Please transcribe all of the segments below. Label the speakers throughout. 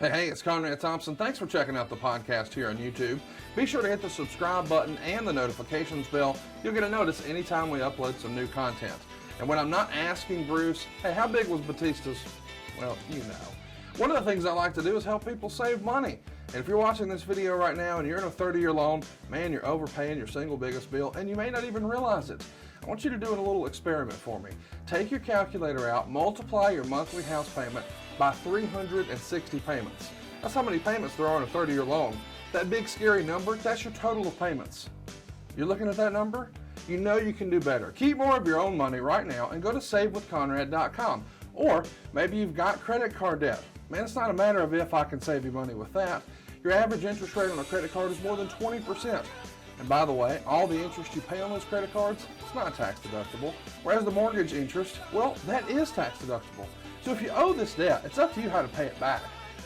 Speaker 1: Hey, it's Conrad Thompson. Thanks for checking out the podcast here on YouTube. Be sure to hit the subscribe button and the notifications bell. You'll get a notice anytime we upload some new content. And when I'm not asking Bruce, hey, how big was Batista's? Well, you know. One of the things I like to do is help people save money. And if you're watching this video right now and you're in a 30-year loan, man, you're overpaying your single biggest bill and you may not even realize it. I want you to do a little experiment for me. Take your calculator out, multiply your monthly house payment by 360 payments. That's how many payments there are on a 30-year loan. That big scary number, that's your total of payments. You're looking at that number? You know you can do better. Keep more of your own money right now and go to savewithconrad.com. Or maybe you've got credit card debt. Man, it's not a matter of if I can save you money with that. Your average interest rate on a credit card is more than 20%. And by the way, all the interest you pay on those credit cards, it's not tax deductible. Whereas the mortgage interest, well, that is tax deductible. So if you owe this debt, it's up to you how to pay it back.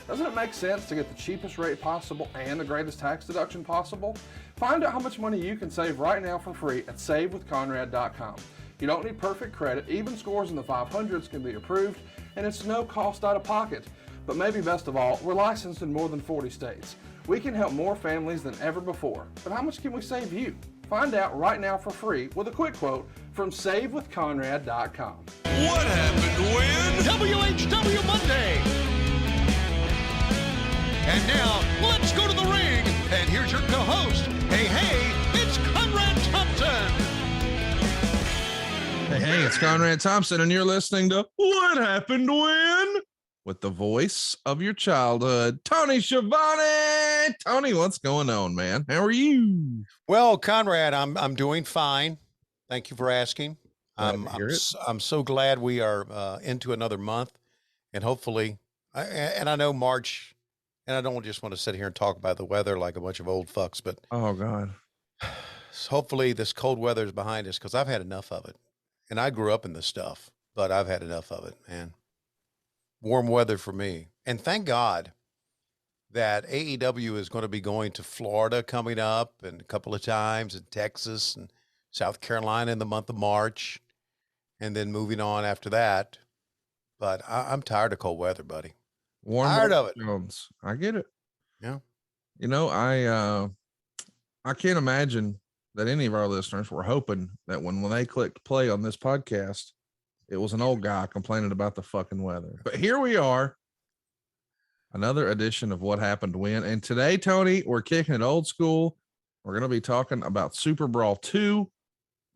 Speaker 1: Doesn't it make sense to get the cheapest rate possible and the greatest tax deduction possible? Find out how much money you can save right now for free at savewithconrad.com. You don't need perfect credit. Even scores in the 500s can be approved, and it's no cost out of pocket. But maybe best of all, we're licensed in more than 40 states. We can help more families than ever before. But how much can we save you? Find out right now for free with a quick quote from savewithconrad.com.
Speaker 2: What happened when?
Speaker 3: WHW Monday. And now, let's go to the ring. And here's your co-host. Hey, it's Conrad Thompson.
Speaker 1: Hey, it's Conrad Thompson, and you're listening to What Happened When? With the voice of your childhood, Tony Schiavone. Tony, what's going on, man? How are you?
Speaker 3: Well, Conrad, I'm doing fine. Thank you for asking. I'm so glad we are into another month, and hopefully, and I know March, and I don't just want to sit here and talk about the weather like a bunch of old fucks, but
Speaker 1: oh God,
Speaker 3: hopefully this cold weather is behind us because I've had enough of it, and I grew up in this stuff, but I've had enough of it, man. Warm weather for me. And thank God that AEW is going to be going to Florida coming up and a couple of times, and Texas and South Carolina in the month of March, and then moving on after that. But I'm tired of cold weather, buddy. Tired of it.
Speaker 1: Jones. I get it.
Speaker 3: Yeah.
Speaker 1: You know, I can't imagine that any of our listeners were hoping that when they clicked play on this podcast, it was an old guy complaining about the fucking weather. But here we are, another edition of What Happened When. And today, Tony, we're kicking it old school. We're going to be talking about SuperBrawl 2.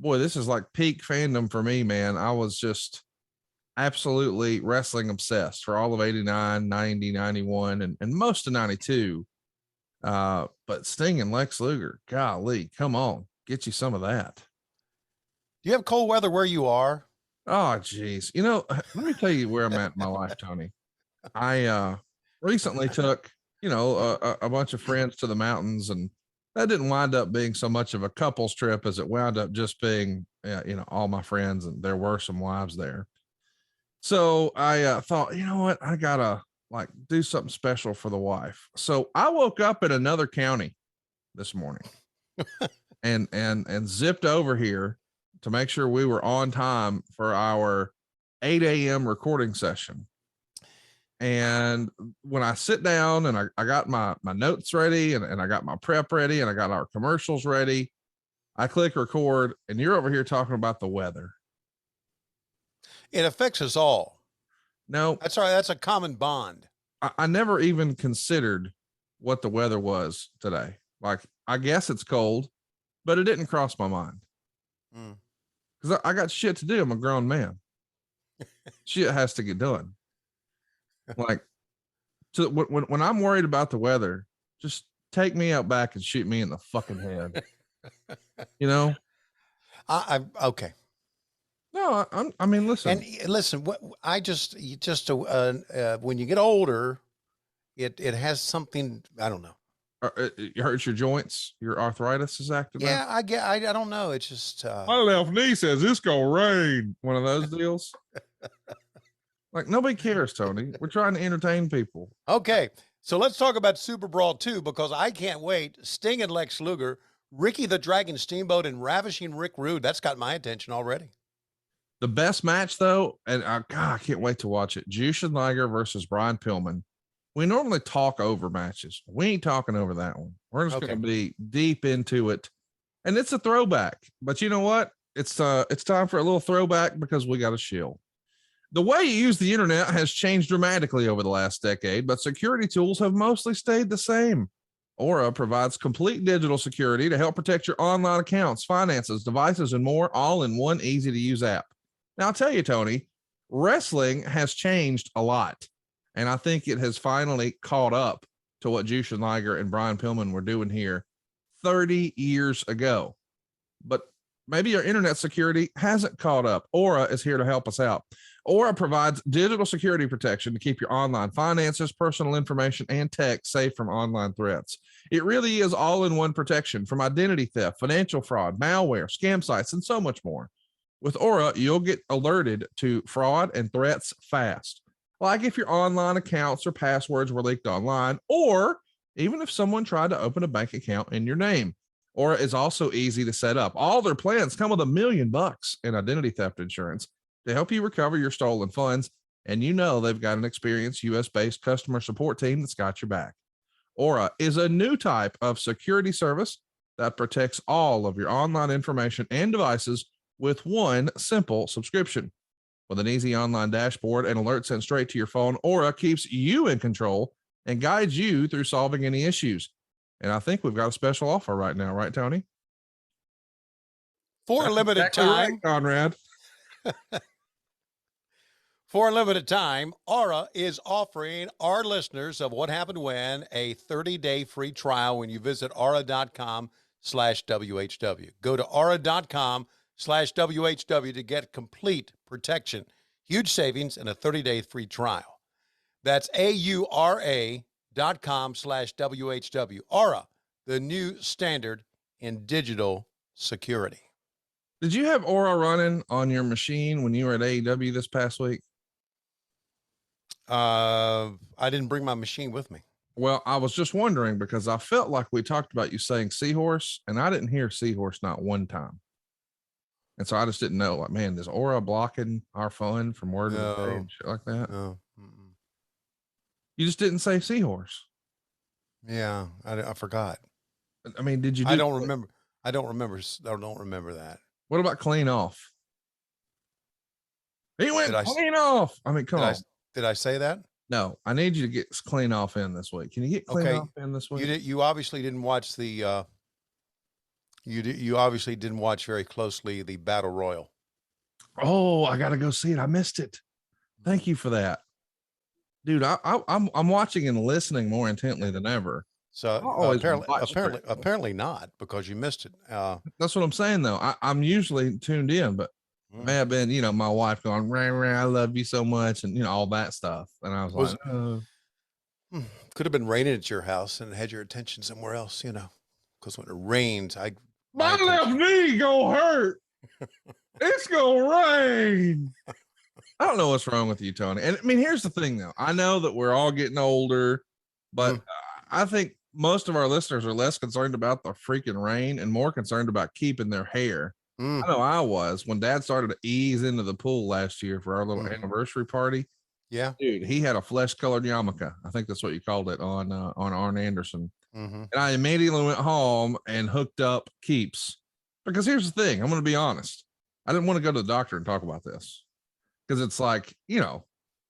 Speaker 1: Boy, this is like peak fandom for me, man. I was just absolutely wrestling obsessed for all of 89, 90, 91, and most of 92. But Sting and Lex Luger, golly, come on, get you some of that.
Speaker 3: Do you have cold weather where you are?
Speaker 1: Oh, geez. You know, let me tell you where I'm at in my life, Tony. I recently took, a bunch of friends to the mountains, and that didn't wind up being so much of a couple's trip as it wound up just being, all my friends, and there were some wives there. So I thought, you know what, I gotta do something special for the wife. So I woke up in another county this morning and zipped over here to make sure we were on time for our 8 a.m. recording session. And when I sit down and I got my notes ready and I got my prep ready and I got our commercials ready, I click record and you're over here talking about the weather.
Speaker 3: It affects us all.
Speaker 1: No,
Speaker 3: that's right. That's a common bond.
Speaker 1: I never even considered what the weather was today. I guess it's cold, but it didn't cross my mind. Because I got shit to do. I'm a grown man. Shit has to get done. So when I'm worried about the weather, just take me out back and shoot me in the fucking head.
Speaker 3: I'm okay.
Speaker 1: No, I mean, listen.
Speaker 3: And listen, when you get older, it has something, I don't know.
Speaker 1: It hurts your joints. Your arthritis is active.
Speaker 3: Yeah, I don't know. It's just
Speaker 1: my left knee says it's gonna rain. One of those deals. Nobody cares, Tony. We're trying to entertain people.
Speaker 3: Okay, so let's talk about SuperBrawl 2 because I can't wait. Sting and Lex Luger, Ricky the Dragon Steamboat, and Ravishing Rick Rude. That's got my attention already.
Speaker 1: The best match, though, and I can't wait to watch it. Jushin Liger versus Brian Pillman we normally talk over matches. We ain't talking over that one. We're just going to be deep into it. And it's a throwback, but you know what? It's time for a little throwback because we got a shill. The way you use the internet has changed dramatically over the last decade, but security tools have mostly stayed the same. Aura provides complete digital security to help protect your online accounts, finances, devices, and more, all in one easy-to-use app. Now, I'll tell you, Tony, wrestling has changed a lot, and I think it has finally caught up to what Jushin Liger and Brian Pillman were doing here 30 years ago. But maybe your internet security hasn't caught up. Aura is here to help us out. Aura provides digital security protection to keep your online finances, personal information, and tech safe from online threats. It really is all-in-one protection from identity theft, financial fraud, malware, scam sites, and so much more. With Aura, you'll get alerted to fraud and threats fast. Like if your online accounts or passwords were leaked online, or even if someone tried to open a bank account in your name. Aura is also easy to set up. All their plans come with $1 million in identity theft insurance to help you recover your stolen funds. And you know they've got an experienced US-based customer support team that's got your back. Aura is a new type of security service that protects all of your online information and devices with one simple subscription. With an easy online dashboard and alerts sent straight to your phone, Aura keeps you in control and guides you through solving any issues. And I think we've got a special offer right now, right, Tony?
Speaker 3: For a limited time,
Speaker 1: right, Conrad.
Speaker 3: For a limited time, Aura is offering our listeners of What Happened When a 30-day free trial when you visit aura.com/WHW. Go to aura.com/WHW to get complete protection, huge savings, and a 30-day free trial. That's AURA.com/WHW. Aura, the new standard in digital security.
Speaker 1: Did you have Aura running on your machine when you were at AEW this past week?
Speaker 3: I didn't bring my machine with me.
Speaker 1: Well, I was just wondering because I felt like we talked about you saying seahorse, and I didn't hear seahorse not one time. And so I just didn't know, like, man, is Aura blocking our fun from word to the day and shit like that?
Speaker 3: No.
Speaker 1: You just didn't say seahorse.
Speaker 3: Yeah, I forgot.
Speaker 1: I mean, did you?
Speaker 3: I don't remember that.
Speaker 1: What about clean off? He went clean off. I mean, come on.
Speaker 3: Did I say that?
Speaker 1: No, I need you to get clean off in this week. Can you get clean off in this week?
Speaker 3: You obviously didn't watch the. You obviously didn't watch very closely the Battle Royal.
Speaker 1: Oh, I got to go see it. I missed it. Thank you for that, dude. I'm watching and listening more intently than ever.
Speaker 3: So apparently not, because you missed it.
Speaker 1: That's what I'm saying though. I'm usually tuned in, but may have been, my wife going, rah, rah, I love you so much, and all that stuff. And I was like,
Speaker 3: could have been raining at your house and had your attention somewhere else, because when it rains,
Speaker 1: my left knee gonna hurt. It's gonna rain. I don't know what's wrong with you, Tony. And I mean, here's the thing though. I know that we're all getting older, but I think most of our listeners are less concerned about the freaking rain and more concerned about keeping their hair. I know I was when Dad started to ease into the pool last year for our little anniversary party.
Speaker 3: Yeah,
Speaker 1: dude, he had a flesh-colored yarmulke. I think that's what you called it on Arn Anderson. And I immediately went home and hooked up Keeps, because here's the thing. I'm going to be honest. I didn't want to go to the doctor and talk about this because it's like,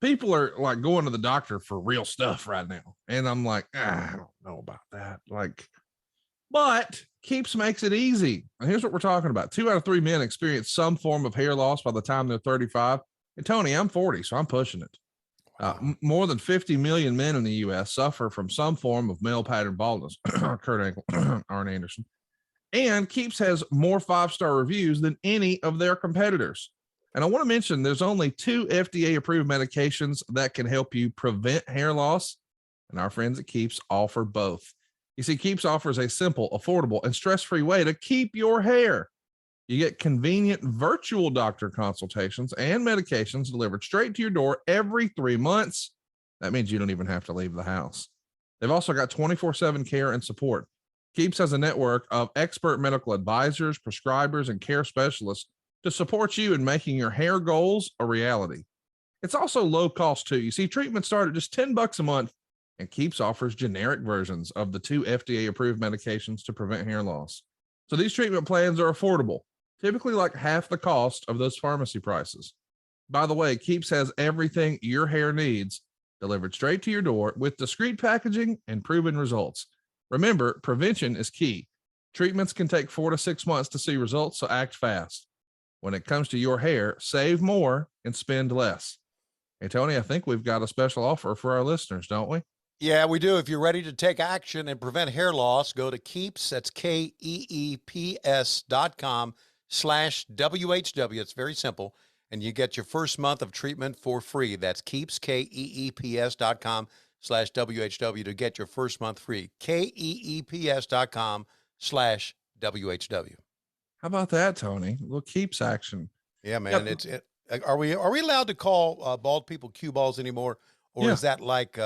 Speaker 1: people are like going to the doctor for real stuff right now. And I'm like, I don't know about that. But Keeps makes it easy. And here's what we're talking about. 2 out of 3 men experience some form of hair loss by the time they're 35. And Tony, I'm 40, so I'm pushing it. More than 50 million men in the U.S. suffer from some form of male pattern baldness. Kurt Angle, Arn Anderson. And Keeps has more 5-star reviews than any of their competitors. And I want to mention there's only 2 FDA-approved medications that can help you prevent hair loss. And our friends at Keeps offer both. You see, Keeps offers a simple, affordable, and stress-free way to keep your hair. You get convenient virtual doctor consultations and medications delivered straight to your door every 3 months. That means you don't even have to leave the house. They've also got 24/7 care and support. Keeps has a network of expert medical advisors, prescribers, and care specialists to support you in making your hair goals a reality. It's also low cost too. You see, treatments start at just $10 a month and Keeps offers generic versions of the 2 FDA-approved medications to prevent hair loss. So these treatment plans are affordable, typically like half the cost of those pharmacy prices. By the way, Keeps has everything your hair needs delivered straight to your door with discreet packaging and proven results. Remember, prevention is key. Treatments can take 4 to 6 months to see results, so act fast. When it comes to your hair, save more and spend less. Hey, Tony, I think we've got a special offer for our listeners, don't we?
Speaker 3: Yeah, we do. If you're ready to take action and prevent hair loss, go to Keeps, that's KEEPS.com/WHW. It's very simple. And you get your first month of treatment for free. That's Keeps, KEEPS.com/WHW to get your first month free. KEEPS.com/WHW.
Speaker 1: How about that, Tony? A little Keeps action.
Speaker 3: Yeah, man. Yep. Are we allowed to call bald people cue balls anymore? Or is that like,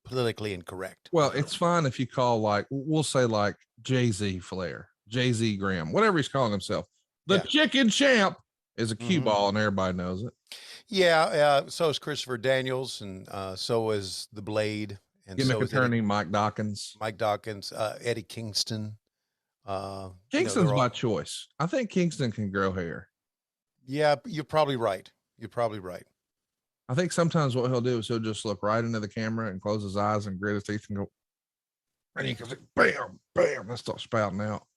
Speaker 3: politically incorrect?
Speaker 1: Well, it's fine if you call, like, we'll say like Jay-Z Flair, Jay-Z Graham, whatever he's calling himself. The chicken champ is a cue ball, and everybody knows it.
Speaker 3: Yeah. So is Christopher Daniels, and so is the Blade. And
Speaker 1: Gimmick
Speaker 3: so
Speaker 1: attorney Mike Dawkins.
Speaker 3: Eddie Kingston.
Speaker 1: Kingston's my choice. I think Kingston can grow hair.
Speaker 3: Yeah, you're probably right.
Speaker 1: I think sometimes what he'll do is he'll just look right into the camera and close his eyes and grit his teeth and go, and he goes, bam, bam, and start spouting out.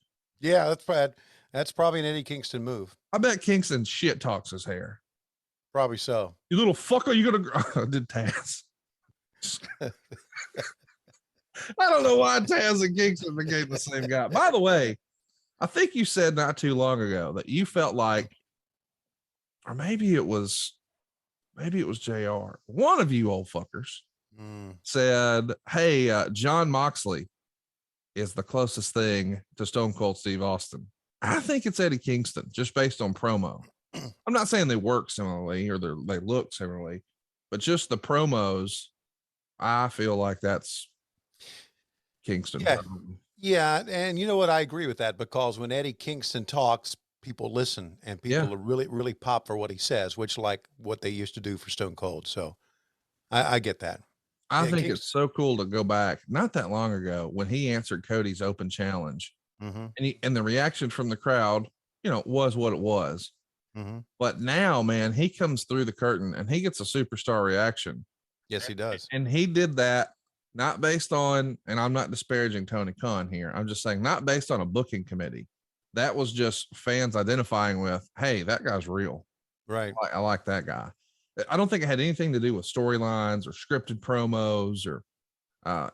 Speaker 3: Yeah, that's bad. That's probably an Eddie Kingston move.
Speaker 1: I bet Kingston shit talks his hair.
Speaker 3: Probably so.
Speaker 1: You little fucker, you gonna did Taz. I don't know why Taz and Kingston became the same guy. By the way, I think you said not too long ago that you felt like, or maybe it was JR. One of you old fuckers said, hey, John Moxley is the closest thing to Stone Cold Steve Austin. I think it's Eddie Kingston, just based on promo. I'm not saying they work similarly or they look similarly, but just the promos, I feel like that's Kingston.
Speaker 3: Yeah. And you know what? I agree with that, because when Eddie Kingston talks, people listen, and people are really pop for what he says, which like what they used to do for Stone Cold. So I get that.
Speaker 1: I think Kingston, it's so cool to go back not that long ago when he answered Cody's open challenge, and the reaction from the crowd, was what it was. But now, man, he comes through the curtain and he gets a superstar reaction.
Speaker 3: Yes, he does.
Speaker 1: And he did that not based on, and I'm not disparaging Tony Khan here, I'm just saying not based on a booking committee. That was just fans identifying with, hey, that guy's real.
Speaker 3: Right.
Speaker 1: I like that guy. I don't think it had anything to do with storylines or scripted promos or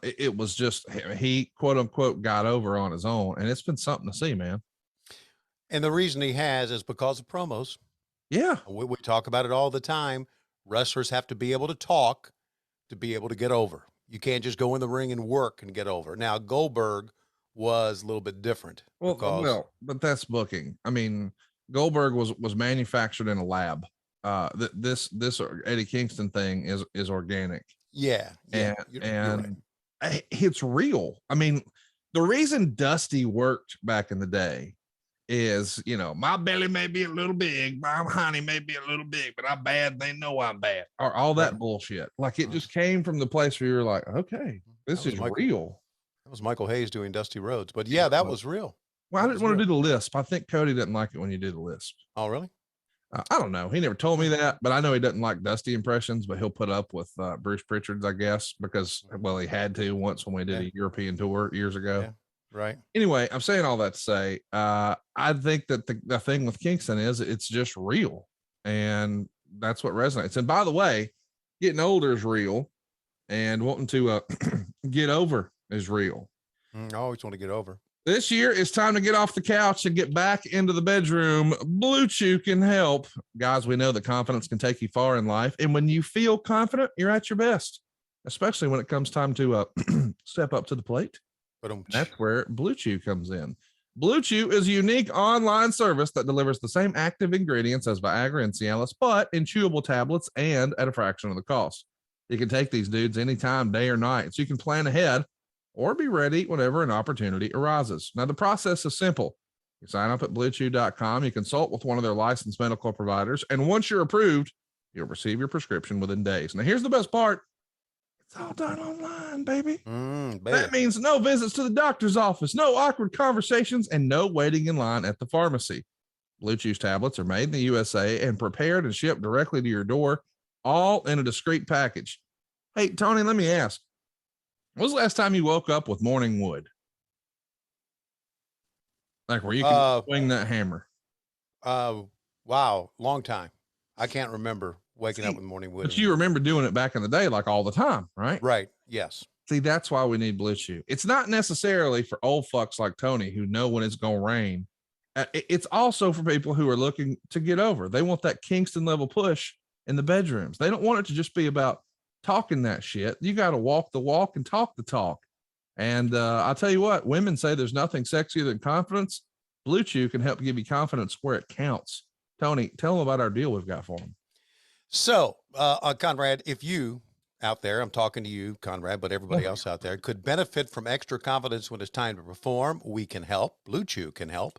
Speaker 1: it was just, he quote unquote got over on his own, and it's been something to see, man.
Speaker 3: And the reason he has is because of promos.
Speaker 1: Yeah.
Speaker 3: We talk about it all the time. Wrestlers have to be able to talk to be able to get over. You can't just go in the ring and work and get over. Now, Goldberg was a little bit different.
Speaker 1: Well, but that's booking. I mean, Goldberg was manufactured in a lab. This Eddie Kingston thing is organic.
Speaker 3: Yeah.
Speaker 1: And right. It's real. I mean, the reason Dusty worked back in the day is, my belly may be a little big, my honey may be a little big, but I'm bad. They know I'm bad, or all that bullshit. Like, it just came from the place where you're like, okay, this is real.
Speaker 3: That was Michael Hayes doing Dusty Rhodes, but yeah, that was real.
Speaker 1: Well, I didn't want to do the lisp. I think Cody doesn't like it when you do the lisp.
Speaker 3: Oh, really?
Speaker 1: I don't know. He never told me that, but I know he doesn't like Dusty impressions, but he'll put up with Bruce Pritchard's, I guess, because, well, he had to once when we did a European tour years ago.
Speaker 3: Yeah. Right.
Speaker 1: Anyway, I'm saying all that to say, I think that the thing with Kingston is it's just real, and that's what resonates. And by the way, getting older is real, and wanting to get over is real.
Speaker 3: I always want to get over.
Speaker 1: This year, it's time to get off the couch and get back into the bedroom. BlueChew can help. Guys, we know that confidence can take you far in life, and when you feel confident, you're at your best, especially when it comes time to step up to the plate. That's where BlueChew comes in. BlueChew is a unique online service that delivers the same active ingredients as Viagra and Cialis, but in chewable tablets and at a fraction of the cost. You can take these dudes anytime, day or night, so you can plan ahead or be ready whenever an opportunity arises. Now, the process is simple. You sign up at BlueChew.com, you consult with one of their licensed medical providers, and once you're approved, you'll receive your prescription within days. Now, here's the best part. It's all done online, baby.
Speaker 3: Baby.
Speaker 1: That means no visits to the doctor's office, no awkward conversations, and no waiting in line at the pharmacy. BlueChew tablets are made in the USA and prepared and shipped directly to your door, all in a discreet package. Hey, Tony, let me ask, when was the last time you woke up with morning wood? Like where you can swing that hammer?
Speaker 3: Wow, long time. I can't remember waking up with morning wood.
Speaker 1: But you remember doing it back in the day, like all the time, right?
Speaker 3: Right. Yes.
Speaker 1: See, that's why we need BlueChew. It's not necessarily for old fucks like Tony who know when it's going to rain. It's also for people who are looking to get over. They want that Kingston level push in the bedrooms. They don't want it to just be about talking that shit. You got to walk the walk and talk the talk. And I'll tell you what, women say there's nothing sexier than confidence. BlueChew can help give you confidence where it counts. Tony, tell them about our deal we've got for them.
Speaker 3: So, Conrad, if you out there, I'm talking to you, Conrad, but everybody else out there could benefit from extra confidence when it's time to perform, we can help. BlueChew can help.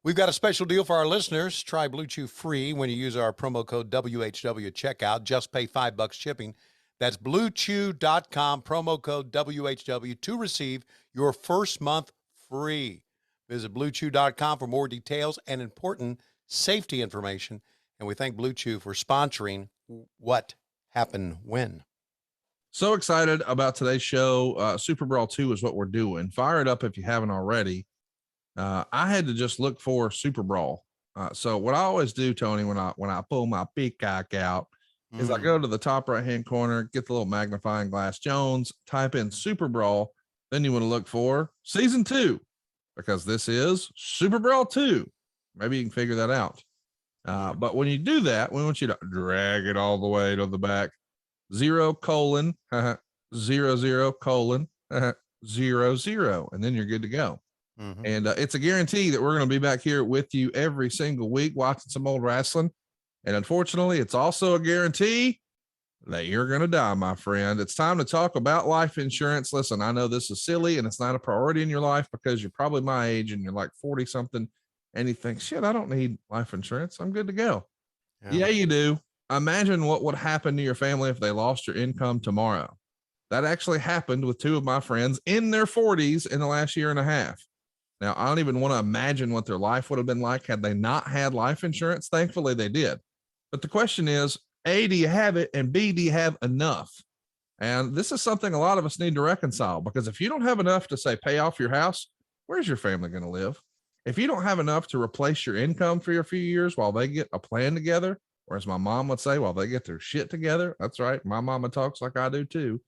Speaker 3: We've got a special deal for our listeners. Try BlueChew free when you use our promo code WHW at checkout. Just pay $5 shipping. That's BlueChew.com, promo code WHW to receive your first month free. Visit BlueChew.com for more details and important safety information. And we thank BlueChew for sponsoring What Happened When.
Speaker 1: So excited about today's show. SuperBrawl 2 is what we're doing. Fire it up if you haven't already. I had to just look for SuperBrawl. So what I always do, Tony, when I pull my peacock out, is I go to the top right-hand corner, get the little magnifying glass Jones, type in SuperBrawl. Then you want to look for season 2, because this is SuperBrawl 2. Maybe you can figure that out. But when you do that, we want you to drag it all the way to the back. 0:00 00:00, and then you're good to go. And it's a guarantee that we're going to be back here with you every single week watching some old wrestling. And unfortunately, it's also a guarantee that you're going to die, my friend. It's time to talk about life insurance. Listen, I know this is silly and it's not a priority in your life because you're probably my age and you're like 40 something and you think, shit, I don't need life insurance. I'm good to go. Yeah, you do. Imagine what would happen to your family if they lost your income tomorrow. That actually happened with two of my friends in their 40s in the last year and a half. Now, I don't even want to imagine what their life would have been like had they not had life insurance. Thankfully, they did. But the question is, A, do you have it? And B, do you have enough? And this is something a lot of us need to reconcile, because if you don't have enough to, say, pay off your house, where's your family going to live? If you don't have enough to replace your income for a few years while they get a plan together, or as my mom would say, while they get their shit together, that's right, my mama talks like I do too,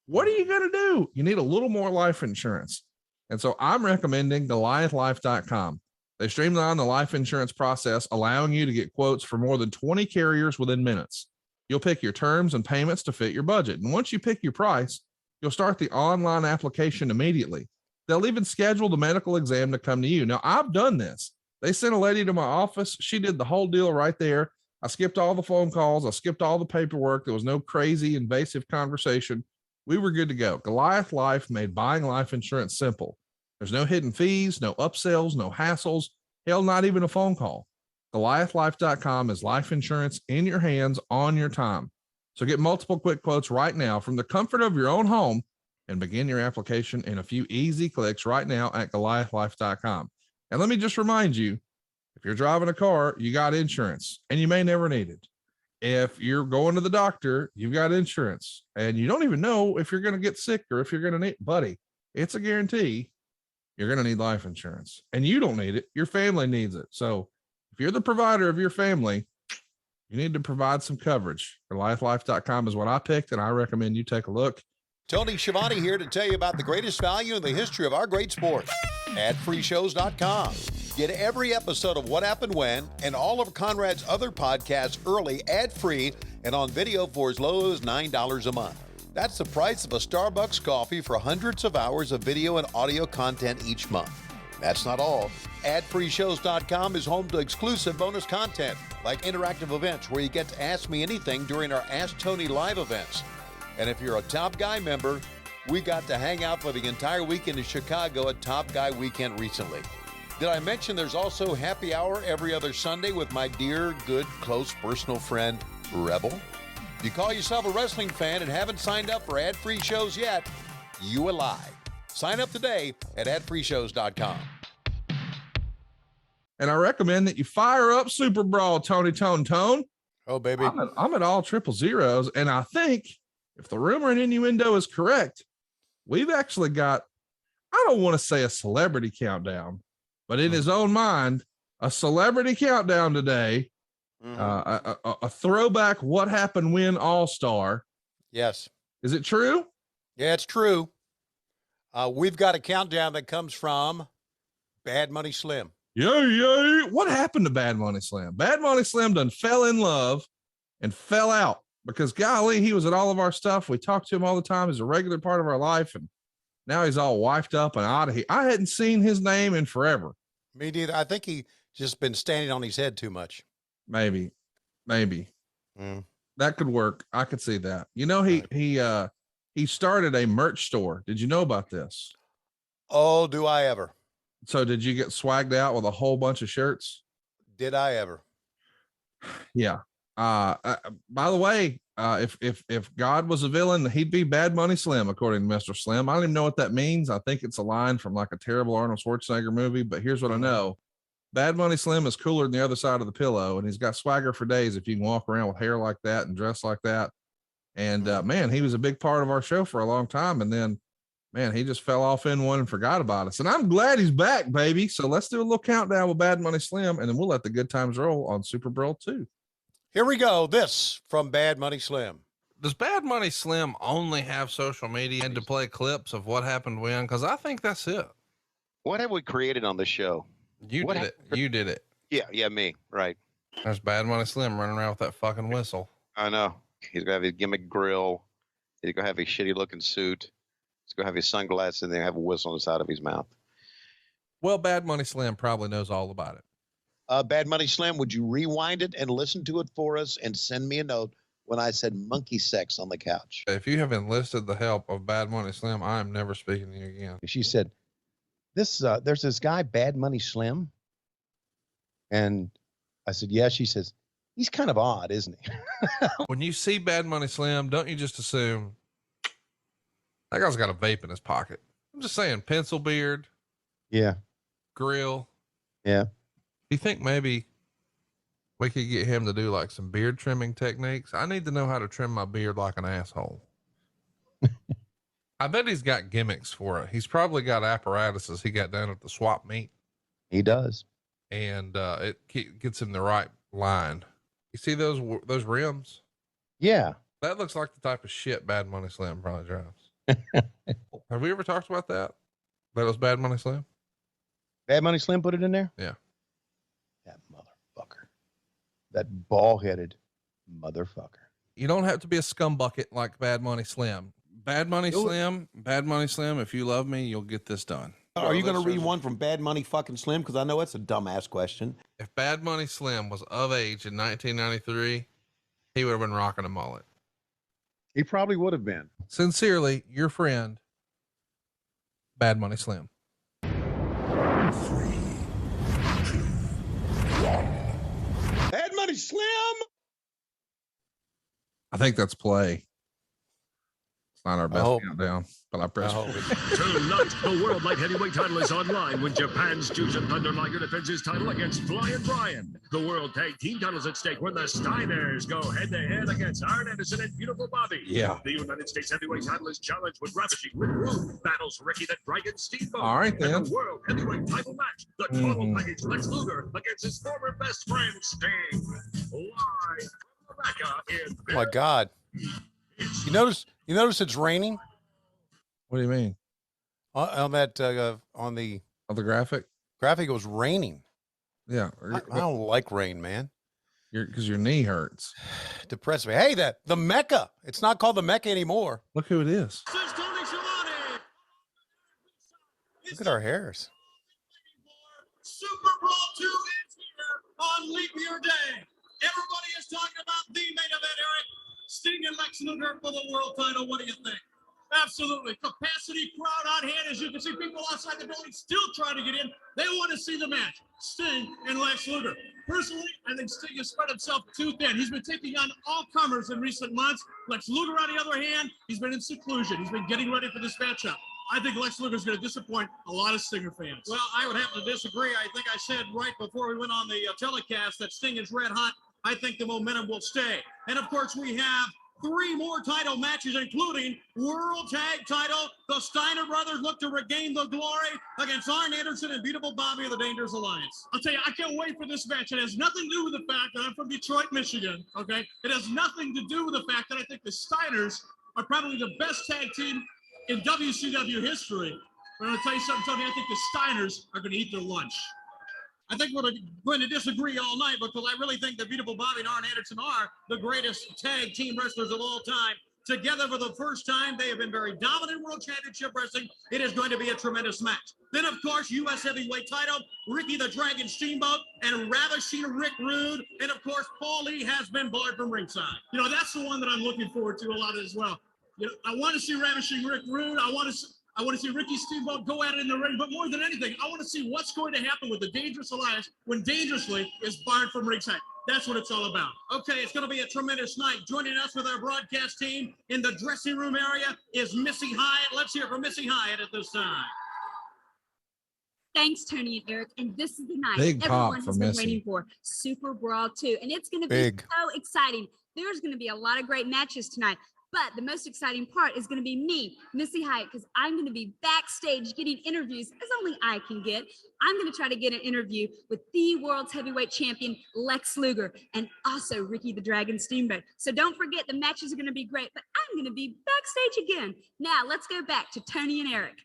Speaker 1: what are you going to do? You need a little more life insurance. And so I'm recommending GoliathLife.com. They streamline the life insurance process, allowing you to get quotes for more than 20 carriers within minutes. You'll pick your terms and payments to fit your budget. And once you pick your price, you'll start the online application immediately. They'll even schedule the medical exam to come to you. Now, I've done this. They sent a lady to my office. She did the whole deal right there. I skipped all the phone calls. I skipped all the paperwork. There was no crazy invasive conversation. We were good to go. Goliath Life made buying life insurance simple. There's no hidden fees, no upsells, no hassles, hell, not even a phone call. GoliathLife.com is life insurance in your hands on your time. So get multiple quick quotes right now from the comfort of your own home and begin your application in a few easy clicks right now at GoliathLife.com. And let me just remind you, if you're driving a car, you got insurance and you may never need it. If you're going to the doctor, you've got insurance and you don't even know if you're going to get sick or if you're going to need, buddy, it's a guarantee you're going to need life insurance, and you don't need it. Your family needs it. So if you're the provider of your family, you need to provide some coverage. GoliathLife.com is what I picked, and I recommend you take a look.
Speaker 3: Tony Schiavone here to tell you about the greatest value in the history of our great sport. AdFreeShows.com. Get every episode of What Happened When and all of Conrad's other podcasts early, ad-free, and on video for as low as $9 a month. That's the price of a Starbucks coffee for hundreds of hours of video and audio content each month. That's not all. AdFreeShows.com is home to exclusive bonus content, like interactive events where you get to ask me anything during our Ask Tony live events. And if you're a Top Guy member, we got to hang out for the entire weekend in Chicago at Top Guy Weekend recently. Did I mention there's also happy hour every other Sunday with my dear, good, close personal friend, Rebel? you call yourself a wrestling fan and haven't signed up for ad-free shows yet, you a lie. Sign up today at AdFreeShows.com.
Speaker 1: And I recommend that you fire up SuperBrawl, Tone.
Speaker 3: Oh, baby.
Speaker 1: I'm at all 000s. And I think if the rumor and innuendo is correct, we've actually got, I don't want to say a celebrity countdown, but in his own mind, a celebrity countdown today, a throwback What Happened When All-Star.
Speaker 3: Yes.
Speaker 1: Is it true?
Speaker 3: Yeah, it's true. We've got a countdown that comes from Bad Money Slim.
Speaker 1: Yeah. What happened to Bad Money Slim? Bad Money Slim done fell in love and fell out because golly, he was at all of our stuff. We talked to him all the time. He's a regular part of our life. And now he's all wifed up and out of here. I hadn't seen his name in forever.
Speaker 3: Me neither. I think he just been standing on his head too much.
Speaker 1: Maybe. That could work. I could see that. You know, he started a merch store. Did you know about this?
Speaker 3: Oh, do I ever?
Speaker 1: So did you get swagged out with a whole bunch of shirts?
Speaker 3: Did I ever?
Speaker 1: Yeah. By the way, if God was a villain, he'd be Bad Money Slim, according to Mr. Slim. I don't even know what that means. I think it's a line from like a terrible Arnold Schwarzenegger movie, but here's what I know. Bad Money Slim is cooler than the other side of the pillow, and he's got swagger for days if you can walk around with hair like that and dress like that. And man, he was a big part of our show for a long time. And then, man, he just fell off in one and forgot about us. And I'm glad he's back, baby. So let's do a little countdown with Bad Money Slim, and then we'll let the good times roll on SuperBrawl 2.
Speaker 3: Here we go. This from Bad Money Slim.
Speaker 2: Does Bad Money Slim only have social media and to play clips of what happened when? Because I think that's it.
Speaker 4: What have we created on the show?
Speaker 2: You did it.
Speaker 4: Yeah, me. Right.
Speaker 2: There's Bad Money Slim running around with that fucking whistle.
Speaker 4: I know. He's going to have his gimmick grill. He's going to have his shitty looking suit. He's going to have his sunglasses and then have a whistle on the side of his mouth.
Speaker 2: Well, Bad Money Slim probably knows all about it.
Speaker 4: Bad Money Slim, would you rewind it and listen to it for us and send me a note when I said monkey sex on the couch?
Speaker 2: If you have enlisted the help of Bad Money Slim, I am never speaking to you again.
Speaker 4: She said, there's this guy, Bad Money Slim. And I said, yeah. She says, he's kind of odd, isn't he?
Speaker 2: When you see Bad Money Slim, don't you just assume that guy's got a vape in his pocket? I'm just saying, pencil beard.
Speaker 4: Yeah.
Speaker 2: Grill.
Speaker 4: Yeah.
Speaker 2: Do you think maybe we could get him to do like some beard trimming techniques? I need to know how to trim my beard like an asshole. I bet he's got gimmicks for it. He's probably got apparatuses he got down at the swap meet.
Speaker 4: He does.
Speaker 2: And it gets him the right line. You see those rims?
Speaker 4: Yeah.
Speaker 2: That looks like the type of shit Bad Money Slim probably drives. Have we ever talked about that? That was Bad Money Slim?
Speaker 4: Bad Money Slim put it in there?
Speaker 2: Yeah.
Speaker 4: That motherfucker. That ball-headed motherfucker.
Speaker 2: You don't have to be a scumbucket like Bad Money Slim. Bad Money Slim, if you love me, you'll get this done.
Speaker 5: Are you going to read one from Bad Money fucking Slim? Because I know it's a dumbass question.
Speaker 2: If Bad Money Slim was of age in 1993, he would have been rocking a mullet.
Speaker 4: He probably would have been.
Speaker 2: Sincerely, your friend, Bad Money Slim.
Speaker 5: 3, 2, 1.
Speaker 4: Bad Money Slim.
Speaker 1: I think that's play. It's not our best countdown, but I press.
Speaker 6: Tonight, the World Light Heavyweight title is online when Japan's Jushin Thunder Liger defends his title against Flyin Brian. The World Tag Team titles at stake when the Steiners go head-to-head against Arn Anderson and Beautiful Bobby.
Speaker 1: Yeah.
Speaker 6: The United States Heavyweight title is challenged with Ravishing Rick Rude, battles Ricky the Dragon Steamboat.
Speaker 1: All right, then.
Speaker 6: And the World Heavyweight title match, the total package Lex Luger against his former best friend Sting. Live from Mecca in
Speaker 3: Oh my God. You notice it's raining
Speaker 1: What do you mean?
Speaker 3: on that, on the
Speaker 1: On the graphic?
Speaker 3: graphic, it was raining.
Speaker 1: Yeah.
Speaker 3: I don't like rain, man.
Speaker 1: Because your knee hurts.
Speaker 3: Depressed me. Hey, the Mecca. It's not called the Mecca anymore.
Speaker 1: Look who it is.
Speaker 3: Look at our hairs.
Speaker 7: SuperBrawl 2 is here on Leap Year Day. Everybody is talking about the main event, Eric. Sting and Lex Luger for the world title. What do you think? Absolutely. Capacity crowd on hand. As you can see, people outside the building still trying to get in. They want to see the match. Sting and Lex Luger. Personally, I think Sting has spread himself too thin. He's been taking on all comers in recent months. Lex Luger, on the other hand, he's been in seclusion. He's been getting ready for this matchup. I think Lex Luger is going to disappoint a lot of Stinger fans. Well, I would have to disagree. I think I said right before we went on the telecast that Sting is red hot. I think the momentum will stay. And of course, we have 3 more title matches, including World Tag Title. The Steiner Brothers look to regain the glory against Arn Anderson and Beautiful Bobby of the Dangerous Alliance. I'll tell you, I can't wait for this match. It has nothing to do with the fact that I'm from Detroit, Michigan, okay? It has nothing to do with the fact that I think the Steiners are probably the best tag team in WCW history. But I'm going to tell you something, Tony. I think the Steiners are going to eat their lunch. I think we're going to disagree all night because I really think that Beautiful Bobby and Arn Anderson are the greatest tag team wrestlers of all time. Together for the first time, they have been very dominant in World Championship Wrestling. It is going to be a tremendous match. Then, of course, U.S. Heavyweight title, Ricky the Dragon Steamboat and Ravishing Rick Rude. And, of course, Foley has been barred from ringside. You know, that's the one that I'm looking forward to a lot as well. You know, I want to see Ravishing Rick Rude. I want to see Ricky Steamboat go at it in the ring, but more than anything, I want to see what's going to happen with the Dangerous Alliance when Dangerously is barred from ringside. That's what it's all about. Okay, it's going to be a tremendous night. Joining us with our broadcast team in the dressing room area is Missy Hyatt. Let's hear from Missy Hyatt at this time.
Speaker 8: Thanks, Tony and Eric. And this is the night
Speaker 2: Big pop
Speaker 8: everyone
Speaker 2: for
Speaker 8: has been
Speaker 2: Missy.
Speaker 8: waiting for. SuperBrawl 2. And it's going to be
Speaker 3: Big.
Speaker 8: so exciting. There's going to be a lot of great matches tonight. But the most exciting part is going to be me, Missy Hyatt, because I'm going to be backstage getting interviews as only I can get. I'm going to try to get an interview with the world's heavyweight champion, Lex Luger, and also Ricky the Dragon Steamboat. So don't forget, the matches are going to be great, but I'm going to be backstage again. Now, let's go back to Tony and Eric.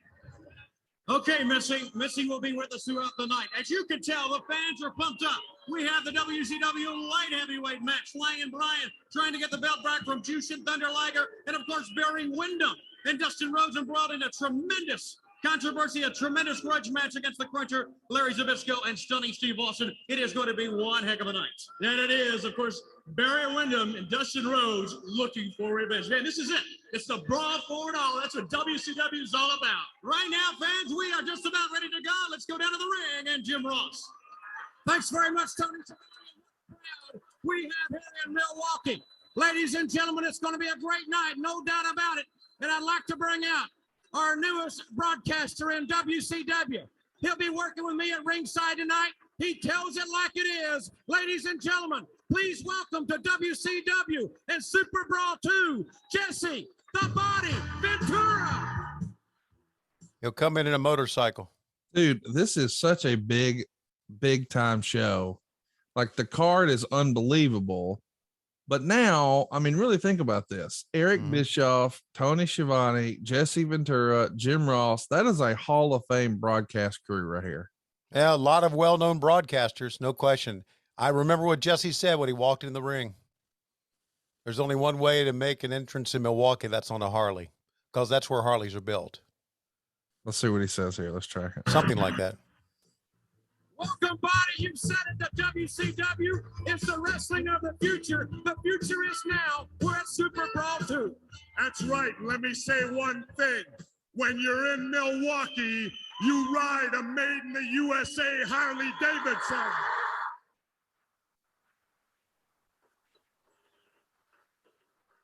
Speaker 7: Okay, Missy. Missy will be with us throughout the night. As you can tell, the fans are pumped up. We have the WCW light heavyweight match. Flyin Brian trying to get the belt back from Jushin, Thunder Liger, and of course, burying Windham and Dustin Rhodes and brought in a tremendous controversy, a tremendous grudge match against the Cruncher, Larry Zbyszko, and Stunning Steve Austin. It is going to be one heck of a night. And it is, of course, Barry Windham and Dustin Rhodes looking for revenge. Man, this is it. It's the brawl for it all. That's what WCW is all about. Right now, fans, we are just about ready to go. Let's go down to the ring and Jim Ross. Thanks very much, Tony. We have here in Milwaukee. Ladies and gentlemen, it's going to be a great night, no doubt about it. And I'd like to bring out our newest broadcaster in WCW. He'll be working with me at ringside tonight. He tells it like it is. Ladies and gentlemen, please welcome to WCW and SuperBrawl 2, Jesse the Body Ventura.
Speaker 3: He'll come in a motorcycle.
Speaker 2: Dude, this is such a big time show. Like, the card is unbelievable. But now, I mean, really think about this. Eric Bischoff, Tony Schiavone, Jesse Ventura, Jim Ross. That is a Hall of Fame broadcast crew right here.
Speaker 3: Yeah, a lot of well-known broadcasters, no question. I remember what Jesse said when he walked in the ring. There's only one way to make an entrance in Milwaukee. That's on a Harley, because that's where Harleys are built.
Speaker 2: Let's see what he says here. Let's track it.
Speaker 3: Something like that.
Speaker 7: Welcome, body. You said it. The WCW is the wrestling of the future. The future is now. We're at SuperBrawl 2.
Speaker 6: That's right. Let me say one thing. When you're in Milwaukee, you ride a made in the USA Harley Davidson.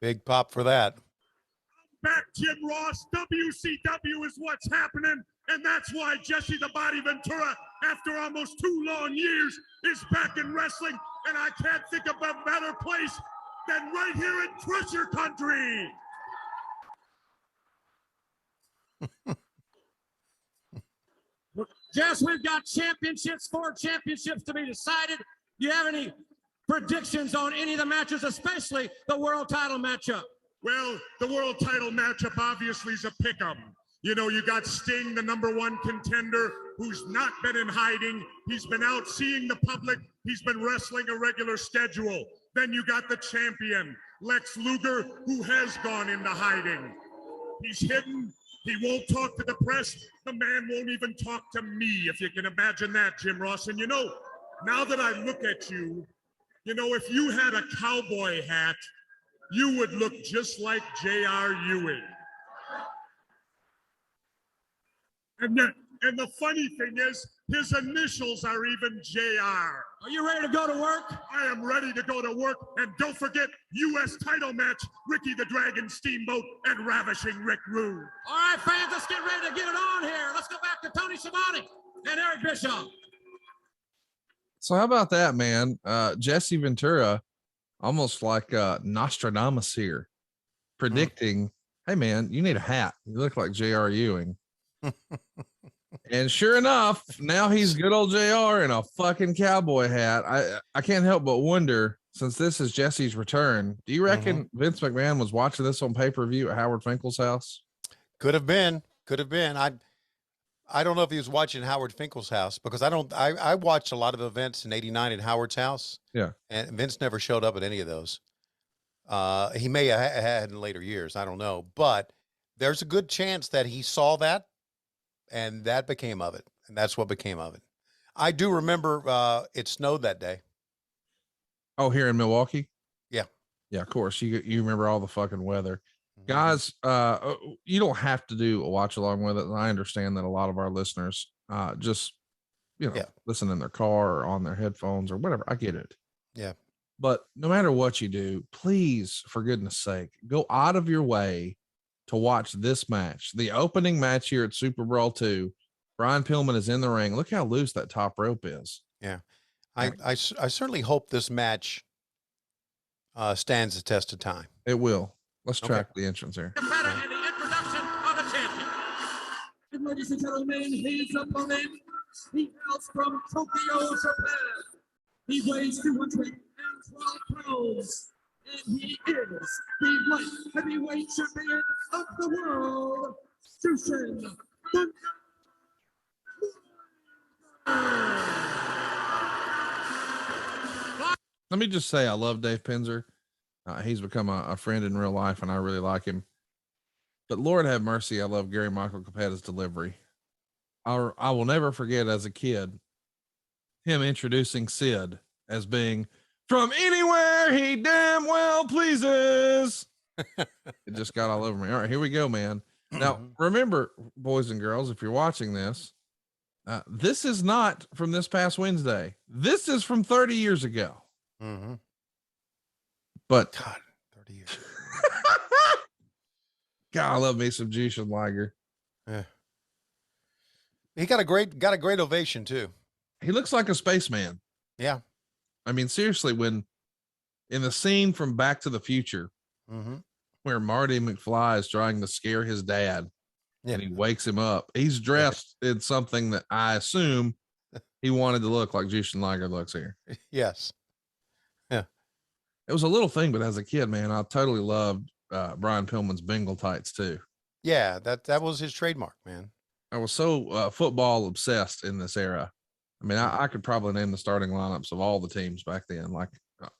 Speaker 3: Big pop for that.
Speaker 6: Back, Jim Ross. WCW is what's happening, and that's why Jesse the Body Ventura, after almost 2 long years, is back in wrestling, and I can't think of a better place than right here in Crusher Country.
Speaker 7: Jess, we've got championships, 4 championships to be decided. Do you have any predictions on any of the matches, especially the world title matchup?
Speaker 6: Well, the world title matchup obviously is a pick'em. You know, you got Sting, the #1 contender, who's not been in hiding. He's been out seeing the public. He's been wrestling a regular schedule. Then you got the champion, Lex Luger, who has gone into hiding. He's hidden. He won't talk to the press. The man won't even talk to me, if you can imagine that, Jim Ross. And you know, now that I look at you, you know, if you had a cowboy hat, you would look just like J.R. Ewing. And the funny thing is, his initials are even JR.
Speaker 7: Are you ready to go to work?
Speaker 6: I am ready to go to work. And don't forget, U.S. title match, Ricky the Dragon Steamboat and Ravishing Rick Rude.
Speaker 7: All right, fans, let's get ready to get it on here. Let's go back to Tony Schiavone and Eric Bischoff.
Speaker 2: So how about that, man? Jesse Ventura, almost like Nostradamus here, predicting, hey, man, you need a hat. You look like J.R. Ewing. And sure enough, now he's good old JR in a fucking cowboy hat. I can't help but wonder, since this is Jesse's return, do you reckon Vince McMahon was watching this on pay-per-view at Howard Finkel's house?
Speaker 3: Could have been. I don't know if he was watching Howard Finkel's house, because I watched a lot of events in '89 at Howard's house.
Speaker 2: Yeah.
Speaker 3: And Vince never showed up at any of those. He may have had in later years. I don't know, but there's a good chance that he saw that, and that became of it. And that's what became of it. I do remember it snowed that day.
Speaker 2: Oh, here in Milwaukee?
Speaker 3: Yeah.
Speaker 2: Yeah, of course. You remember all the fucking weather. Guys, you don't have to do a watch along with it. I understand that a lot of our listeners just, listen in their car or on their headphones or whatever. I get it.
Speaker 3: Yeah.
Speaker 2: But no matter what you do, please, for goodness sake, go out of your way to watch this match. The opening match here at SuperBrawl 2. Brian Pillman is in the ring. Look how loose that top rope is.
Speaker 3: Yeah. I certainly hope this match stands the test of time.
Speaker 2: It will. Let's track the entrance here.
Speaker 7: And the introduction of the champion. And ladies and gentlemen, his opponent, he hails from Tokyo, Japan. He weighs 212 pounds. And he is the light heavyweight champion of the world, Jushin.
Speaker 2: Let me just say, I love Dave Penzer. He's become a friend in real life, and I really like him. But Lord have mercy, I love Gary Michael Capetta's delivery. I will never forget as a kid him introducing Sid as being from anywhere he damn well pleases. It just got all over me. All right, here we go, man. Now, remember, boys and girls, if you're watching this, this is not from this past Wednesday. This is from 30 years ago. But
Speaker 3: God, 30 years.
Speaker 2: God, I love me some Jushin Liger.
Speaker 3: Yeah. He got a great ovation too.
Speaker 2: He looks like a spaceman.
Speaker 3: Yeah.
Speaker 2: I mean, seriously, when in the scene from Back to the Future, where Marty McFly is trying to scare his dad and he wakes him up, he's dressed in something that I assume he wanted to look like Jushin Liger looks here.
Speaker 3: Yes. Yeah.
Speaker 2: It was a little thing, but as a kid, man, I totally loved Brian Pillman's Bengal tights too.
Speaker 3: Yeah, that was his trademark, man.
Speaker 2: I was so football obsessed in this era. I mean, I could probably name the starting lineups of all the teams back then. Like,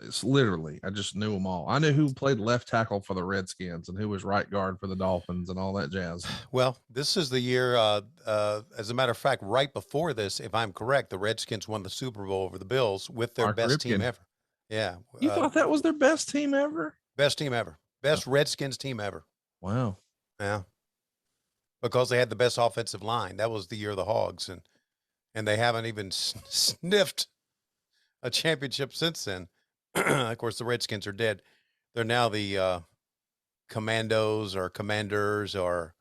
Speaker 2: it's literally, I just knew them all. I knew who played left tackle for the Redskins and who was right guard for the Dolphins and all that jazz.
Speaker 3: Well, this is the year, as a matter of fact, right before this, if I'm correct, the Redskins won the Super Bowl over the Bills with their best team ever. Yeah.
Speaker 2: You thought that was their best team ever?
Speaker 3: Best team ever. Best Redskins team ever.
Speaker 2: Wow.
Speaker 3: Yeah. Because they had the best offensive line. That was the year of the Hogs. And they haven't even sniffed a championship since then. Of course, the Redskins are dead. They're now the Commandos or Commanders or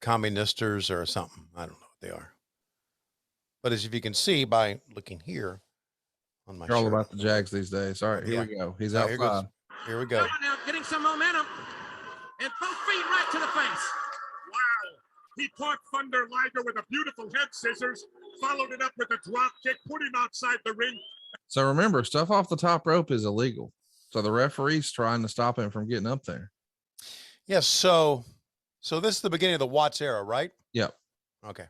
Speaker 3: Communisters or something. I don't know what they are. But as if you can see by looking here on my
Speaker 2: You're all
Speaker 3: shirt.
Speaker 2: about the Jags these days. All right, here we go. He's outside.
Speaker 3: Here we go.
Speaker 7: Now getting some momentum. And both feet right to the face.
Speaker 6: Wow. He caught Thunder Liger with a beautiful head scissors, followed it up with a drop kick, put him outside the ring.
Speaker 2: So remember, stuff off the top rope is illegal. So the referee's trying to stop him from getting up there.
Speaker 3: Yes. So this is the beginning of the Watts era, right?
Speaker 2: Yep.
Speaker 3: Okay.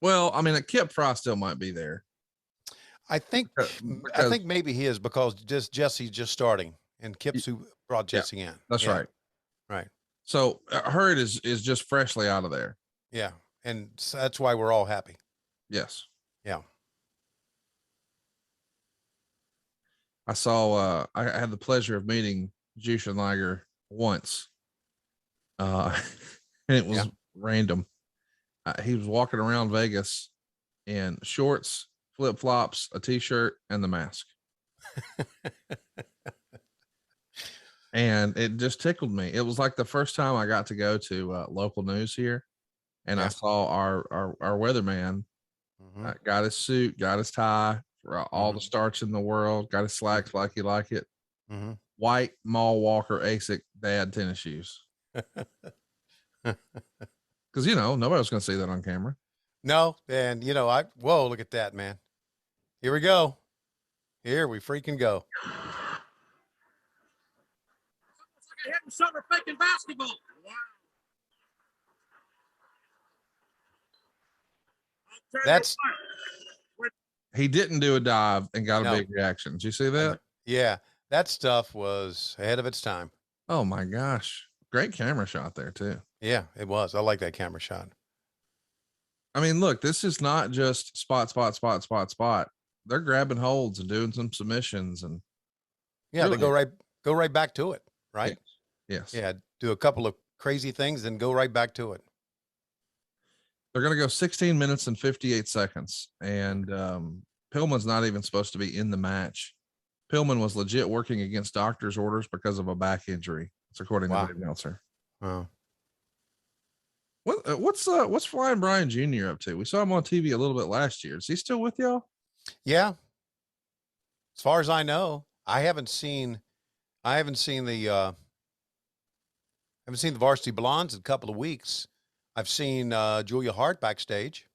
Speaker 2: Well, I mean, a Kip Frost still might be there.
Speaker 3: I think maybe he is, because Jesse's just starting and Kip's who brought Jesse in.
Speaker 2: That's right.
Speaker 3: Right.
Speaker 2: So Hurd is just freshly out of there.
Speaker 3: Yeah. And so that's why we're all happy.
Speaker 2: Yes.
Speaker 3: Yeah.
Speaker 2: I saw, I had the pleasure of meeting Jushin Liger once. and it was random. He was walking around Vegas in shorts, flip flops, a t-shirt, and the mask. And it just tickled me. It was like the first time I got to go to local news here, and I saw our weatherman got his suit, got his tie, all the starch in the world, got his slacks like he like it. White Mall Walker Asic dad tennis shoes. Because nobody was going to see that on camera.
Speaker 3: No, and whoa, look at that, man. Here we go. Here we freaking go.
Speaker 7: It's like a hidden summer fake in basketball. Wow.
Speaker 3: That's
Speaker 2: he didn't do a dive and got a big reaction. Did you see that?
Speaker 3: Yeah, that stuff was ahead of its time.
Speaker 2: Oh my gosh. Great camera shot there too.
Speaker 3: Yeah, it was. I like that camera shot.
Speaker 2: I mean, look, this is not just spot. They're grabbing holds and doing some submissions and
Speaker 3: they go right back to it, right?
Speaker 2: Yes.
Speaker 3: Yeah, do a couple of crazy things and go right back to it.
Speaker 2: They're going to go 16 minutes and 58 seconds. And Pillman's not even supposed to be in the match. Pillman was legit working against doctor's orders because of a back injury. It's according to Dave Meltzer.
Speaker 3: Wow.
Speaker 2: What's Flyin Brian Jr. up to? We saw him on TV a little bit last year. Is he still with y'all?
Speaker 3: Yeah. As far as I know, I haven't seen the Varsity Blondes in a couple of weeks. I've seen Julia Hart backstage,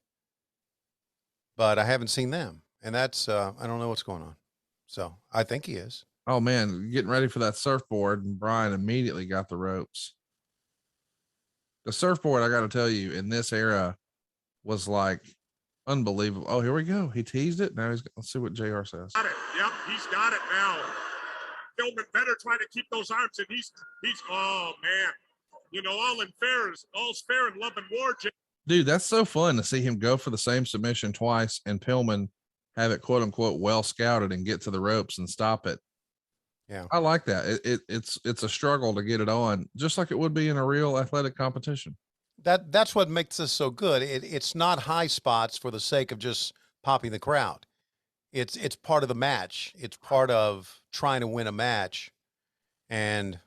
Speaker 3: but I haven't seen them. And that's I don't know what's going on. So I think he is.
Speaker 2: Oh man, getting ready for that surfboard, and Brian immediately got the ropes. The surfboard, I got to tell you, in this era was like unbelievable. Oh, here we go. He teased it. Now let's see what JR says.
Speaker 6: Got it. Yep, he's got it now. Pillman better try to keep those arms, and he's oh man. All's fair in love and war.
Speaker 2: Dude, that's so fun to see him go for the same submission twice and Pillman have it quote unquote well scouted and get to the ropes and stop it.
Speaker 3: Yeah.
Speaker 2: I like that. It's a struggle to get it on, just like it would be in a real athletic competition.
Speaker 3: That's what makes this so good. It's not high spots for the sake of just popping the crowd. It's part of the match. It's part of trying to win a match. And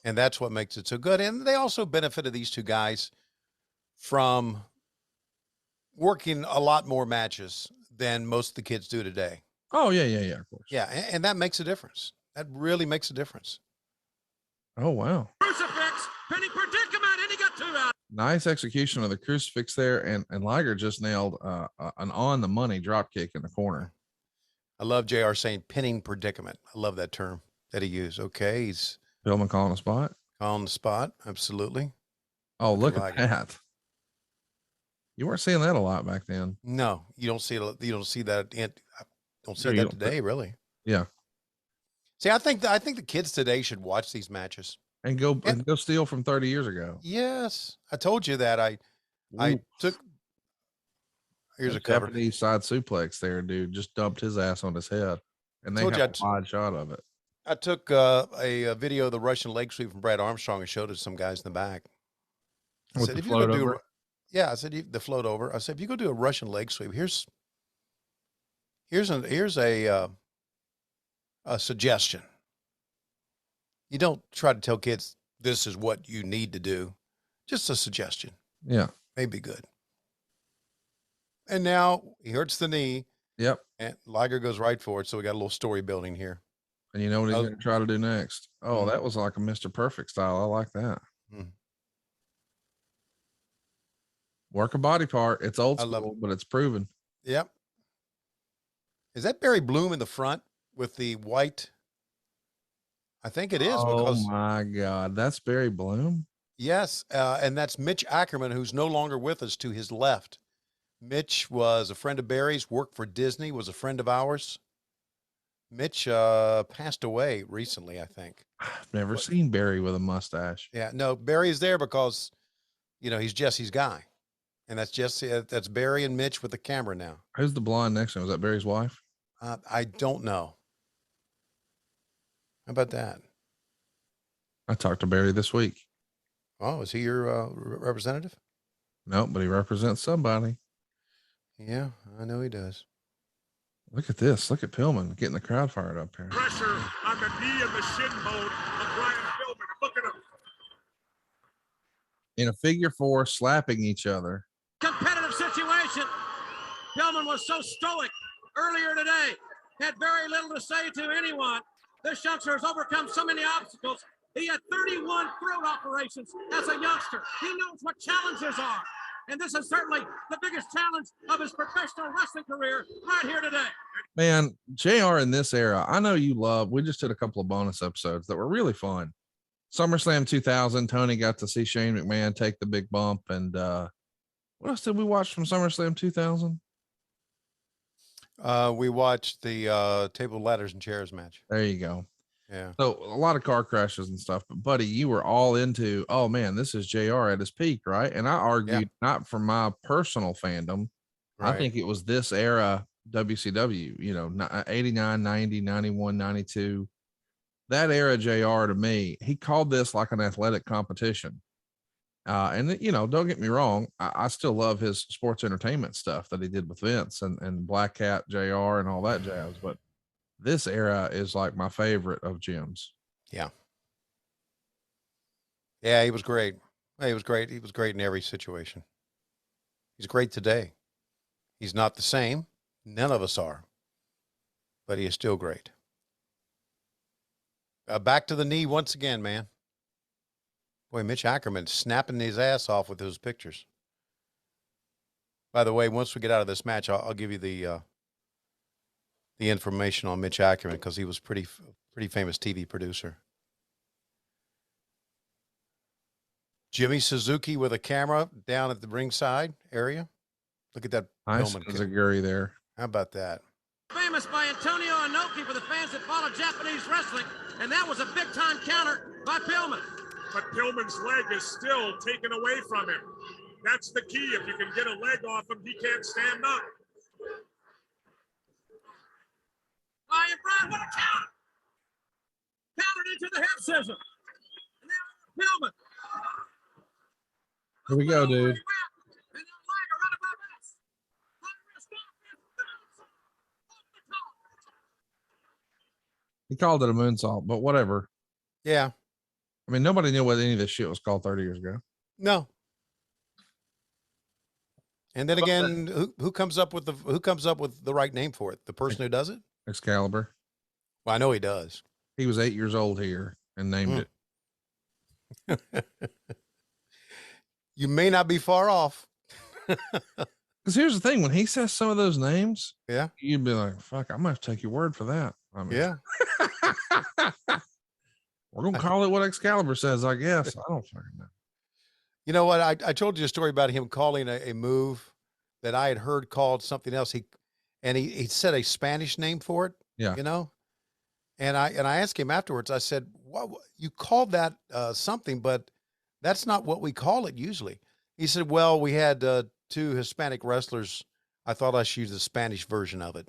Speaker 3: that's what makes it so good. And they also benefited, these two guys, from working a lot more matches than most of the kids do today.
Speaker 2: Oh, yeah, of course.
Speaker 3: Yeah, and that makes a difference. That really makes a difference.
Speaker 2: Oh, wow.
Speaker 7: Crucifix, penny predicament, and he got 2 out.
Speaker 2: Nice execution of the crucifix there, and Liger just nailed an on-the-money drop kick in the corner.
Speaker 3: I love JR saying pinning predicament. I love that term that he used. Okay, he's
Speaker 2: Pillman calling a spot.
Speaker 3: on the spot. Absolutely.
Speaker 2: Oh, look at that. You weren't seeing that a lot back then.
Speaker 3: No, you don't see it. You don't see that. Don't see that today, really.
Speaker 2: Yeah.
Speaker 3: See, I think the kids today should watch these matches
Speaker 2: and go steal from 30 years ago.
Speaker 3: Yes, I told you that. I took. Here's a cover.
Speaker 2: Japanese side suplex there, dude. Just dumped his ass on his head, and they have a wide shot of it.
Speaker 3: I took a video of the Russian leg sweep from Brad Armstrong and showed it to some guys in the back. I said, if you go do, I said the float over. I said, if you go do a Russian leg sweep, here's a suggestion. You don't try to tell kids this is what you need to do. Just a suggestion.
Speaker 2: Yeah,
Speaker 3: may be good. And now he hurts the knee.
Speaker 2: Yep.
Speaker 3: And Liger goes right for it. So we got a little story building here.
Speaker 2: And you know what he's going to try to do next? Oh, that was like a Mr. Perfect style. I like that. Work a body part. It's old school, but it's proven.
Speaker 3: Yep. Is that Barry Bloom in the front with the white? I think it is.
Speaker 2: Oh my God. That's Barry Bloom?
Speaker 3: Yes. And that's Mitch Ackerman, who's no longer with us, to his left. Mitch was a friend of Barry's, worked for Disney, was a friend of ours. Mitch passed away recently, I think.
Speaker 2: I've never seen Barry with a mustache.
Speaker 3: Yeah, no, Barry is there because, he's Jesse's guy. And that's Jesse. That's Barry and Mitch with the camera now.
Speaker 2: Who's the blonde next to him? Was that Barry's wife?
Speaker 3: I don't know. How about that?
Speaker 2: I talked to Barry this week.
Speaker 3: Oh, is he your representative?
Speaker 2: No, but he represents somebody.
Speaker 3: Yeah, I know he does.
Speaker 2: Look at this. Look at Pillman getting the crowd fired up here.
Speaker 6: Pressure on the knee and the shin bone of Brian Pillman. Look at him.
Speaker 2: In a figure four, slapping each other.
Speaker 7: Competitive situation. Pillman was so stoic earlier today, had very little to say to anyone. This youngster has overcome so many obstacles. He had 31 throat operations as a youngster. He knows what challenges are. And this is certainly the biggest challenge of his professional wrestling career right here today.
Speaker 2: Man, JR in this era, I know you love. We just did a couple of bonus episodes that were really fun. SummerSlam 2000, Tony got to see Shane McMahon take the big bump. And what else did we watch from SummerSlam 2000?
Speaker 3: We watched the table, ladders, and chairs match.
Speaker 2: There you go.
Speaker 3: Yeah.
Speaker 2: So a lot of car crashes and stuff, but buddy, you were all into, oh man, this is JR at his peak, right? And I argued not from my personal fandom.
Speaker 3: Right.
Speaker 2: I think it was this era WCW, you know, 89, 90, 91, 92. That era JR to me, he called this like an athletic competition. And you know, don't get me wrong, I still love his sports entertainment stuff that he did with Vince and Black Cat JR and all that jazz, but this era is like my favorite of Jim's.
Speaker 3: Yeah. Yeah, he was great. He was great. He was great in every situation. He's great today. He's not the same. None of us are. But he is still great. Back to the knee once again, man. Boy, Mitch Ackerman snapping his ass off with those pictures. By the way, once we get out of this match, I'll give you the information on Mitch Ackerman because he was pretty famous TV producer. Jimmy Suzuki with a camera down at the ringside area. Look at that.
Speaker 2: Nice Zaguri there.
Speaker 3: How about that?
Speaker 7: Famous by Antonio Inoki for the fans that follow Japanese wrestling, and that was a big-time counter by Pillman.
Speaker 6: But Pillman's leg is still taken away from him. That's the key. If you can get a leg off him, he can't stand up.
Speaker 7: Flyin Brian, what a counter! Countered into the hip scissor. And now Pillman.
Speaker 2: Here we go, dude.
Speaker 7: And now Liger right above us.
Speaker 2: He called it a moonsault, but whatever.
Speaker 3: Yeah.
Speaker 2: I mean, nobody knew what any of this shit was called 30 years ago.
Speaker 3: No. And then again, who comes up with the right name for it? The person who does it?
Speaker 2: Excalibur.
Speaker 3: Well, I know he does.
Speaker 2: He was 8 years old here and named it.
Speaker 3: You may not be far off.
Speaker 2: Because here's the thing, when he says some of those names,
Speaker 3: yeah,
Speaker 2: you'd be like, fuck, I'm gonna have to take your word for that. I mean,
Speaker 3: yeah.
Speaker 2: We're gonna call it what Excalibur says, I guess. I don't fucking know.
Speaker 3: You know what? I told you a story about him calling a move that I had heard called something else. He said a Spanish name for it.
Speaker 2: Yeah.
Speaker 3: You know? And I asked him afterwards, I said, what you called that something, but that's not what we call it usually. He said, well, we had two Hispanic wrestlers. I thought I should use the Spanish version of it.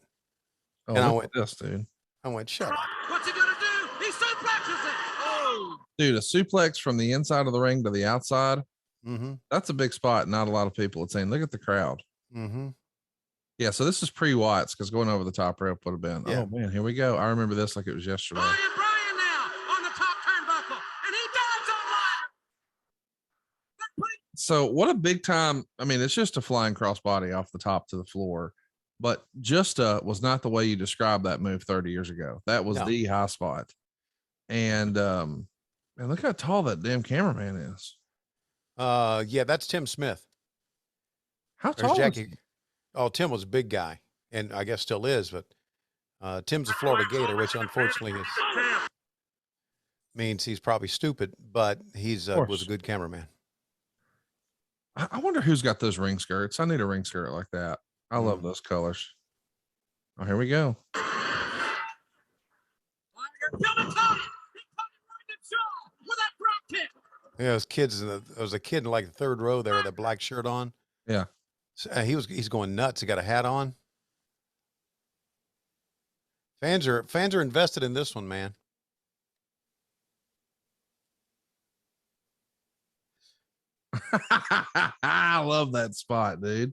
Speaker 2: Oh,
Speaker 3: and I
Speaker 2: went, this, dude.
Speaker 3: I went, shut up.
Speaker 7: What's he gonna do? He suplexes it. Oh,
Speaker 2: Dude, a suplex from the inside of the ring to the outside.
Speaker 3: Mm-hmm.
Speaker 2: That's a big spot. Not a lot of people are saying, look at the crowd.
Speaker 3: Mm-hmm.
Speaker 2: Yeah, so this is pre-Watts because going over the top rope would have been,
Speaker 3: Yeah.
Speaker 2: oh man, here we go. I remember this like it was yesterday.
Speaker 7: Flyin Brian now on the top turnbuckle, and he dives on Liger.
Speaker 2: So what a big time. I mean, it's just a flying crossbody off the top to the floor, but just was not the way you described that move 30 years ago. That was the high spot. And man, look how tall that damn cameraman is.
Speaker 3: Yeah, that's Tim Smith.
Speaker 2: How
Speaker 3: There's
Speaker 2: tall
Speaker 3: Jackie.
Speaker 2: is he?
Speaker 3: Oh, Tim was a big guy, and I guess still is, but Tim's a Florida Gator, which unfortunately means he's probably stupid, but he's was a good cameraman.
Speaker 2: I wonder who's got those ring skirts. I need a ring skirt like that. I love those colors. Oh, here we go.
Speaker 3: Yeah, those kids. There was a kid in like the third row there with a black shirt on.
Speaker 2: Yeah.
Speaker 3: So, he's going nuts. He got a hat on. Fans are invested in this one, man.
Speaker 2: I love that spot, dude.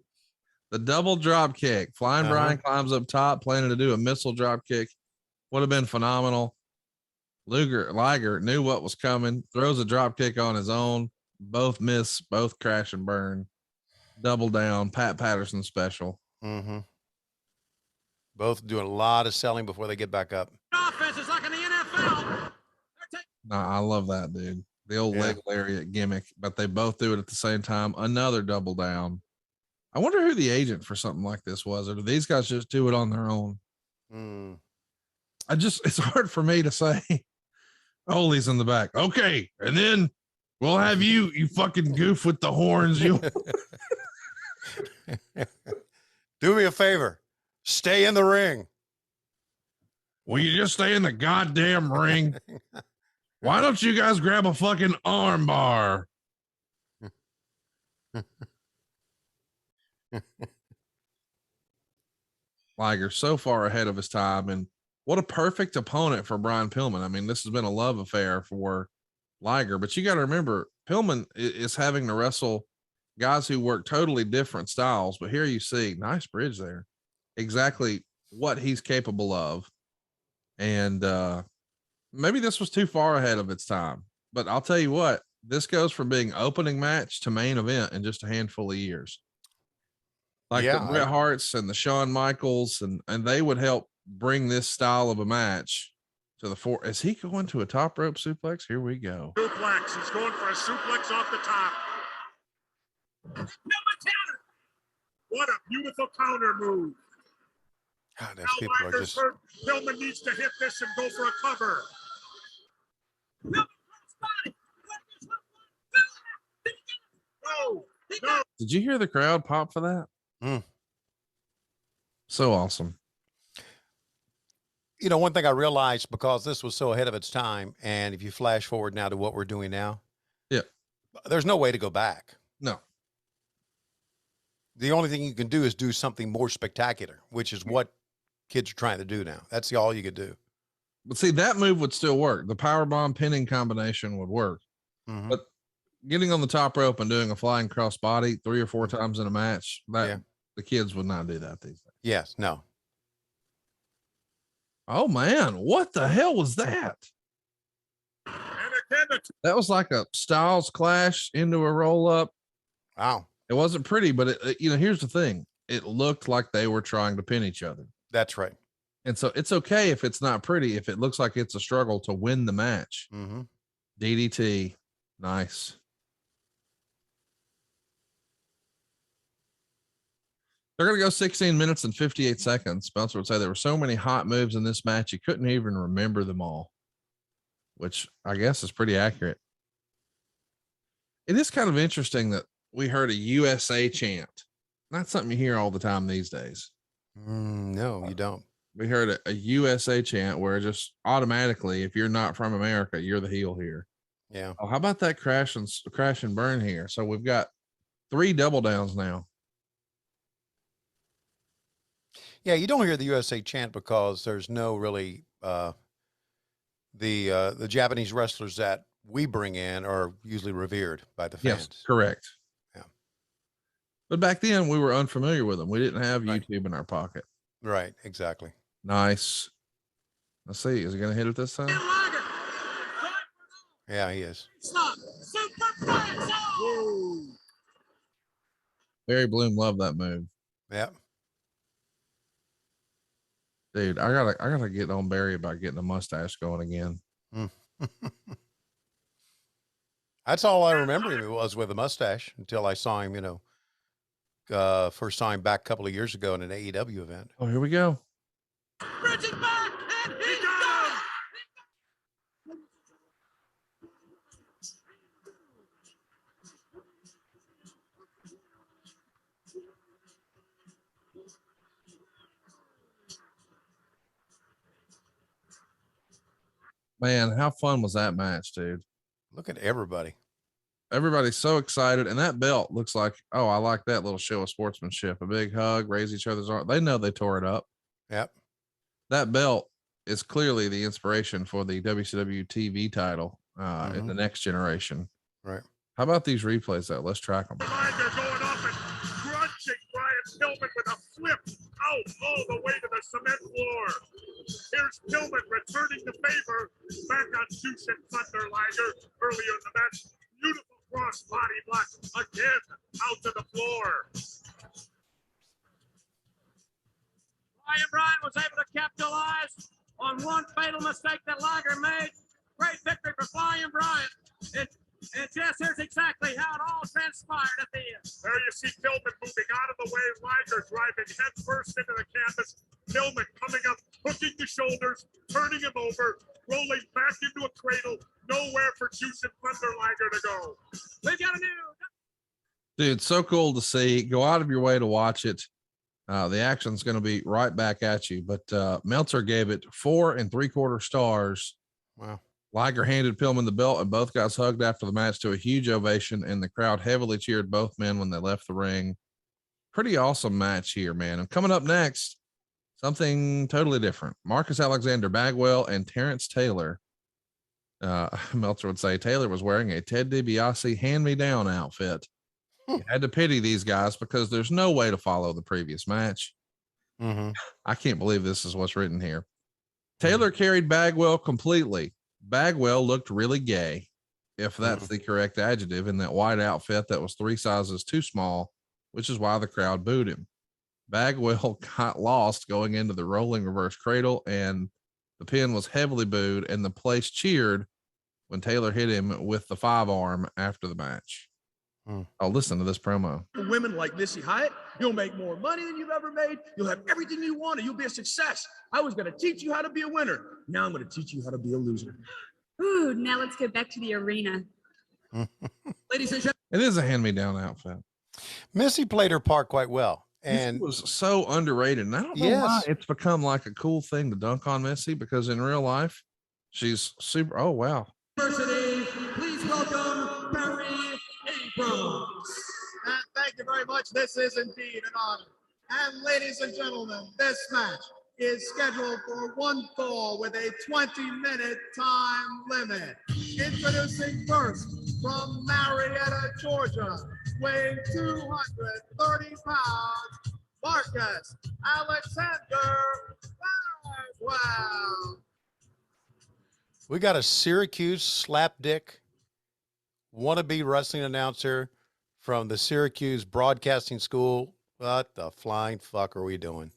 Speaker 2: The double drop kick. Flyin Brian climbs up top, planning to do a missile drop kick. Would have been phenomenal. Liger knew what was coming, throws a drop kick on his own. Both miss, both crash and burn. Double down, Pat Patterson special.
Speaker 3: Mm-hmm. Both doing a lot of selling before they get back up.
Speaker 7: Offense is like in the NFL.
Speaker 2: Nah, I love that, dude. The old leg lariat gimmick, but they both do it at the same time. Another double down. I wonder who the agent for something like this was, or do these guys just do it on their own? It's hard for me to say. Foley's in the back. Okay. And then we'll have you fucking goof with the horns. You
Speaker 3: do me a favor. Stay in the ring.
Speaker 2: Will you just stay in the goddamn ring? Why don't you guys grab a fucking arm bar? Liger so far ahead of his time, and what a perfect opponent for Brian Pillman. I mean, this has been a love affair for Liger, but you got to remember, Pillman is having to wrestle guys who work totally different styles. But here you see, nice bridge there, exactly what he's capable of. And maybe this was too far ahead of its time, but I'll tell you what, this goes from being opening match to main event in just a handful of years. Like the Bret Harts and the Shawn Michaels, and they would help bring this style of a match to the fore. Is he going to a top rope suplex? Here we go.
Speaker 6: Suplex. He's going for a suplex off the top. Counter. What a beautiful counter move.
Speaker 3: God, those people are just.
Speaker 6: Pillman needs to hit this and go for a cover. No.
Speaker 2: Did you hear the crowd pop for that? So awesome.
Speaker 3: You know, one thing I realized, because this was so ahead of its time, and if you flash forward now to what we're doing now, there's no way to go back.
Speaker 2: No.
Speaker 3: The only thing you can do is do something more spectacular, which is what kids are trying to do now. That's all you could do.
Speaker 2: But see, that move would still work. The powerbomb pinning combination would work. But getting on the top rope and doing a flying cross body 3 or 4 times in a match, the kids would not do that these days.
Speaker 3: Yes, no.
Speaker 2: Oh man, what the hell was that? That was like a Styles Clash into a roll up.
Speaker 3: Wow.
Speaker 2: It wasn't pretty, but here's the thing. It looked like they were trying to pin each other.
Speaker 3: That's right.
Speaker 2: And so it's okay if it's not pretty, if it looks like it's a struggle to win the match. DDT. Nice. They're going to go 16 minutes and 58 seconds. Meltzer would say there were so many hot moves in this match, you couldn't even remember them all, which I guess is pretty accurate. It is kind of interesting that we heard a USA chant. Not something you hear all the time these days.
Speaker 3: No, you don't.
Speaker 2: We heard a USA chant where just automatically, if you're not from America, you're the heel here.
Speaker 3: Yeah.
Speaker 2: Oh, how about that crash and burn here? So we've got 3 double downs now.
Speaker 3: Yeah, you don't hear the USA chant because there's no really the Japanese wrestlers that we bring in are usually revered by the fans.
Speaker 2: Yes, correct.
Speaker 3: Yeah.
Speaker 2: But back then we were unfamiliar with them. We didn't have YouTube in our pocket.
Speaker 3: Right, exactly.
Speaker 2: Nice. Let's see. Is he going to hit it this time?
Speaker 3: Yeah, he is.
Speaker 2: Barry Bloom loved that move.
Speaker 3: Yeah.
Speaker 2: Dude, I gotta get on Barry about getting a mustache going again.
Speaker 3: That's all I remember him was with a mustache until I saw him, first saw him back a couple of years ago in an AEW event.
Speaker 2: Oh, here we go.
Speaker 7: Bridge is back, and he got him.
Speaker 2: Man, how fun was that match, dude?
Speaker 3: Look at everybody.
Speaker 2: Everybody's so excited, and that belt looks like, oh, I like that little show of sportsmanship. A big hug, raise each other's arm. They know they tore it up.
Speaker 3: Yep.
Speaker 2: That belt is clearly the inspiration for the WCW TV title in the next generation.
Speaker 3: Right.
Speaker 2: How about these replays though? Let's track them.
Speaker 6: Liger going up and crunching Brian Pillman with a flip out all the way to the cement floor. Here's Pillman returning the favor back on Jushin Thunder Liger earlier in the match. Beautiful cross body block again out to the floor. Brian was able to capitalize on one fatal mistake that Liger made. Great victory for Flyin Brian. And Jess, here's exactly how it all transpired at the end. There you see Pillman moving out of the way. Liger driving headfirst into the canvas. Pillman coming up, hooking the shoulders, turning him over, rolling back into a cradle. Nowhere for Jushin Thunder Liger to go. We've got a new.
Speaker 2: Dude, so cool to see. Go out of your way to watch it. The action's going to be right back at you. But Meltzer gave it 4 3/4 stars.
Speaker 3: Wow.
Speaker 2: Liger handed Pillman the belt, and both guys hugged after the match to a huge ovation, and the crowd heavily cheered both men when they left the ring. Pretty awesome match here, man. And coming up next, something totally different. Marcus Alexander Bagwell and Terrence Taylor. Meltzer would say Taylor was wearing a Ted DiBiase hand-me-down outfit. You had to pity these guys because there's no way to follow the previous match.
Speaker 3: Mm-hmm.
Speaker 2: I can't believe this is what's written here. Taylor carried Bagwell completely. Bagwell looked really gay, if that's the correct adjective, in that white outfit that was 3 sizes too small, which is why the crowd booed him. Bagwell got lost going into the rolling reverse cradle, and the pin was heavily booed, and the place cheered when Taylor hit him with the 5-arm after the match. I'll listen to this promo.
Speaker 7: Women like Missy Hyatt, you'll make more money than you've ever made. You'll have everything you want, and you'll be a success. I was going to teach you how to be a winner. Now I'm going to teach you how to be a loser.
Speaker 8: Ooh, now let's go back to the arena.
Speaker 7: Ladies and gentlemen.
Speaker 2: It is a hand-me-down outfit.
Speaker 3: Missy played her part quite well. And
Speaker 2: it was so underrated. And I don't know why it's become like a cool thing to dunk on Missy, because in real life, she's super. Oh, wow.
Speaker 7: University, please welcome Barry Abrams. And thank you very much. This is indeed an honor. And ladies and gentlemen, this match is scheduled for one fall with a 20-minute time limit. Introducing first from Marietta, Georgia, weighing 230 pounds, Marcus Alexander Bagwell.
Speaker 3: we got a Syracuse slapdick wannabe wrestling announcer from the Syracuse Broadcasting School. What the flying fuck are we doing?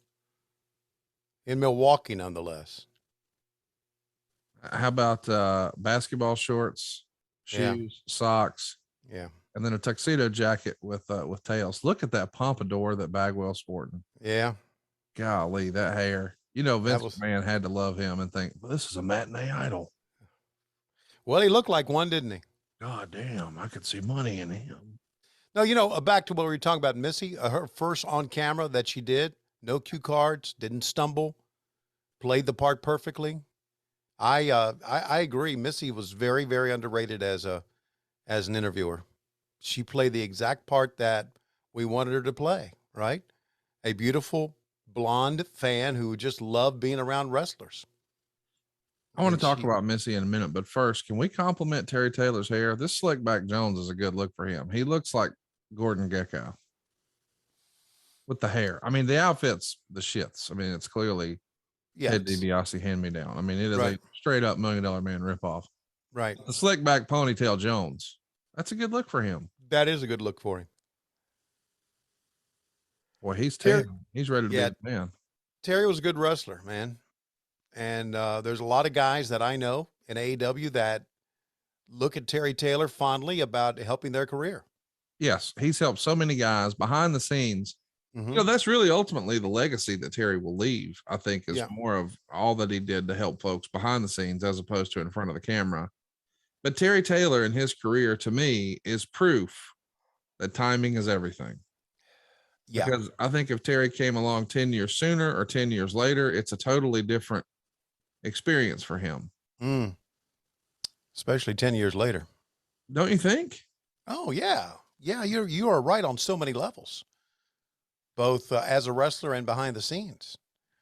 Speaker 3: In Milwaukee, nonetheless.
Speaker 2: How about basketball shorts, shoes, socks, and then a tuxedo jacket with tails? Look at that pompadour that Bagwell's sporting.
Speaker 3: Yeah.
Speaker 2: Golly, that hair. You know, Vince McMahon had to love him and think, well, this is a matinee idol.
Speaker 3: Well, he looked like one, didn't he?
Speaker 2: God damn, I could see money in him.
Speaker 3: No, you know, back to what we were talking about, Missy, her first on camera that she did, no cue cards, didn't stumble, played the part perfectly. I agree. Missy was very, very underrated as an interviewer. She played the exact part that we wanted her to play, right? A beautiful blonde fan who just loved being around wrestlers.
Speaker 2: I want to talk about Missy in a minute, but first, can we compliment Terry Taylor's hair? This slick back Jones is a good look for him. He looks like Gordon Gekko with the hair. I mean, the outfit's the shits. I mean, it's clearly Ted DiBiase hand-me-down. I mean, it is a straight up $1 Million Man ripoff.
Speaker 3: Right.
Speaker 2: The slick back ponytail Jones. That's a good look for him.
Speaker 3: That is a good look for him.
Speaker 2: Boy, he's Terry. He's ready to be a man.
Speaker 3: Terry was a good wrestler, man. And there's a lot of guys that I know in AEW that look at Terry Taylor fondly about helping their career.
Speaker 2: Yes, he's helped so many guys behind the scenes. You know, that's really ultimately the legacy that Terry will leave, I think, is more of all that he did to help folks behind the scenes as opposed to in front of the camera. But Terry Taylor in his career, to me, is proof that timing is everything. Yeah. Because I think if Terry came along 10 years sooner or 10 years later, it's a totally different experience for him.
Speaker 3: Especially 10 years later.
Speaker 2: Don't you think?
Speaker 3: Oh, yeah. Yeah, you are right on so many levels, both as a wrestler and behind the scenes.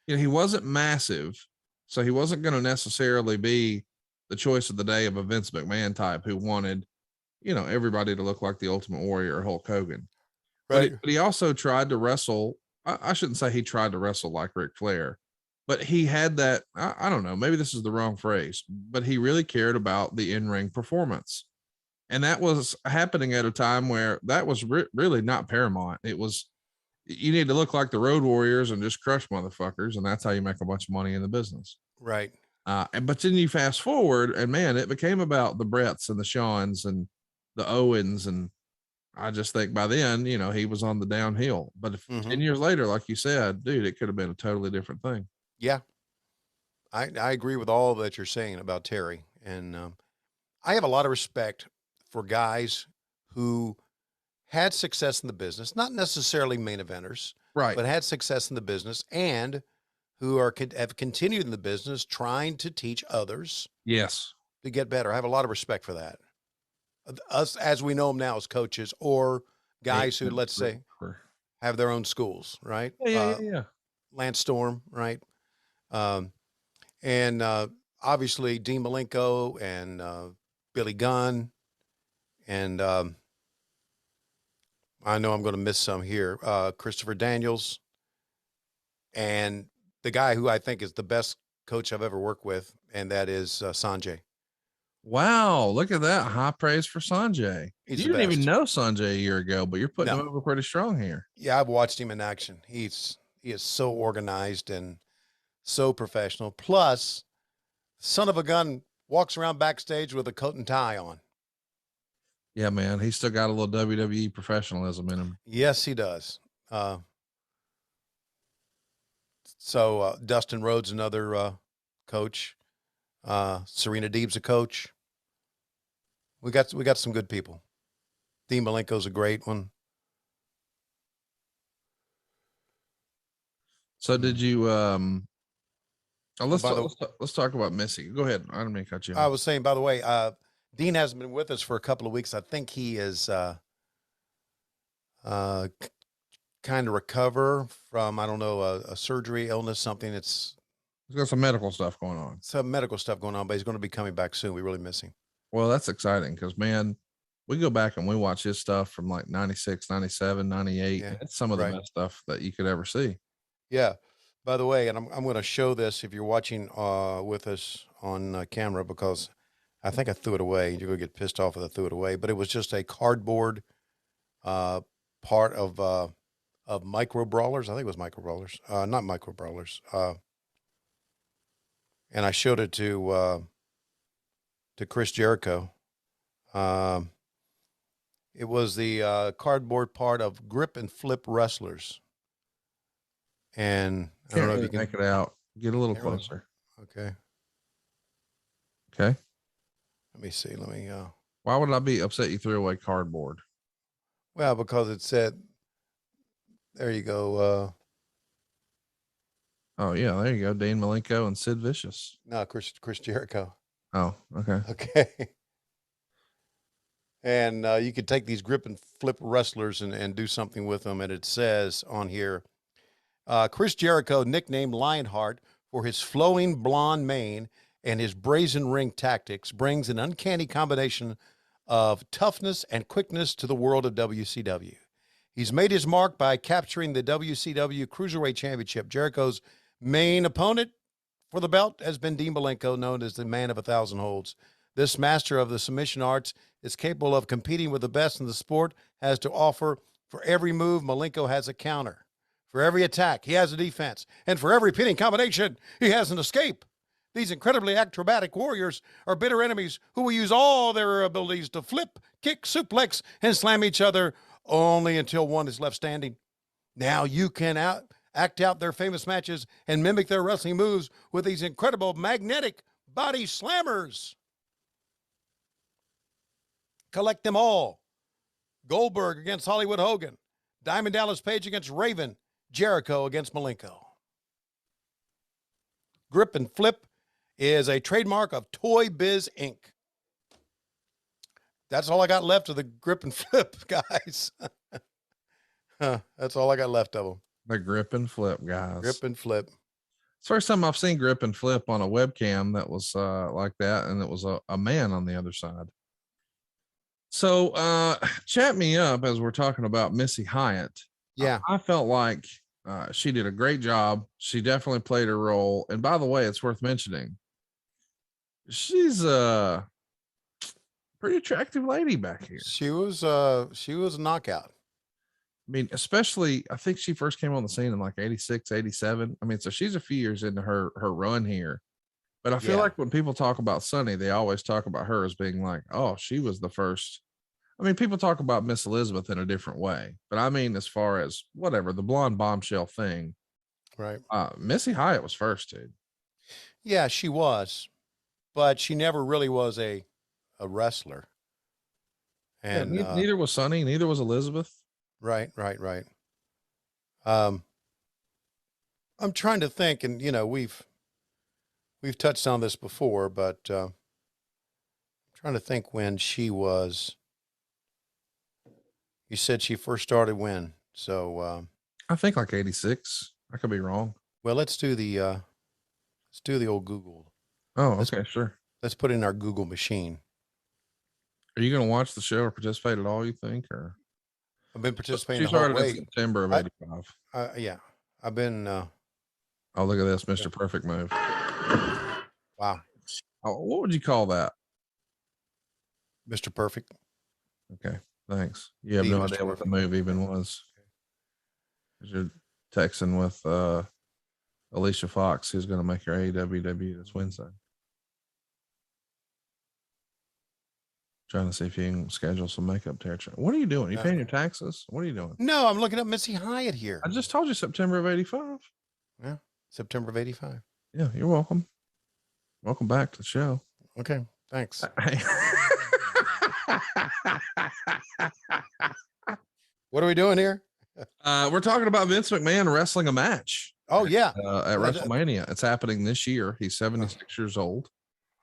Speaker 2: You know, he wasn't massive, so he wasn't going to necessarily be the choice of the day of a Vince McMahon type who wanted everybody to look like the Ultimate Warrior or Hulk Hogan.
Speaker 3: Right.
Speaker 2: But he also tried to wrestle. I shouldn't say he tried to wrestle like Ric Flair, but he had that. I don't know. Maybe this is the wrong phrase, but he really cared about the in-ring performance. And that was happening at a time where that was really not paramount. It was, you need to look like the Road Warriors and just crush motherfuckers. And that's how you make a bunch of money in the business.
Speaker 3: Right.
Speaker 2: But then you fast forward and man, it became about the Bretts and the Shawns and the Owens. And I just think by then, he was on the downhill. But if 10 years later, like you said, dude, it could have been a totally different thing.
Speaker 3: Yeah. I agree with all that you're saying about Terry. And I have a lot of respect for guys who had success in the business, not necessarily main eventers,
Speaker 2: right,
Speaker 3: but had success in the business and who have continued in the business trying to teach others
Speaker 2: yes,
Speaker 3: to get better. I have a lot of respect for that. Us, as we know them now as coaches or guys who, let's say, have their own schools, right?
Speaker 2: Yeah.
Speaker 3: Lance Storm, right? And obviously Dean Malenko and Billy Gunn. And I know I'm going to miss some here. Christopher Daniels. And the guy who I think is the best coach I've ever worked with, and that is Sanjay.
Speaker 2: Wow, look at that. High praise for Sanjay. You didn't even know Sanjay a year ago, but you're putting him over pretty strong here.
Speaker 3: Yeah, I've watched him in action. He is so organized and so professional. Plus, son of a gun walks around backstage with a coat and tie on.
Speaker 2: Yeah, man. He's still got a little WWE professionalism in him.
Speaker 3: Yes, he does. So Dustin Rhodes, another coach. Serena Deeb's a coach. We got some good people. Dean Malenko's a great one.
Speaker 2: So did you let's talk about Missy. Go ahead. I don't mean to cut you off.
Speaker 3: I was saying, by the way, Dean hasn't been with us for a couple of weeks. I think he is kind of recover from, I don't know, a surgery, illness, something. He's
Speaker 2: got some medical stuff going on.
Speaker 3: Some medical stuff going on, but he's going to be coming back soon. We really miss him.
Speaker 2: Well, that's exciting because, man, we go back and we watch his stuff from like 96, 97, 98. Yeah, it's some of the best stuff that you could ever see.
Speaker 3: Yeah. By the way, and I'm going to show this if you're watching with us on camera, because I think I threw it away. You're going to get pissed off if I threw it away. But it was just a cardboard part of Micro Brawlers. I think it was Micro Brawlers. Not Micro Brawlers. And I showed it to Chris Jericho. It was the cardboard part of Grip and Flip Wrestlers. And I don't know if you can
Speaker 2: make it out. Get a little closer.
Speaker 3: Okay.
Speaker 2: Okay.
Speaker 3: Let me see.
Speaker 2: Why would I be upset you threw away cardboard?
Speaker 3: Well, because it said, there you go.
Speaker 2: Oh yeah, there you go. Dean Malenko and Sid Vicious.
Speaker 3: No, Chris Jericho.
Speaker 2: Oh, okay.
Speaker 3: Okay. And you could take these Grip and Flip Wrestlers and do something with them. And it says on here, Chris Jericho, nicknamed Lionheart for his flowing blonde mane and his brazen ring tactics, brings an uncanny combination of toughness and quickness to the world of WCW. He's made his mark by capturing the WCW Cruiserweight Championship. Jericho's main opponent for the belt has been Dean Malenko, known as the Man of 1,000 Holds. This master of the submission arts is capable of competing with the best in the sport, has to offer. For every move, Malenko has a counter. For every attack, he has a defense. And for every pinning combination, he has an escape. These incredibly acrobatic warriors are bitter enemies who will use all their abilities to flip, kick, suplex, and slam each other only until one is left standing. Now you can act out their famous matches and mimic their wrestling moves with these incredible magnetic body slammers. Collect them all. Goldberg against Hollywood Hogan. Diamond Dallas Page against Raven. Jericho against Malenko. Grip and Flip is a trademark of Toy Biz Inc. That's all I got left of the Grip and Flip, guys. That's all I got left of them.
Speaker 2: The Grip and Flip, guys.
Speaker 3: Grip and Flip.
Speaker 2: It's the first time I've seen Grip and Flip on a webcam that was like that, and it was a man on the other side. So chat me up as we're talking about Missy Hyatt.
Speaker 3: Yeah.
Speaker 2: I felt like she did a great job. She definitely played her role. And by the way, it's worth mentioning, she's a pretty attractive lady back here.
Speaker 3: She was a knockout.
Speaker 2: I mean, especially, I think she first came on the scene in like 86, 87. I mean, so she's a few years into her run here. But I feel like when people talk about Sunny, they always talk about her as being like, oh, she was the first. I mean, people talk about Miss Elizabeth in a different way, but I mean, as far as whatever, the blonde bombshell thing,
Speaker 3: Right.
Speaker 2: Missy Hyatt was first, dude.
Speaker 3: Yeah, she was, but she never really was a wrestler. And
Speaker 2: Neither was Sunny, neither was Elizabeth.
Speaker 3: Right. I'm trying to think, and we've touched on this before, but I'm trying to think when she was. You said she first started when? So
Speaker 2: I think like 86. I could be wrong.
Speaker 3: well, let's do the old Google.
Speaker 2: Oh, okay, sure.
Speaker 3: Let's put in our Google machine.
Speaker 2: Are you going to watch the show or participate at all, you think? Or
Speaker 3: I've been participating.
Speaker 2: She started in September of 85.
Speaker 3: Yeah, I've been.
Speaker 2: Oh, look at this, Mr. Perfect move.
Speaker 3: Wow.
Speaker 2: Oh, what would you call that?
Speaker 3: Mr. Perfect.
Speaker 2: Okay, thanks. You have
Speaker 3: Hey,
Speaker 2: no
Speaker 3: Mr.
Speaker 2: idea what the
Speaker 3: Perfect.
Speaker 2: move even was. 'Cause you're texting with Alicia Fox, who's going to make her AEW debut this Wednesday. Trying to see if you can schedule some makeup territory. What are you doing? You paying your taxes? What are you doing?
Speaker 3: No, I'm looking up Missy Hyatt here.
Speaker 2: I just told you September of 85.
Speaker 3: Yeah, September of 85.
Speaker 2: Yeah, you're welcome. Welcome back to the show.
Speaker 3: Okay, thanks. What are we doing here?
Speaker 2: We're talking about Vince McMahon wrestling a match.
Speaker 3: Oh yeah,
Speaker 2: At WrestleMania. It's happening this year. He's 76 years old.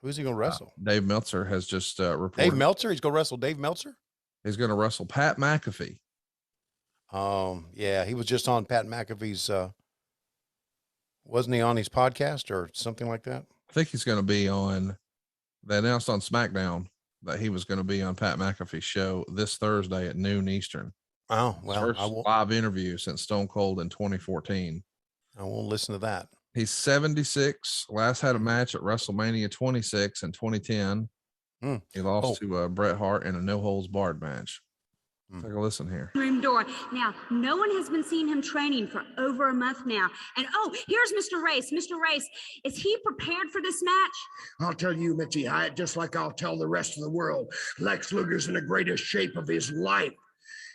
Speaker 3: Who's he going to wrestle?
Speaker 2: Dave Meltzer has just reported.
Speaker 3: Dave Meltzer. He's going to wrestle Dave Meltzer.
Speaker 2: He's going to wrestle Pat McAfee.
Speaker 3: Yeah, he was just on Pat McAfee's. Wasn't he on his podcast or something like that?
Speaker 2: I think he's going to be on. They announced on SmackDown that he was going to be on Pat McAfee's show this Thursday at noon Eastern.
Speaker 3: Oh well,
Speaker 2: First live interview since Stone Cold in 2014.
Speaker 3: I won't listen to that.
Speaker 2: He's 76. Last had a match at WrestleMania 26 in 2010. He lost to Bret Hart in a no holds barred match. Take a listen here.
Speaker 8: Room door. Now, no one has been seeing him training for over a month now. And here's Mr. Race. Mr. Race, is he prepared for this match?
Speaker 6: I'll tell you, Missy Hyatt, just like I'll tell the rest of the world, Lex Luger's in the greatest shape of his life.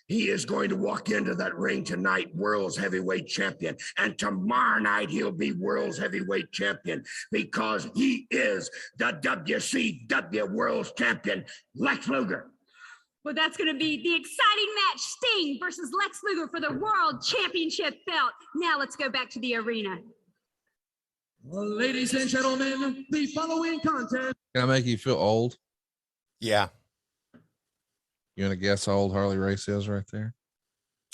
Speaker 6: He is going to walk into that ring tonight, world's heavyweight champion. And tomorrow night, he'll be world's heavyweight champion because he is the WCW world's champion, Lex Luger.
Speaker 8: Well, that's going to be the exciting match, Sting versus Lex Luger for the World Championship belt. Now let's go back to the arena.
Speaker 7: Well, ladies and gentlemen, the following contest.
Speaker 2: Can I make you feel old?
Speaker 3: Yeah.
Speaker 2: You want to guess how old Harley Race is right there?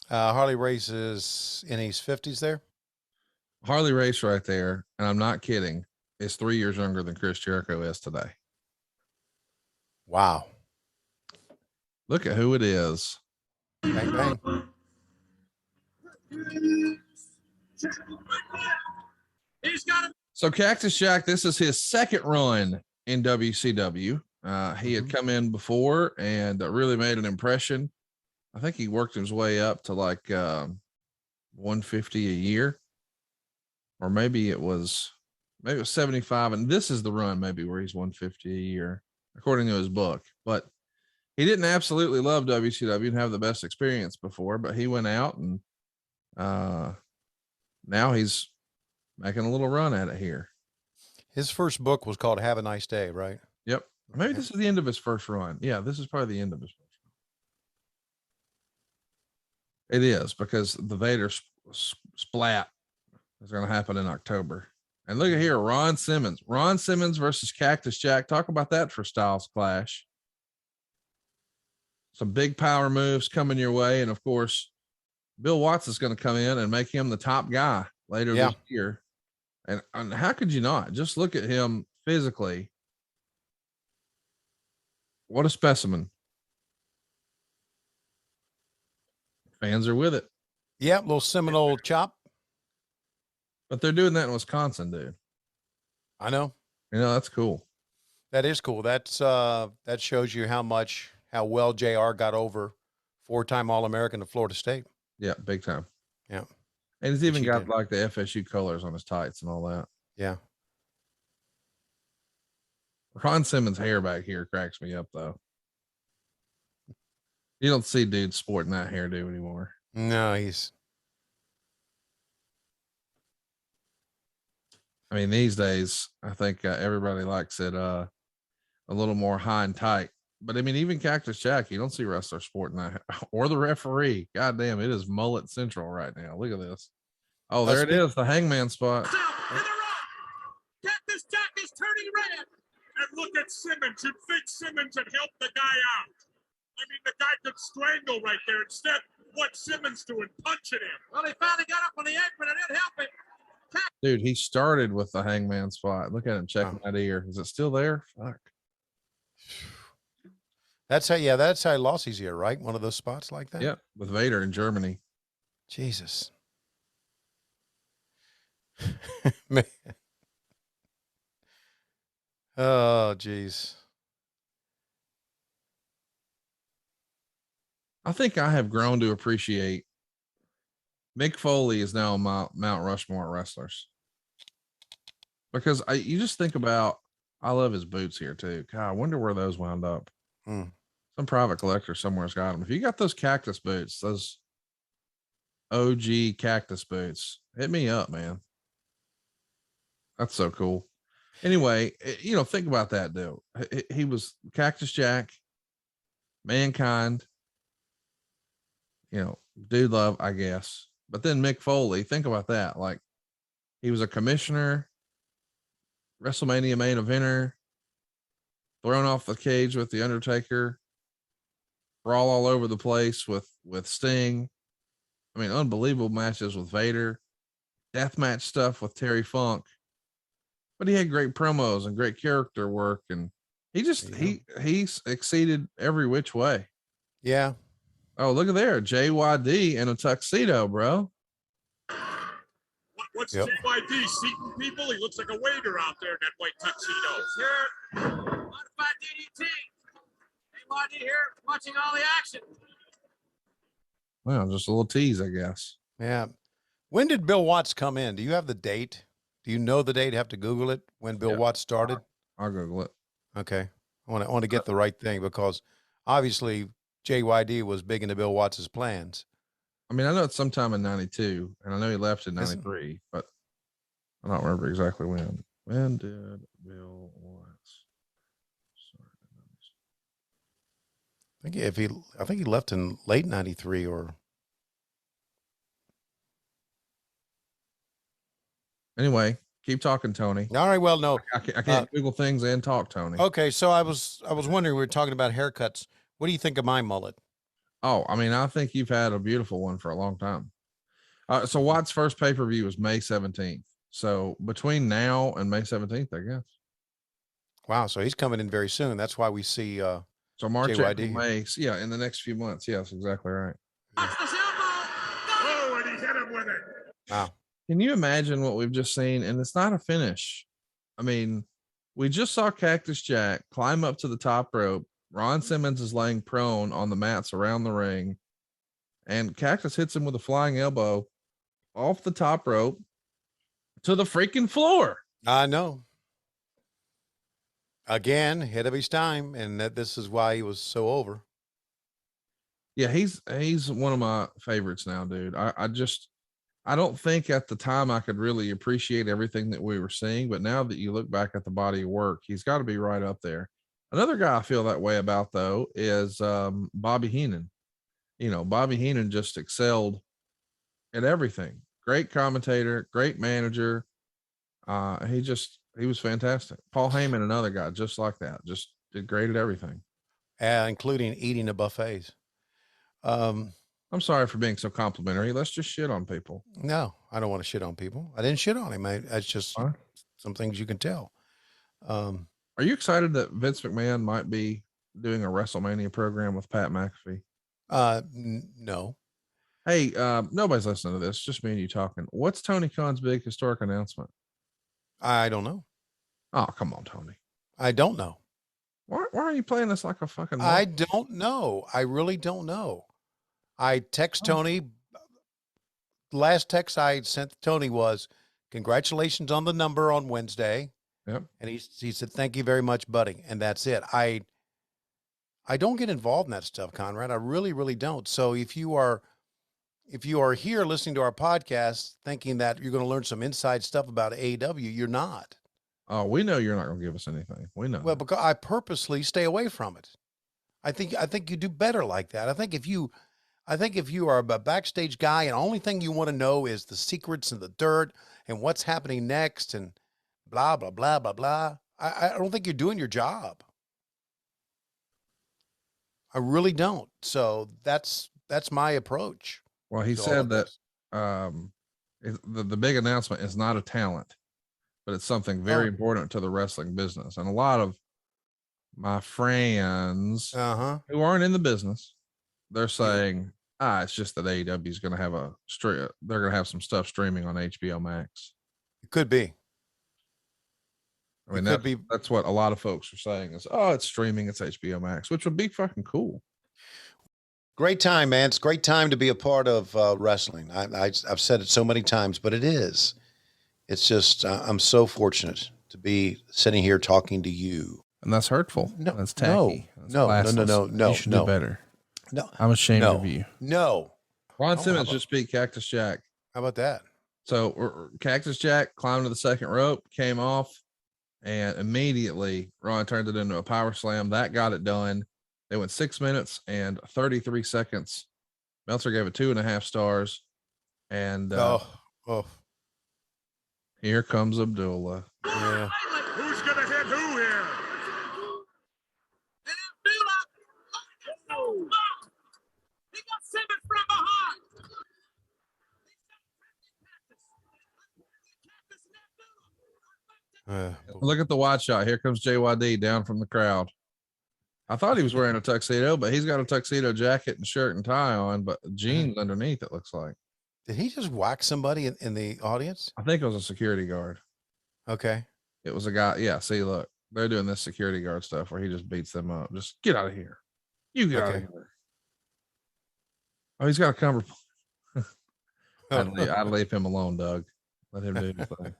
Speaker 3: Harley Race is in his 50s there.
Speaker 2: Harley Race right there, and I'm not kidding, is 3 years younger than Chris Jericho is today.
Speaker 3: Wow.
Speaker 2: Look at who it is.
Speaker 3: Bang, bang.
Speaker 2: So Cactus Jack, this is his second run in WCW. He had come in before and really made an impression. I think he worked his way up to like 150 a year, or maybe it was 75. And this is the run maybe where he's 150 a year, according to his book. But he didn't absolutely love WCW and have the best experience before, but he went out and now he's making a little run at it here.
Speaker 3: His first book was called Have a Nice Day, right?
Speaker 2: Yep. Maybe this is the end of his first run. Yeah, this is probably the end of his first run. It is, because the Vader splat is going to happen in October. And look at here, Ron Simmons. Ron Simmons versus Cactus Jack. Talk about that for Styles Clash. Some big power moves coming your way. And of course, Bill Watts is going to come in and make him the top guy later this year. And how could you not? Just look at him physically. What a specimen. Fans are with it.
Speaker 3: Yeah, little Seminole chop.
Speaker 2: But they're doing that in Wisconsin, dude.
Speaker 3: I know.
Speaker 2: That's cool.
Speaker 3: That is cool. That's that shows you how well JR got over 4-time All-American at Florida State.
Speaker 2: Yeah, big time.
Speaker 3: Yeah.
Speaker 2: And he's even got
Speaker 3: did.
Speaker 2: like the FSU colors on his tights and all that.
Speaker 3: Yeah.
Speaker 2: Ron Simmons' hair back here cracks me up though. You don't see dudes sporting that hairdo anymore.
Speaker 3: No,
Speaker 2: I mean, these days, I think everybody likes it a little more high and tight. But I mean, even Cactus Jack, you don't see wrestlers sporting that, or the referee. God damn, it is mullet central right now. Look at this. Oh, there it is, the hangman spot.
Speaker 7: In the rock. Cactus Jack is turning red. And look at Simmons. You'd think Simmons had helped the guy out. I mean, the guy could strangle right there. Instead, what's Simmons doing? Punching him. Well, he finally got up on the apron and it helped it.
Speaker 2: Dude, he started with the hangman spot. Look at him checking that ear. Is it still there? Fuck.
Speaker 3: that's how he lost his ear, right? One of those spots like that.
Speaker 2: Yeah, with Vader in Germany.
Speaker 3: Jesus. Man. Oh, geez.
Speaker 2: I think I have grown to appreciate Mick Foley is now Mount Rushmore wrestlers. Because you just think about, I love his boots here too. God, I wonder where those wound up. Some private collector somewhere's got them. If you got those cactus boots, those OG cactus boots, hit me up, man. That's so cool. Anyway, think about that, dude. He was Cactus Jack, Mankind, Dude Love, I guess. But then Mick Foley, think about that. Like, he was a commissioner, WrestleMania main eventer, thrown off the cage with The Undertaker, brawl all over the place with Sting. I mean, unbelievable matches with Vader, deathmatch stuff with Terry Funk. But he had great promos and great character work, and he's exceeded every which way.
Speaker 3: Yeah.
Speaker 2: Oh, look at there, JYD in a tuxedo, bro.
Speaker 7: What's JYD seating people? He looks like a waiter out there in that white tuxedo.
Speaker 9: Sir, modified DDT. JYD here, watching all the action.
Speaker 2: Well, just a little tease, I guess.
Speaker 3: Yeah. When did Bill Watts come in? Do you have the date? Do you know the date? Have to Google it when Bill Watts started?
Speaker 2: I'll Google it.
Speaker 3: Okay. I want to get the right thing, because obviously JYD was big into Bill Watts's plans.
Speaker 2: I mean, I know it's sometime in 92, and I know he left in 93, but I don't remember exactly when. When did Bill Watts start?
Speaker 3: I think he left in late 93 or.
Speaker 2: Anyway, keep talking, Tony.
Speaker 3: All right. Well, no,
Speaker 2: I can't Google things and talk, Tony.
Speaker 3: Okay. So I was wondering, we were talking about haircuts. What do you think of my mullet?
Speaker 2: Oh, I mean, I think you've had a beautiful one for a long time. So Watt's first pay-per-view was May 17th. So between now and May 17th, I guess.
Speaker 3: Wow. So he's coming in very soon. That's why we see
Speaker 2: so March,
Speaker 3: JYD.
Speaker 2: April, May. Yeah, in the next few months. Yes, exactly right.
Speaker 7: Oh, and he hit him with it.
Speaker 3: Wow.
Speaker 2: Can you imagine what we've just seen? And it's not a finish. I mean, we just saw Cactus Jack climb up to the top rope. Ron Simmons is laying prone on the mats around the ring, and Cactus hits him with a flying elbow off the top rope to the freaking floor.
Speaker 3: I know. Again, ahead of his time, and this is why he was so over.
Speaker 2: Yeah, he's one of my favorites now, dude. I don't think at the time I could really appreciate everything that we were seeing, but now that you look back at the body of work, he's got to be right up there. Another guy I feel that way about, though, is Bobby Heenan. Bobby Heenan just excelled at everything. Great commentator, great manager. He was fantastic. Paul Heyman, another guy just like that, just did great at everything,
Speaker 3: Including eating at buffets.
Speaker 2: I'm sorry for being so complimentary. Let's just shit on people.
Speaker 3: No, I don't want to shit on people. I didn't shit on him. It's just some things you can tell.
Speaker 2: Are you excited that Vince McMahon might be doing a WrestleMania program with Pat McAfee?
Speaker 3: No.
Speaker 2: Hey, nobody's listening to this. Just me and you talking. What's Tony Khan's big historic announcement?
Speaker 3: I don't know.
Speaker 2: Oh, come on, Tony.
Speaker 3: I don't know.
Speaker 2: Why are you playing this like a fucking?
Speaker 3: I don't know. I really don't know. I text Tony. Last text I sent Tony was, "Congratulations on the number on Wednesday."
Speaker 2: Yep.
Speaker 3: And he said, "Thank you very much, buddy." And that's it. I don't get involved in that stuff, Conrad. I really, really don't. So if you are here listening to our podcast thinking that you're going to learn some inside stuff about AEW, you're not.
Speaker 2: Oh, we know you're not going to give us anything. We know.
Speaker 3: Well, because I purposely stay away from it. I think you do better like that. I think if you are a backstage guy and the only thing you want to know is the secrets and the dirt and what's happening next and blah, blah, blah, blah, blah, I don't think you're doing your job. I really don't. So that's my approach.
Speaker 2: Well, he said that the big announcement is not a talent, but it's something very important to the wrestling business. And a lot of my friends who aren't in the business, they're saying, it's just that AEW is going to have they're going to have some stuff streaming on HBO Max.
Speaker 3: It could be.
Speaker 2: I mean, that's what a lot of folks are saying is, it's streaming, it's HBO Max, which would be fucking cool.
Speaker 4: Great time, man. It's a great time to be a part of wrestling. I've said it so many times, but it is. It's just, I'm so fortunate to be sitting here talking to you.
Speaker 2: And that's hurtful.
Speaker 4: No,
Speaker 2: that's tacky.
Speaker 4: No.
Speaker 2: You should do better.
Speaker 4: No.
Speaker 2: I'm ashamed of you.
Speaker 4: No.
Speaker 2: Ron Simmons just beat Cactus Jack.
Speaker 3: How about that?
Speaker 2: So Cactus Jack climbed to the second rope, came off, and immediately Ron turned it into a power slam. That got it done. They went 6 minutes and 33 seconds. Meltzer gave it 2.5 stars. And here comes Abdullah.
Speaker 3: Yeah.
Speaker 6: Who's gonna hit who here?
Speaker 9: He got Simmons from behind.
Speaker 2: Look at the wide shot. Here comes JYD down from the crowd. I thought he was wearing a tuxedo, but he's got a tuxedo jacket and shirt and tie on, but jeans underneath, it looks like.
Speaker 3: Did he just whack somebody in the audience?
Speaker 2: I think it was a security guard.
Speaker 3: Okay.
Speaker 2: It was a guy. Yeah. See, look, they're doing this security guard stuff where he just beats them up. Just get out of here. You get out of here. Oh, he's got a cummerbund. I'd leave him alone, Doug. Let him do his thing.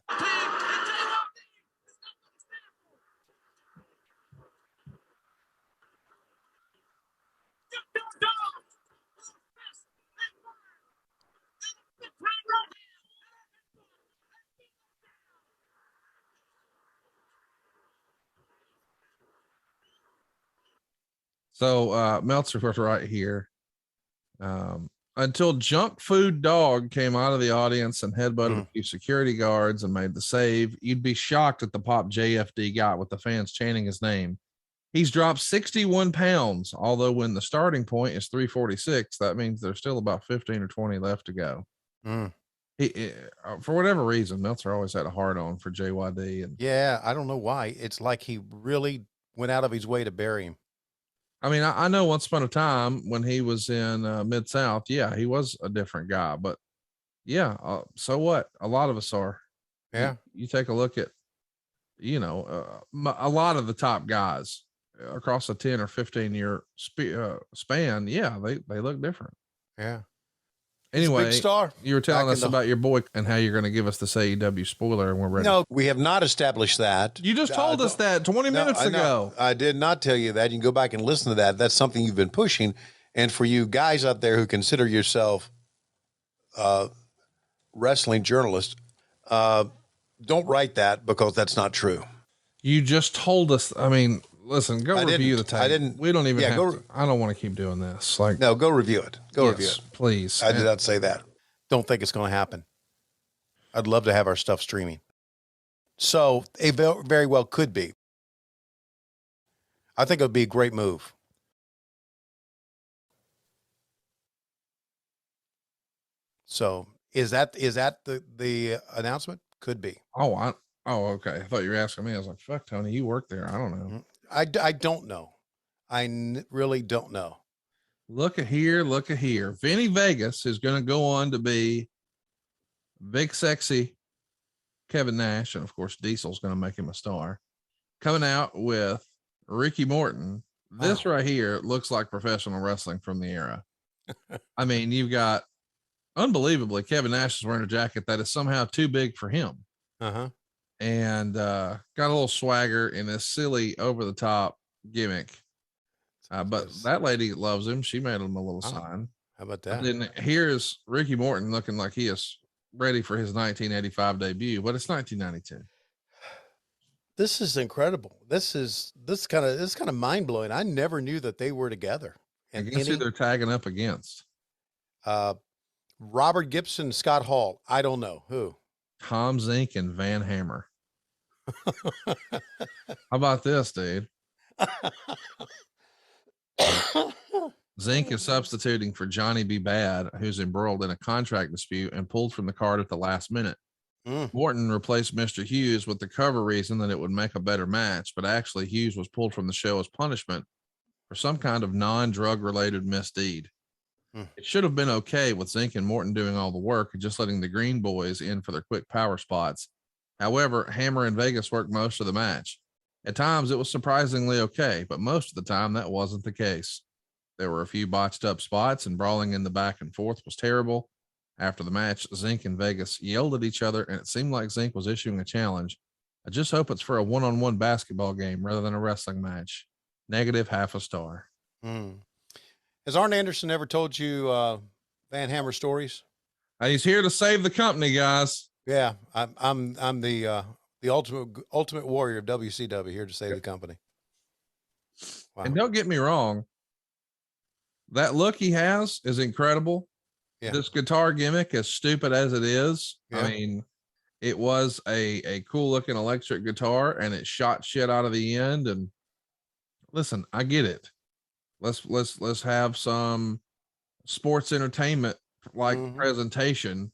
Speaker 2: So Meltzer was right here. Until Junk Food Dog came out of the audience and headbutted a few security guards and made the save, you'd be shocked at the pop JFD got with the fans chanting his name. He's dropped 61 pounds, although when the starting point is 346, that means there's still about 15 or 20 left to go. He, for whatever reason, Meltzer always had a hard on for JYD. And
Speaker 3: yeah, I don't know why. It's like he really went out of his way to bury him.
Speaker 2: I mean, I know once upon a time when he was in Mid-South, yeah, he was a different guy, but yeah. So what? A lot of us are.
Speaker 3: Yeah.
Speaker 2: You take a look at, a lot of the top guys across a 10 or 15 year span. Yeah. They look different.
Speaker 3: Yeah.
Speaker 2: Anyway,
Speaker 3: big star.
Speaker 2: You were telling us about your boy and how you're going to give us this AEW spoiler, and we're ready.
Speaker 4: No, we have not established that.
Speaker 2: You just told us that 20 minutes ago.
Speaker 4: I did not tell you that. You can go back and listen to that. That's something you've been pushing. And for you guys out there who consider yourself wrestling journalists, don't write that because that's not true.
Speaker 2: You just told us. I mean, listen, go review the tape.
Speaker 4: I didn't.
Speaker 2: We don't even
Speaker 4: have
Speaker 2: to. I don't want to keep doing this. Like,
Speaker 4: no, go review it. Review it,
Speaker 2: please.
Speaker 3: I did not say that. Don't think it's going to happen. I'd love to have our stuff streaming. So it very well could be. I think it would be a great move. So is that the announcement? Could be.
Speaker 2: Oh, okay. I thought you were asking me. I was like, fuck, Tony, you work there. I don't know.
Speaker 3: I don't know. I really don't know.
Speaker 2: Look at here. Look at here. Vinny Vegas is going to go on to be big, sexy Kevin Nash. And of course, Diesel's going to make him a star. Coming out with Ricky Morton. This right here looks like professional wrestling from the era. I mean, you've got unbelievably Kevin Nash is wearing a jacket that is somehow too big for him. And got a little swagger in this silly over the top gimmick. But that lady loves him. She made him a little sign.
Speaker 3: How about that?
Speaker 2: And then here's Ricky Morton looking like he is ready for his 1985 debut, but it's 1992.
Speaker 3: This is incredible. This kind of mind blowing. I never knew that they were together.
Speaker 2: And guess who they're tagging up against?
Speaker 3: Robert Gibson, Scott Hall. I don't know who.
Speaker 2: Tom Zink and Van Hammer. How about this, dude? Zink is substituting for Johnny B. Bad, who's embroiled in a contract dispute and pulled from the card at the last minute. Morton replaced Mr. Hughes with the cover reason that it would make a better match, but actually Hughes was pulled from the show as punishment for some kind of non-drug related misdeed. It should have been okay with Zink and Morton doing all the work and just letting the Green Boys in for their quick power spots. However, Hammer and Vegas worked most of the match. At times it was surprisingly okay, but most of the time that wasn't the case. There were a few botched up spots and brawling in the back and forth was terrible. After the match, Zink and Vegas yelled at each other and it seemed like Zink was issuing a challenge. I just hope it's for a one-on-one basketball game rather than a wrestling match. Negative half a star.
Speaker 3: Has Arn Anderson ever told you Van Hammer stories?
Speaker 2: He's here to save the company, guys.
Speaker 3: Yeah, I'm the ultimate warrior of WCW, here to save the company. Wow.
Speaker 2: And don't get me wrong, that look he has is incredible.
Speaker 3: Yeah.
Speaker 2: This guitar gimmick, as stupid as it is, I mean, it was a cool looking electric guitar and it shot shit out of the end. And listen, I get it. Let's have some sports entertainment like presentation.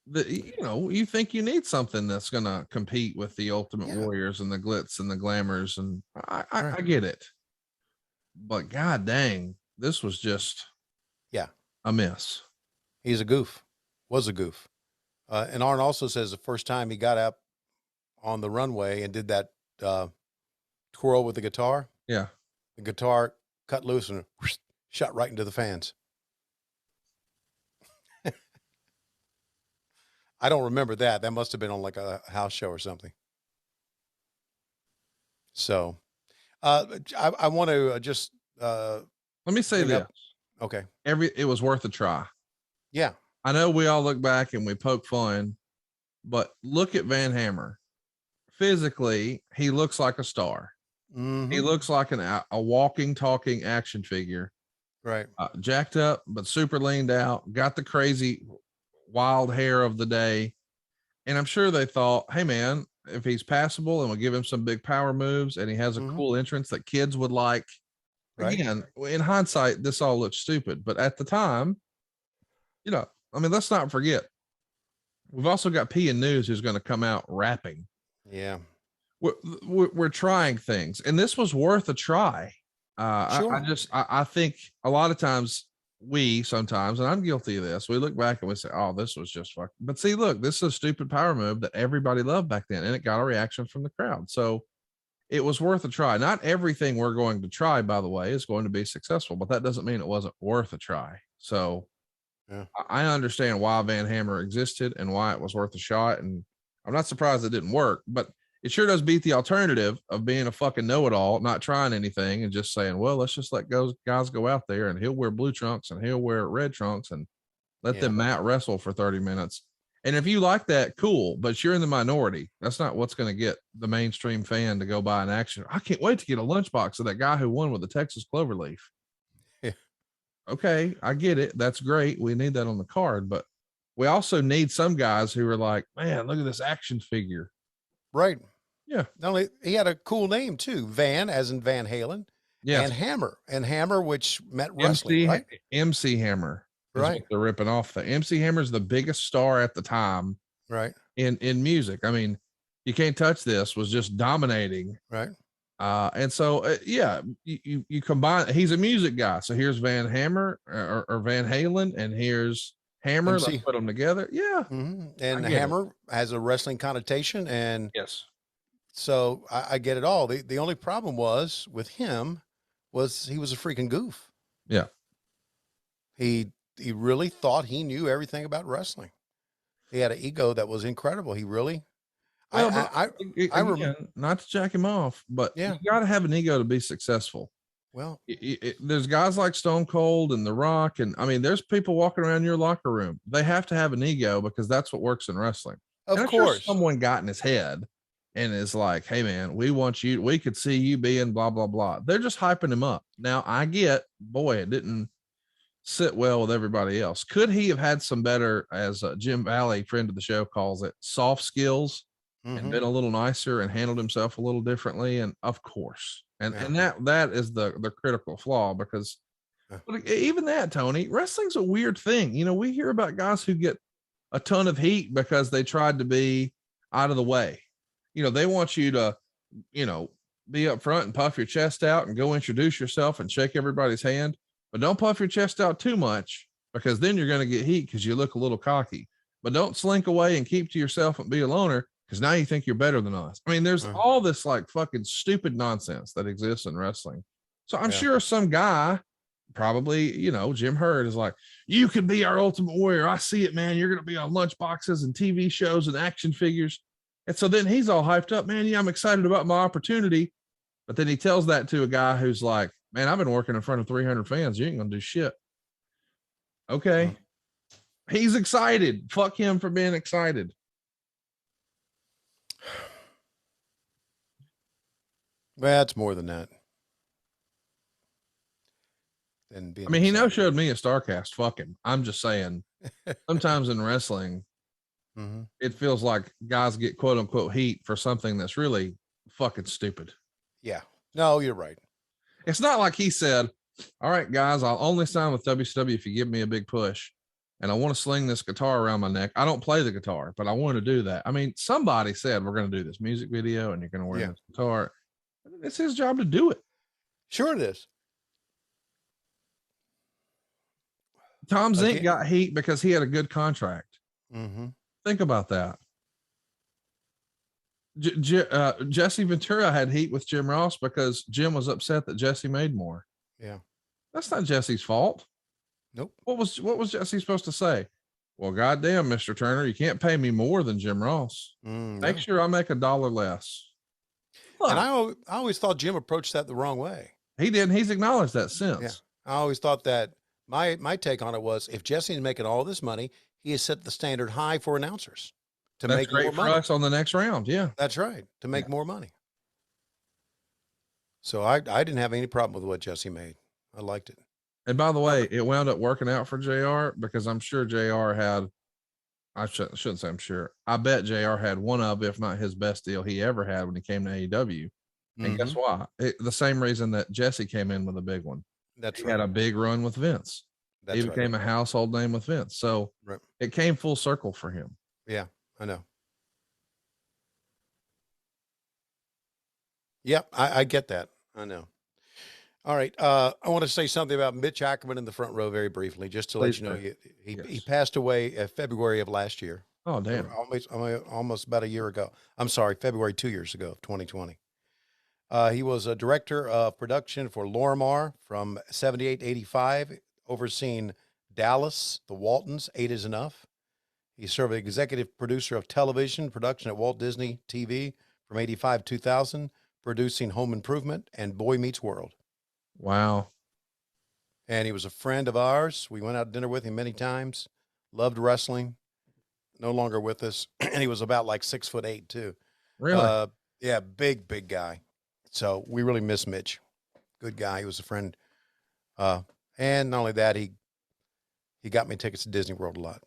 Speaker 2: That, you know, you think you need something that's gonna compete with the Ultimate Warriors and the glitz and the glamours, and I get it. But god dang, this was just a miss.
Speaker 3: He's a goof. Was a goof. And Arn also says the first time he got up on the runway and did that twirl with the guitar.
Speaker 2: Yeah.
Speaker 3: The guitar cut loose and whoosh, shot right into the fans. I don't remember that. That must have been on like a house show or something. So I want to just
Speaker 2: let me say this.
Speaker 3: Okay.
Speaker 2: It was worth a try.
Speaker 3: Yeah.
Speaker 2: I know we all look back and we poke fun, but look at Van Hammer. Physically, he looks like a star. He looks like a walking, talking action figure.
Speaker 3: Right.
Speaker 2: Jacked up, but super leaned out, got the crazy wild hair of the day. And I'm sure they thought, hey man, if he's passable and we'll give him some big power moves and he has a cool entrance that kids would like. Again, in hindsight, this all looks stupid, but at the time, you know, I mean, let's not forget, we've also got P and News who's going to come out rapping.
Speaker 3: Yeah.
Speaker 2: We're trying things, and this was worth a try. I think a lot of times sometimes, and I'm guilty of this, we look back and we say, oh, this was just fuck. But see, look, this is a stupid power move that everybody loved back then, and it got a reaction from the crowd. So it was worth a try. Not everything we're going to try, by the way, is going to be successful, but that doesn't mean it wasn't worth a try. So I understand why Van Hammer existed and why it was worth a shot. And I'm not surprised it didn't work, but it sure does beat the alternative of being a fucking know-it-all, not trying anything and just saying, well, let's just let guys go out there and he'll wear blue trunks and he'll wear red trunks and let them mat wrestle for 30 minutes. And if you like that, cool, but you're in the minority. That's not what's going to get the mainstream fan to go buy an action. I can't wait to get a lunchbox of that guy who won with the Texas Cloverleaf.
Speaker 3: Yeah.
Speaker 2: Okay, I get it. That's great. We need that on the card, but we also need some guys who are like, man, look at this action figure.
Speaker 3: Right.
Speaker 2: Yeah.
Speaker 3: Not only he had a cool name too, Van, as in Van Halen.
Speaker 2: Yeah.
Speaker 3: And Hammer, which meant wrestling, right?
Speaker 2: MC Hammer.
Speaker 3: Right.
Speaker 2: They're ripping off the MC Hammer's the biggest star at the time.
Speaker 3: Right.
Speaker 2: In music. I mean, You Can't Touch This was just dominating.
Speaker 3: Right.
Speaker 2: And so, yeah, you combine, he's a music guy. So here's Van Hammer or Van Halen, and here's Hammer.
Speaker 3: MC.
Speaker 2: Let's put them together. Yeah.
Speaker 3: And Hammer has a wrestling connotation. And
Speaker 2: yes.
Speaker 3: So I get it all. The only problem was with him was he was a freaking goof.
Speaker 2: Yeah.
Speaker 3: He really thought he knew everything about wrestling. He had an ego that was incredible. He really,
Speaker 2: again, not to jack him off, but you got to have an ego to be successful.
Speaker 3: Well,
Speaker 2: there's guys like Stone Cold and The Rock, and I mean, there's people walking around your locker room. They have to have an ego because that's what works in wrestling.
Speaker 3: Of course,
Speaker 2: someone got in his head and is like, "Hey, man, we want you. We could see you being blah blah blah." They're just hyping him up. Now, I get, boy, it didn't sit well with everybody else. Could he have had some better, as Jim Valley, friend of the show, calls it, soft skills? And been a little nicer and handled himself a little differently? And of course, and that is the critical flaw, because even that, Tony, wrestling's a weird thing. You know, we hear about guys who get a ton of heat because they tried to be out of the way. You know, they want you to, you know, be up front and puff your chest out and go introduce yourself and shake everybody's hand, but don't puff your chest out too much, because then you're going to get heat because you look a little cocky. But don't slink away and keep to yourself and be a loner, because now you think you're better than us. I mean, there's all this like fucking stupid nonsense that exists in wrestling. So I'm sure some guy, probably, you know, Jim Hurd, is like, "You can be our Ultimate Warrior. I see it, man. You're going to be on lunchboxes and TV shows and action figures." And so then he's all hyped up, "Man, yeah, I'm excited about my opportunity." But then he tells that to a guy who's like, "Man, I've been working in front of 300 fans. You ain't going to do shit." Okay. He's excited. Fuck him for being excited.
Speaker 3: Well, it's more than that.
Speaker 2: I mean, he showed me a StarCast. Fuck him. I'm just saying, sometimes in wrestling, it feels like guys get quote unquote heat for something that's really fucking stupid.
Speaker 3: Yeah. No, you're right.
Speaker 2: It's not like he said, "All right, guys, I'll only sign with WCW if you give me a big push. And I want to sling this guitar around my neck. I don't play the guitar, but I want to do that." I mean, somebody said, "We're going to do this music video and you're going to wear this guitar." It's his job to do it.
Speaker 3: Sure it is.
Speaker 2: Tom Zink got heat because he had a good contract. Think about that. Jesse Ventura had heat with Jim Ross because Jim was upset that Jesse made more.
Speaker 3: Yeah.
Speaker 2: That's not Jesse's fault.
Speaker 3: Nope.
Speaker 2: What was Jesse supposed to say? "Well, goddamn, Mr. Turner, you can't pay me more than Jim Ross. Make sure I make $1 less."
Speaker 3: And I always thought Jim approached that the wrong way.
Speaker 2: He didn't. He's acknowledged that since.
Speaker 3: Yeah. I always thought that my take on it was, if Jesse's making all this money, he has set the standard high for announcers to make more money.
Speaker 2: For us on the next round. Yeah,
Speaker 3: that's right. To make more money. So I didn't have any problem with what Jesse made. I liked it.
Speaker 2: And by the way, it wound up working out for JR, because I'm sure JR had, I shouldn't say I'm sure, I bet JR had one of, if not his best deal he ever had when he came to AEW. And guess why? The same reason that Jesse came in with a big one.
Speaker 3: That's
Speaker 2: he
Speaker 3: right.
Speaker 2: had a big run with Vince. He became a household name with Vince. So it came full circle for him.
Speaker 3: Yeah, I know. Yep, I get that. I know. All right. I want to say something about Mitch Ackerman in the front row very briefly, just to let you know. He passed away in February of last year.
Speaker 2: Oh, damn.
Speaker 3: Almost about a year ago. I'm sorry, February 2 years ago, 2020. He was a director of production for Lorimar from 78 to 85, overseeing Dallas, the Waltons, 8 is Enough. He served as executive producer of television production at Walt Disney TV from 85 to 2000, producing Home Improvement and Boy Meets World.
Speaker 2: Wow.
Speaker 3: And he was a friend of ours. We went out to dinner with him many times. Loved wrestling. No longer with us. And he was about like 6'8" too.
Speaker 2: Really?
Speaker 3: Yeah, big guy. So we really miss Mitch. Good guy. He was a friend. And not only that, he got me tickets to Disney World a lot.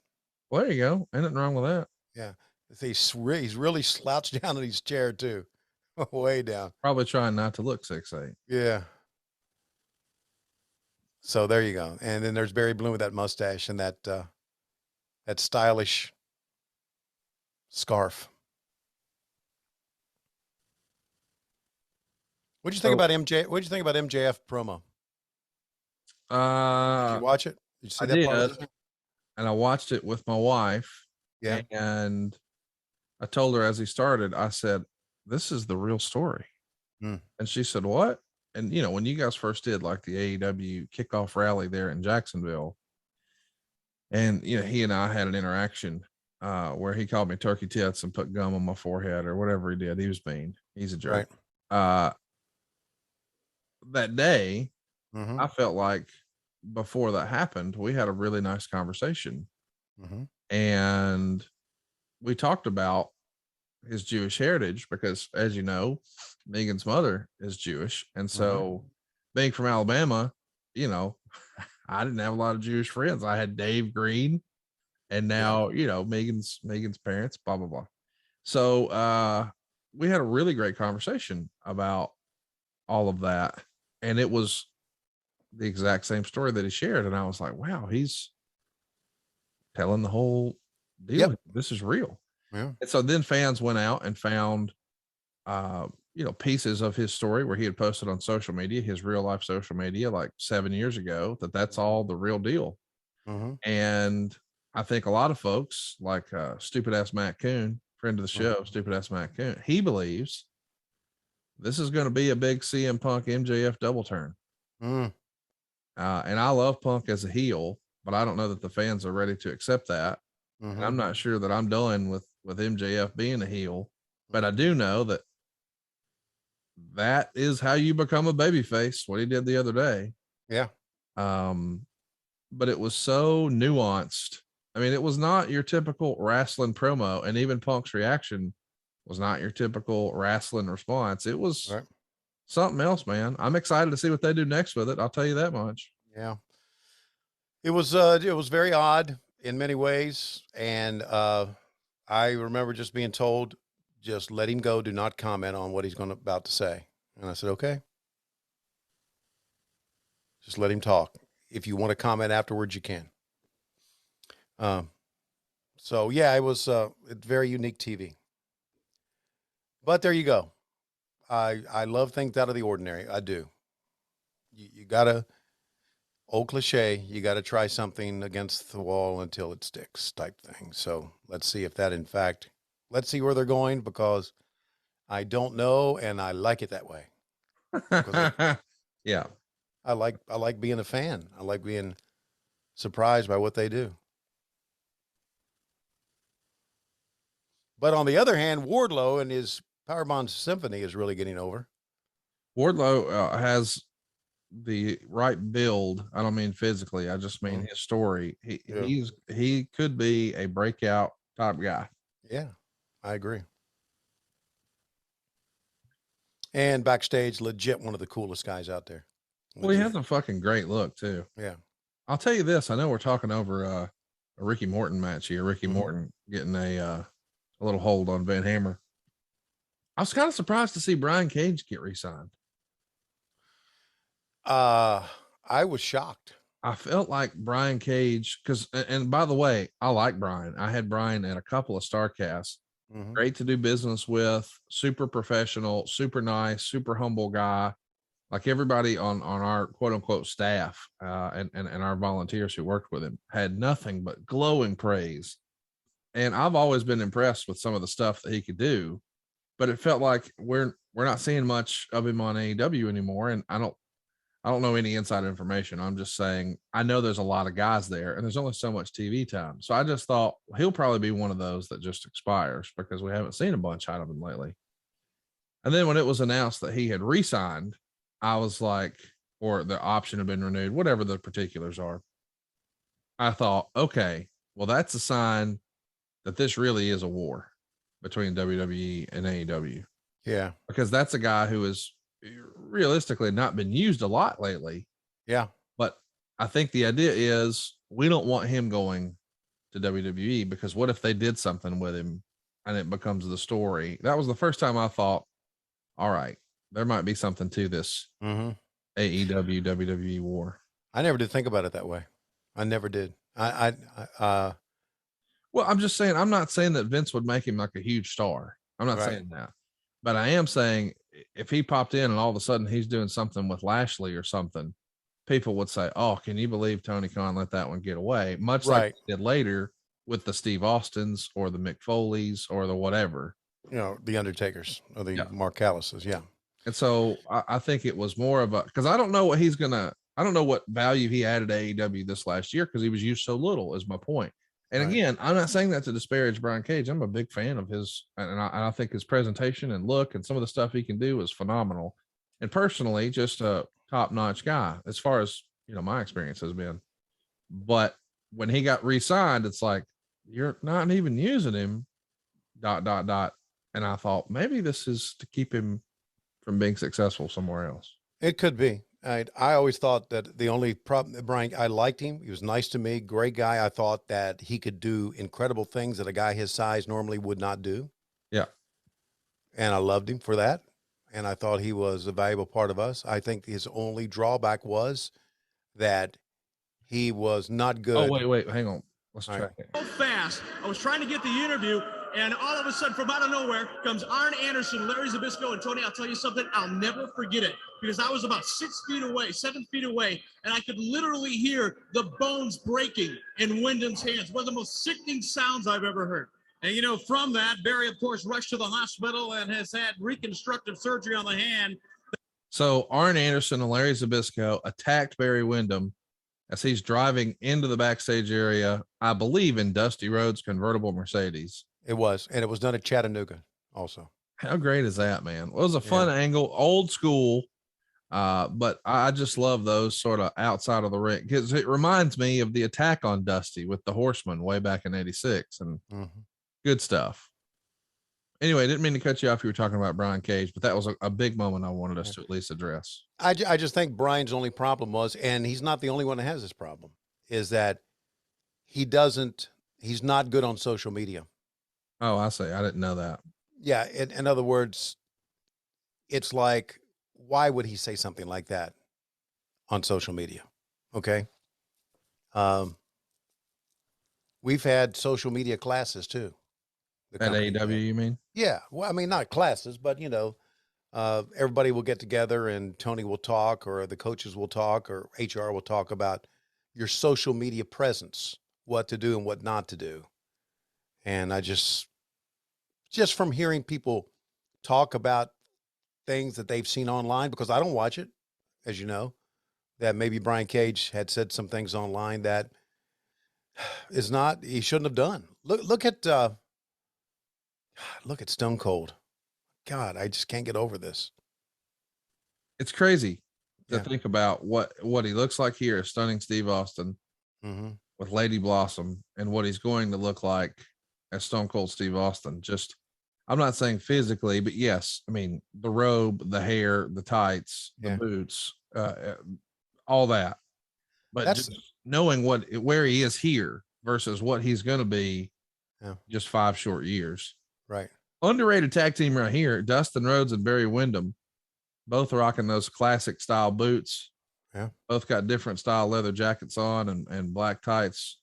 Speaker 2: Well, there you go. Ain't nothing wrong with that.
Speaker 3: Yeah. He's really slouched down in his chair too. Way down.
Speaker 2: Probably trying not to look 6'8".
Speaker 3: Yeah. So there you go. And then there's Barry Bloom with that mustache and that stylish scarf. What'd you think about MJ? What'd you think about MJF promo? Did you watch it? Did you see
Speaker 2: I
Speaker 3: that part of
Speaker 2: did,
Speaker 3: it?
Speaker 2: and I watched it with my wife.
Speaker 3: Yeah.
Speaker 2: And I told her as he started, I said, "This is the real story."
Speaker 3: Mm.
Speaker 2: And she said, "What?" And when you guys first did like the AEW kickoff rally there in Jacksonville, and he and I had an interaction where he called me turkey tits and put gum on my forehead or whatever he did. He was mean. He's a jerk.
Speaker 3: Right.
Speaker 2: That day,
Speaker 3: Mm-hmm.
Speaker 2: I felt like before that happened, we had a really nice conversation.
Speaker 3: Mm-hmm.
Speaker 2: And we talked about his Jewish heritage because, as you know, Megan's mother is Jewish. And so being from Alabama, I didn't have a lot of Jewish friends. I had Dave Green and now, Megan's parents, blah, blah, blah. So we had a really great conversation about all of that. And it was the exact same story that he shared. And I was like, wow, he's telling the whole deal.
Speaker 3: Yep.
Speaker 2: This is real.
Speaker 3: Yeah.
Speaker 2: And so then fans went out and found, pieces of his story where he had posted on social media, his real life social media, like 7 years ago, that's all the real deal.
Speaker 3: Mm-hmm.
Speaker 2: And I think a lot of folks like stupid ass Matt Coon, friend of the show, stupid ass Matt Coon, he believes this is going to be a big CM Punk MJF double turn.
Speaker 3: Mm.
Speaker 2: And I love Punk as a heel, but I don't know that the fans are ready to accept that.
Speaker 3: Mm-hmm.
Speaker 2: And I'm not sure that I'm done with MJF being a heel, but I do know that is how you become a babyface, what he did the other day.
Speaker 3: Yeah.
Speaker 2: But it was so nuanced. I mean, it was not your typical wrestling promo, and even Punk's reaction was not your typical wrestling response. It was something else, man. I'm excited to see what they do next with it. I'll tell you that much.
Speaker 3: Yeah. It was very odd in many ways. And I remember just being told, just let him go. Do not comment on what he's about to say. And I said, okay. Just let him talk. If you want to comment afterwards, you can. So yeah, it was it's very unique TV. But there you go. I love things out of the ordinary. I do. You gotta, old cliche, you gotta try something against the wall until it sticks type thing. So let's see if that, in fact, let's see where they're going, because I don't know. And I like it that way.
Speaker 2: Yeah.
Speaker 3: I like being a fan. I like being surprised by what they do. But on the other hand, Wardlow and his Powerbomb Symphony is really getting over.
Speaker 2: Wardlow has the right build. I don't mean physically. I just mean his story. He could be a breakout top guy.
Speaker 3: Yeah, I agree. And backstage, legit one of the coolest guys out there. Legit.
Speaker 2: Well, he has a fucking great look too.
Speaker 3: Yeah.
Speaker 2: I'll tell you this. I know we're talking over a Ricky Morton match here. Ricky Morton getting a little hold on Van Hammer. I was kind of surprised to see Brian Cage get re-signed.
Speaker 3: I was shocked.
Speaker 2: I felt like Brian Cage, and by the way, I like Brian. I had Brian at a couple of Starcasts. Great to do business with, super professional, super nice, super humble guy. Like everybody on our quote unquote staff and our volunteers who worked with him had nothing but glowing praise. And I've always been impressed with some of the stuff that he could do, but it felt like we're not seeing much of him on AEW anymore. And I don't know any inside information. I'm just saying, I know there's a lot of guys there and there's only so much TV time. So I just thought he'll probably be one of those that just expires because we haven't seen a bunch out of him lately. And then when it was announced that he had re-signed, I was like, or the option had been renewed, whatever the particulars are. I thought, okay, well, that's a sign that this really is a war between WWE and AEW.
Speaker 3: Yeah.
Speaker 2: Because that's a guy who is realistically not been used a lot lately.
Speaker 3: Yeah.
Speaker 2: But I think the idea is we don't want him going to WWE, because what if they did something with him and it becomes the story? That was the first time I thought, all right, there might be something to this AEW WWE war.
Speaker 3: I never did think about it that way. I never did.
Speaker 2: Well, I'm just saying, I'm not saying that Vince would make him like a huge star. I'm not saying that, but I am saying if he popped in and all of a sudden he's doing something with Lashley or something, people would say, "Oh, can you believe Tony Khan let that one get away?" Much like he did later with the Steve Austins or the Mick Foleys or the whatever.
Speaker 3: You know, the Undertakers or the Mark Callises. Yeah.
Speaker 2: And so I think it was more of a, because I don't know what I don't know what value he added to AEW this last year because he was used so little, is my point. And again, I'm not saying that to disparage Brian Cage. I'm a big fan of his, and I think his presentation and look and some of the stuff he can do is phenomenal. And personally, just a top-notch guy as far as, you know, my experience has been. But when he got re-signed, it's like, you're not even using him, ... And I thought maybe this is to keep him from being successful somewhere else.
Speaker 3: It could be. I always thought that the only problem, Brian, I liked him. He was nice to me, great guy. I thought that he could do incredible things that a guy his size normally would not do.
Speaker 2: Yeah.
Speaker 3: And I loved him for that. And I thought he was a valuable part of us. I think his only drawback was that he was not good.
Speaker 2: Oh, wait, hang on. Let's try it.
Speaker 7: So fast. I was trying to get the interview, and all of a sudden, from out of nowhere, comes Arn Anderson, Larry Zbyszko, and Tony. I'll tell you something, I'll never forget it, because I was about 6 feet away, 7 feet away, and I could literally hear the bones breaking in Wyndham's hands. One of the most sickening sounds I've ever heard. And, you know, from that, Barry, of course, rushed to the hospital and has had reconstructive surgery on the hand.
Speaker 2: So Arn Anderson and Larry Zbyszko attacked Barry Windham as he's driving into the backstage area, I believe in Dusty Rhodes' convertible Mercedes.
Speaker 3: It was, and it was done at Chattanooga also.
Speaker 2: How great is that, man? Well, it was a fun angle, old school, but I just love those sort of outside of the ring because it reminds me of the attack on Dusty with the Horseman way back in '86, and good stuff. Anyway, I didn't mean to cut you off. You were talking about Brian Cage, but that was a big moment I wanted us to at least address.
Speaker 3: I just think Brian's only problem was, and he's not the only one that has this problem, is that he's not good on social media.
Speaker 2: Oh, I see. I didn't know that.
Speaker 3: Yeah. In other words, it's like, why would he say something like that on social media? Okay. We've had social media classes too.
Speaker 2: At AEW, you mean?
Speaker 3: Yeah. Well, I mean, not classes, but you know, everybody will get together and Tony will talk, or the coaches will talk, or HR will talk about your social media presence, what to do and what not to do. And I just from hearing people talk about things that they've seen online, because I don't watch it, as you know, that maybe Brian Cage had said some things online that he shouldn't have done. Look at Stone Cold. God, I just can't get over this.
Speaker 2: It's crazy to think about what he looks like here as Stunning Steve Austin with Lady Blossom, and what he's going to look like as Stone Cold Steve Austin. Just, I'm not saying physically, but yes, I mean, the robe, the hair, the tights, the boots, all that. But
Speaker 3: That's
Speaker 2: just knowing where he is here versus what he's going to be just 5 short years.
Speaker 3: Right.
Speaker 2: Underrated tag team right here. Dustin Rhodes and Barry Windham, both rocking those classic style boots.
Speaker 3: Yeah.
Speaker 2: Both got different style leather jackets on and black tights.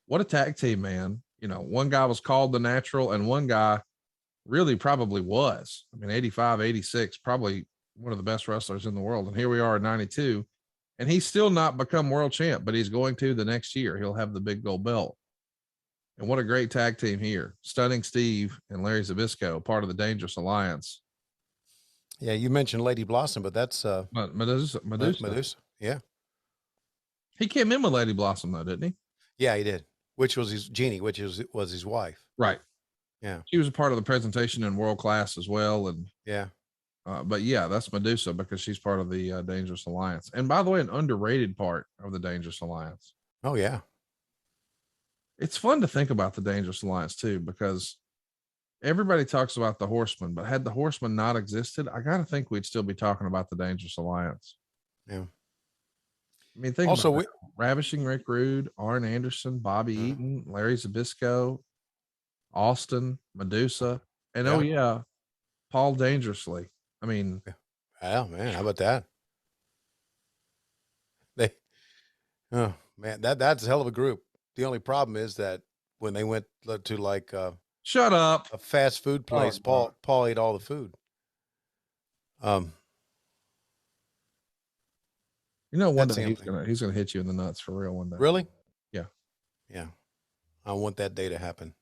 Speaker 2: What a tag team, man. You know, one guy was called the Natural, and one guy really probably was. I mean, 85, 86, probably one of the best wrestlers in the world. And here we are in 92, and he's still not become world champ, but he's going to the next year. He'll have the big gold belt. And what a great tag team here. Stunning Steve and Larry Zbyszko, part of the Dangerous Alliance.
Speaker 3: Yeah, you mentioned Lady Blossom, but that's
Speaker 2: Medusa.
Speaker 3: Yeah.
Speaker 2: He came in with Lady Blossom though, didn't he?
Speaker 3: Yeah, he did. Which was his Jeannie, which was his wife.
Speaker 2: Right.
Speaker 3: Yeah.
Speaker 2: She was a part of the presentation in World Class as well. And but yeah, that's Medusa because she's part of the Dangerous Alliance. And by the way, an underrated part of the Dangerous Alliance.
Speaker 3: Oh yeah.
Speaker 2: It's fun to think about the Dangerous Alliance too, because everybody talks about the Horsemen, but had the Horsemen not existed, I got to think we'd still be talking about the Dangerous Alliance.
Speaker 3: Yeah.
Speaker 2: I mean, think
Speaker 3: also,
Speaker 2: about Ravishing Rick Rude, Arn Anderson, Bobby Eaton, Larry Zbyszko, Austin, Medusa, and Paul Dangerously. I mean,
Speaker 3: yeah, man, how about that? That's a hell of a group. The only problem is that when they went to like
Speaker 2: shut up,
Speaker 3: a fast food place, Paul ate all the food.
Speaker 2: You know, one
Speaker 3: That's
Speaker 2: day
Speaker 3: the
Speaker 2: he's gonna hit you in the nuts for real one day.
Speaker 3: Really?
Speaker 2: Yeah.
Speaker 3: Yeah. I want that day to happen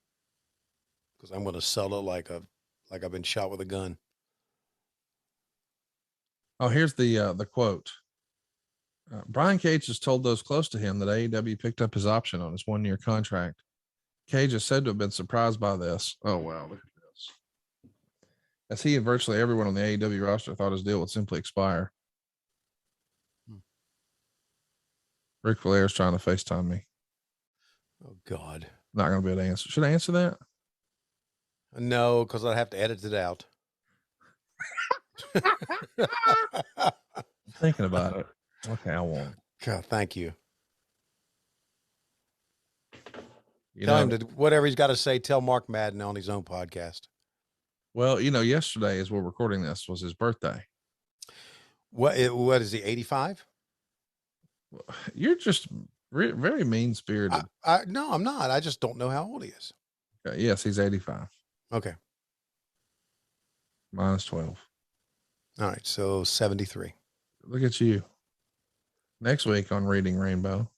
Speaker 3: because I'm going to sell it like I've been shot with a gun.
Speaker 2: Oh, here's the quote. Brian Cage has told those close to him that AEW picked up his option on his 1-year contract. Cage is said to have been surprised by this. Oh, wow. Look at this. As he and virtually everyone on the AEW roster thought his deal would simply expire. Ric Flair's trying to FaceTime me.
Speaker 3: Oh, God.
Speaker 2: Not going to be able to answer. Should I answer that?
Speaker 3: No, because I'd have to edit it out.
Speaker 2: I'm thinking about it. Okay, I won't.
Speaker 3: God, thank you.
Speaker 2: You
Speaker 3: Tell
Speaker 2: know,
Speaker 3: him to whatever he's got to say. Tell Mark Madden on his own podcast.
Speaker 2: well, you know, yesterday as we're recording this was his birthday.
Speaker 3: What is he? 85?
Speaker 2: You're just very mean spirited.
Speaker 3: No, I'm not. I just don't know how old he is.
Speaker 2: Okay, yes, he's 85.
Speaker 3: Okay.
Speaker 2: Minus 12.
Speaker 3: All right. So 73.
Speaker 2: Look at you. Next week on Reading Rainbow.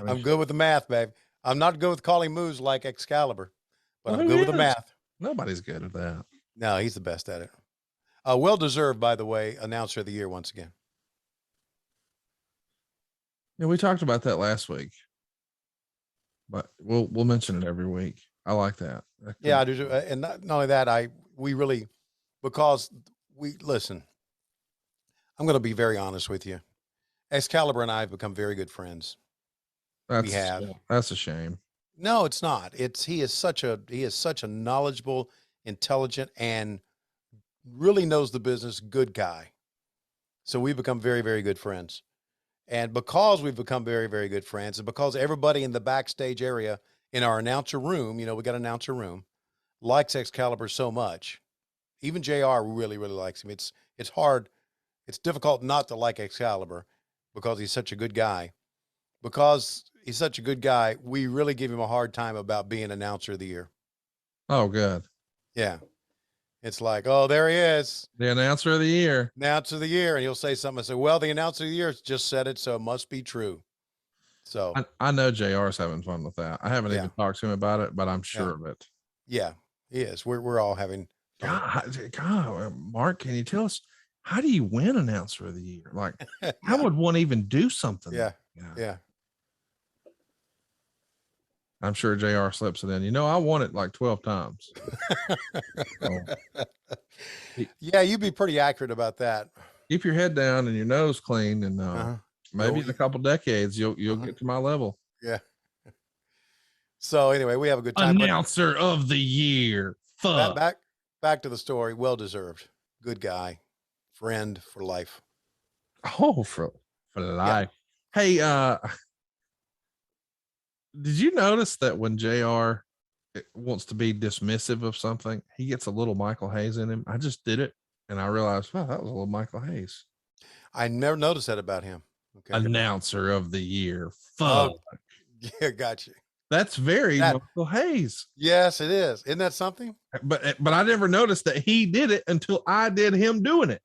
Speaker 3: I'm good with the math, babe. I'm not good with calling moves like Excalibur, but I'm good with the math.
Speaker 2: Nobody's good at that.
Speaker 3: No, he's the best at it. Well deserved, by the way, announcer of the year once again.
Speaker 2: Yeah, we talked about that last week, but we'll mention it every week. I like that.
Speaker 3: Yeah, I do. And not only that, because we listen, I'm going to be very honest with you. Excalibur and I have become very good friends.
Speaker 2: That's a shame.
Speaker 3: No, it's not. He is such a knowledgeable, intelligent, and really knows the business good guy. So we've become very, very good friends. And because we've become very, very good friends, and because everybody in the backstage area in our announcer room, we got an announcer room, likes Excalibur so much. Even JR really, really likes him. It's hard. It's difficult not to like Excalibur because he's such a good guy. Because he's such a good guy, we really give him a hard time about being announcer of the year.
Speaker 2: Oh, good.
Speaker 3: Yeah. It's like, oh, there he is.
Speaker 2: The announcer of the year.
Speaker 3: Announcer of the year. And he'll say something. I say, well, the announcer of the year just said it, so it must be true. So
Speaker 2: I know JR's having fun with that. I haven't even talked to him about it, but I'm sure of it.
Speaker 3: Yeah, he is. We're all having fun.
Speaker 2: God, Mark, can you tell us, how do you win announcer of the year? Like, how would one even do something?
Speaker 3: Yeah.
Speaker 2: I'm sure JR slips it in. I won it like 12 times.
Speaker 3: Yeah, you'd be pretty accurate about that.
Speaker 2: Keep your head down and your nose clean, and maybe in a couple decades you'll get to my level.
Speaker 3: Yeah. So anyway, we have a good time.
Speaker 2: Announcer of the year. Fuck.
Speaker 3: Back to the story. Well deserved. Good guy. Friend for life.
Speaker 2: Oh, for life. Yeah. Hey, did you notice that when JR wants to be dismissive of something, he gets a little Michael Hayes in him? I just did it, and I realized, wow, that was a little Michael Hayes.
Speaker 3: I never noticed that about him. Okay.
Speaker 2: Announcer of the year. Fuck.
Speaker 3: Oh, yeah, got you.
Speaker 2: That's very Michael Hayes.
Speaker 3: Yes, it is. Isn't that something?
Speaker 2: But I never noticed that he did it until I did him doing it.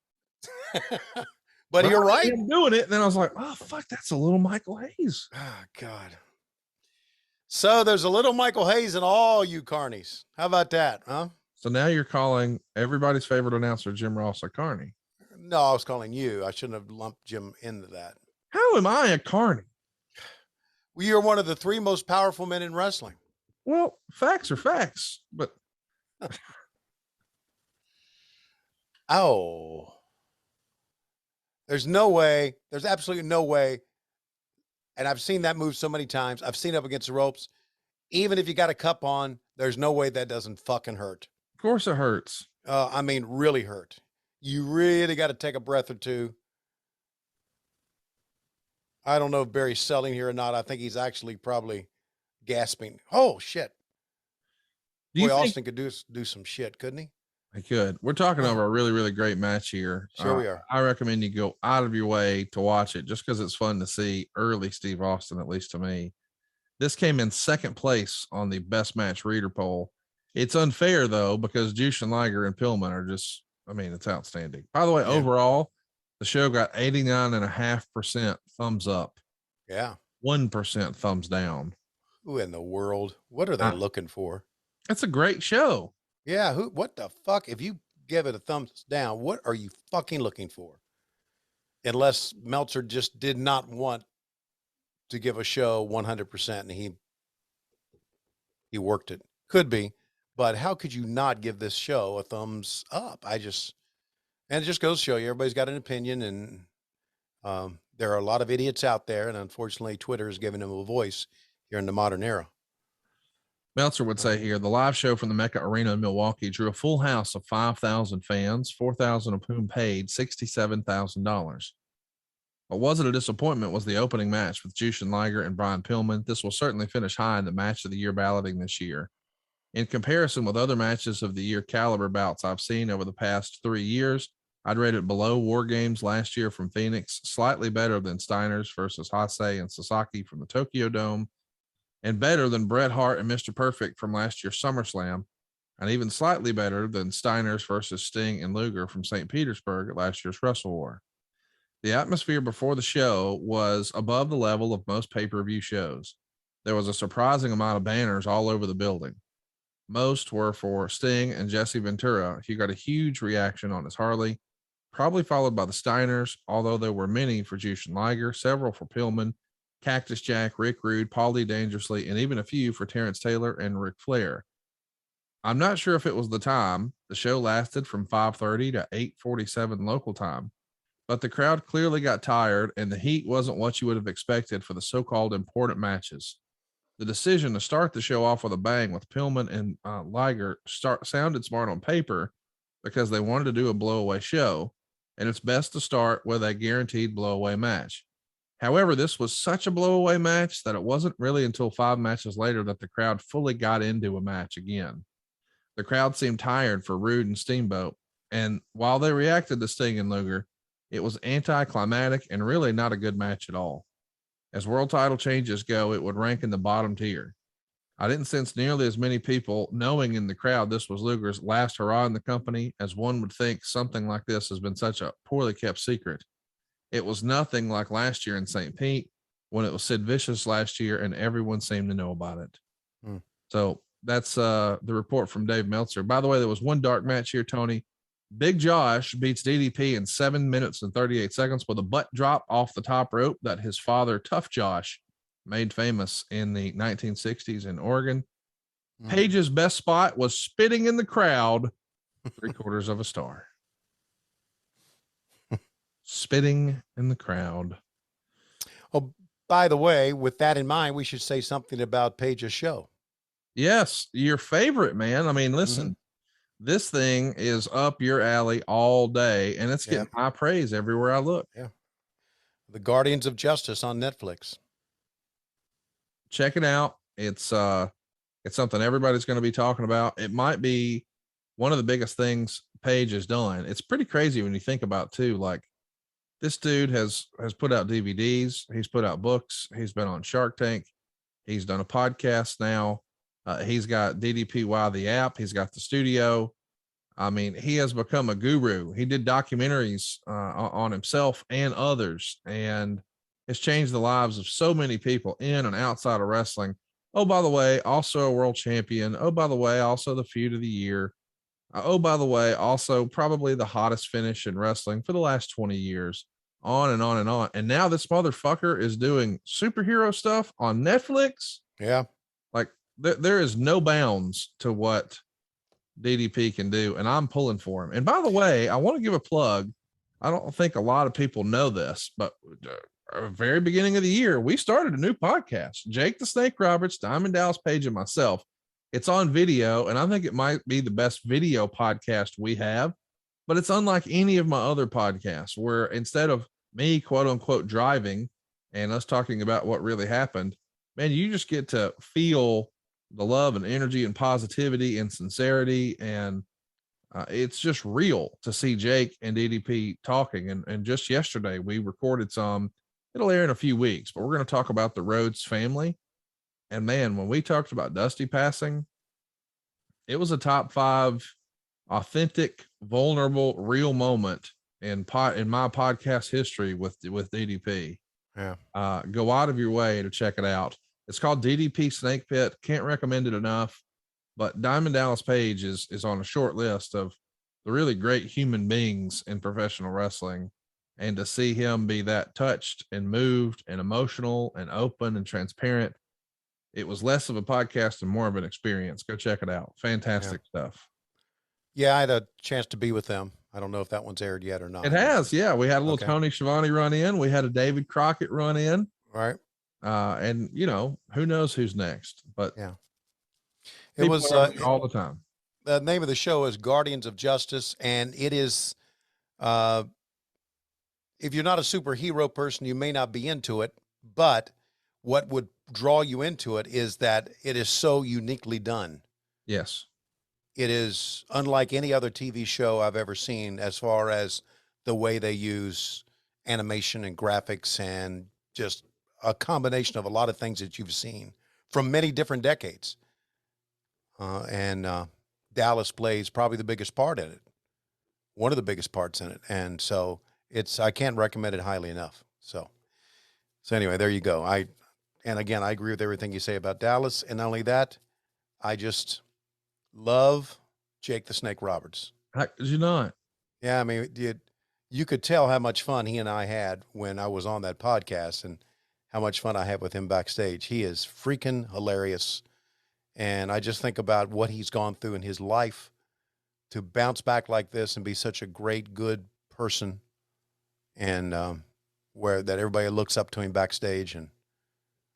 Speaker 3: But you're right.
Speaker 2: Him doing it, and then I was like, oh, fuck, that's a little Michael Hayes.
Speaker 3: Oh, God. So there's a little Michael Hayes in all you carnies. How about that, huh?
Speaker 2: So now you're calling everybody's favorite announcer, Jim Ross, a carny.
Speaker 3: No, I was calling you. I shouldn't have lumped Jim into that.
Speaker 2: How am I a carny?
Speaker 3: Well, you're one of the 3 most powerful men in wrestling.
Speaker 2: Well, facts are facts, but
Speaker 3: oh, there's no way. There's absolutely no way. And I've seen that move so many times. I've seen it up against the ropes. Even if you got a cup on, there's no way that doesn't fucking hurt.
Speaker 2: Of course it hurts.
Speaker 3: I mean, really hurt. You really got to take a breath or two. I don't know if Barry's selling here or not. I think he's actually probably gasping. Oh, shit. Boy, Austin could do some shit, couldn't he?
Speaker 2: I could. We're talking over a really, really great match here.
Speaker 3: Sure we are.
Speaker 2: I recommend you go out of your way to watch it just because it's fun to see early Steve Austin, at least to me. This came in second place on the best match reader poll. It's unfair, though, because Jushin, Liger, and Pillman are just I mean, it's outstanding. By the way, overall, the show got 89.5% thumbs up.
Speaker 3: Yeah.
Speaker 2: 1% thumbs down.
Speaker 3: Who in the world? What are they looking for?
Speaker 2: It's a great show.
Speaker 3: Yeah. What the fuck? If you give it a thumbs down, what are you fucking looking for? Unless Meltzer just did not want to give a show 100% and he worked it. Could be, but how could you not give this show a thumbs up? And it just goes to show you everybody's got an opinion, and there are a lot of idiots out there, and unfortunately Twitter is giving them a voice here in the modern era.
Speaker 2: Meltzer would say here, the live show from the Mecca Arena in Milwaukee drew a full house of 5,000 fans, 4,000 of whom paid $67,000. What wasn't a disappointment was the opening match with Jushin Liger and Brian Pillman. This will certainly finish high in the match of the year balloting this year. In comparison with other matches of the year caliber bouts I've seen over the past 3 years, I'd rate it below War Games last year from Phoenix, slightly better than Steiners versus Hasei and Sasaki from the Tokyo Dome, and better than Bret Hart and Mr. Perfect from last year's SummerSlam, and even slightly better than Steiners versus Sting and Luger from St. Petersburg at last year's Wrestle War. The atmosphere before the show was above the level of most pay-per-view shows. There was a surprising amount of banners all over the building. Most were for Sting and Jesse Ventura. He got a huge reaction on his Harley, probably followed by the Steiners, although there were many for Jushin Liger, several for Pillman, Cactus Jack, Rick Rude, Paulie Dangerously, and even a few for Terrence Taylor and Ric Flair. I'm not sure if it was the time. The show lasted from 5:30 to 8:47 local time, but the crowd clearly got tired, and the heat wasn't what you would have expected for the so-called important matches. The decision to start the show off with a bang with Pillman and Liger sounded smart on paper because they wanted to do a blowaway show, and it's best to start with a guaranteed blowaway match. However, this was such a blowaway match that it wasn't really until 5 matches later that the crowd fully got into a match again. The crowd seemed tired for Rude and Steamboat, and while they reacted to Sting and Luger, it was anticlimactic and really not a good match at all. As world title changes go, it would rank in the bottom tier. I didn't sense nearly as many people knowing in the crowd this was Luger's last hurrah in the company as one would think. Something like this has been such a poorly kept secret. It was nothing like last year in St. Pete when it was Sid Vicious last year and everyone seemed to know about it. So that's the report from Dave Meltzer. By the way, there was one dark match here, Tony. Big Josh beats DDP in 7 minutes and 38 seconds with a butt drop off the top rope that his father, Tough Josh, made famous in the 1960s in Oregon. Page's best spot was spitting in the crowd, 3/4 of a star. Spitting in the crowd.
Speaker 3: Oh, by the way, with that in mind, we should say something about Page's show.
Speaker 2: Yes, your favorite, man. I mean, listen, this thing is up your alley all day, and it's getting high praise everywhere I look.
Speaker 3: Yeah. The Guardians of Justice on Netflix.
Speaker 2: Check it out. It's something everybody's going to be talking about. It might be one of the biggest things Page has done. It's pretty crazy when you think about too. Like, this dude has put out DVDs. He's put out books. He's been on Shark Tank. He's done a podcast now. He's got DDPY, the app. He's got the studio. I mean, he has become a guru. He did documentaries on himself and others, and it's changed the lives of so many people in and outside of wrestling. Oh, by the way, also a world champion. Oh, by the way, also the feud of the year. Oh, by the way, also probably the hottest finish in wrestling for the last 20 years, on and on and on. And now this motherfucker is doing superhero stuff on Netflix.
Speaker 3: Yeah.
Speaker 2: Like, there is no bounds to what DDP can do, and I'm pulling for him. And by the way, I want to give a plug. I don't think a lot of people know this, but very beginning of the year, we started a new podcast, Jake the Snake Roberts, Diamond Dallas Page, and myself. It's on video, and I think it might be the best video podcast we have, but it's unlike any of my other podcasts, where instead of me, quote unquote, driving and us talking about what really happened, man, you just get to feel the love and energy and positivity and sincerity. And it's just real to see Jake and DDP talking. And just yesterday we recorded some. It'll air in a few weeks, but we're going to talk about the Rhodes family. And man, when we talked about Dusty passing, it was a top 5 authentic, vulnerable, real moment in my podcast history with DDP.
Speaker 3: Yeah.
Speaker 2: Go out of your way to check it out. It's called DDP Snake Pit. Can't recommend it enough. But Diamond Dallas Page is on a short list of the really great human beings in professional wrestling. And to see him be that touched and moved and emotional and open and transparent, it was less of a podcast and more of an experience. Go check it out. Fantastic stuff.
Speaker 3: Yeah, I had a chance to be with them. I don't know if that one's aired yet or not.
Speaker 2: It has, yeah. We had a little
Speaker 3: Okay.
Speaker 2: Tony Schiavone run in. We had a David Crockett run in.
Speaker 3: Right.
Speaker 2: And you know, who knows who's next, but
Speaker 3: Yeah. It
Speaker 2: people
Speaker 3: was
Speaker 2: are all the time.
Speaker 3: the name of the show is Guardians of Justice, and it is if you're not a superhero person, you may not be into it, but what would draw you into it is that it is so uniquely done.
Speaker 2: Yes.
Speaker 3: It is unlike any other TV show I've ever seen as far as the way they use animation and graphics and just a combination of a lot of things that you've seen from many different decades. And Dallas plays probably the biggest part in it, one of the biggest parts in it. And so I can't recommend it highly enough. So anyway, there you go. And again, I agree with everything you say about Dallas. And not only that, I just love Jake the Snake Roberts.
Speaker 2: How could you not?
Speaker 3: Yeah, I mean, you could tell how much fun he and I had when I was on that podcast and how much fun I had with him backstage. He is freaking hilarious. And I just think about what he's gone through in his life to bounce back like this and be such a great, good person. And where that everybody looks up to him backstage and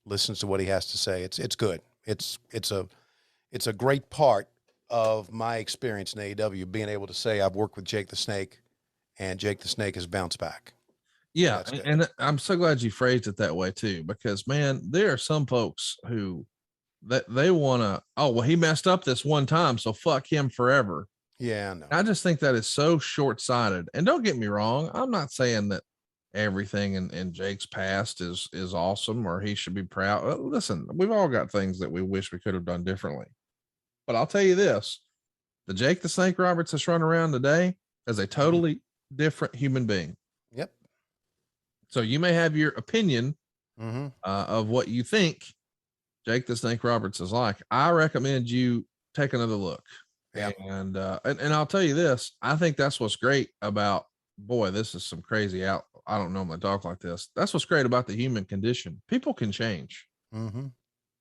Speaker 3: listens to what he has to say. It's good. It's a great part of my experience in AEW, being able to say I've worked with Jake the Snake, and Jake the Snake has bounced back.
Speaker 2: Yeah, and I'm so glad you phrased it that way too, because man, there are some folks who that they want to. Oh well, he messed up this one time, so fuck him forever.
Speaker 3: Yeah, no.
Speaker 2: I just think that is so short-sighted. And don't get me wrong, I'm not saying that everything in Jake's past is awesome or he should be proud. Listen, we've all got things that we wish we could have done differently. But I'll tell you this, the Jake the Snake Roberts that's running around today is a totally different human being.
Speaker 3: Yep.
Speaker 2: So you may have your opinion of what you think Jake the Snake Roberts is like. I recommend you take another look.
Speaker 3: Yeah.
Speaker 2: And I'll tell you this, I think that's what's great about, boy, this is some crazy out. I don't normally talk like this. That's what's great about the human condition. People can change.
Speaker 3: Mm-hmm.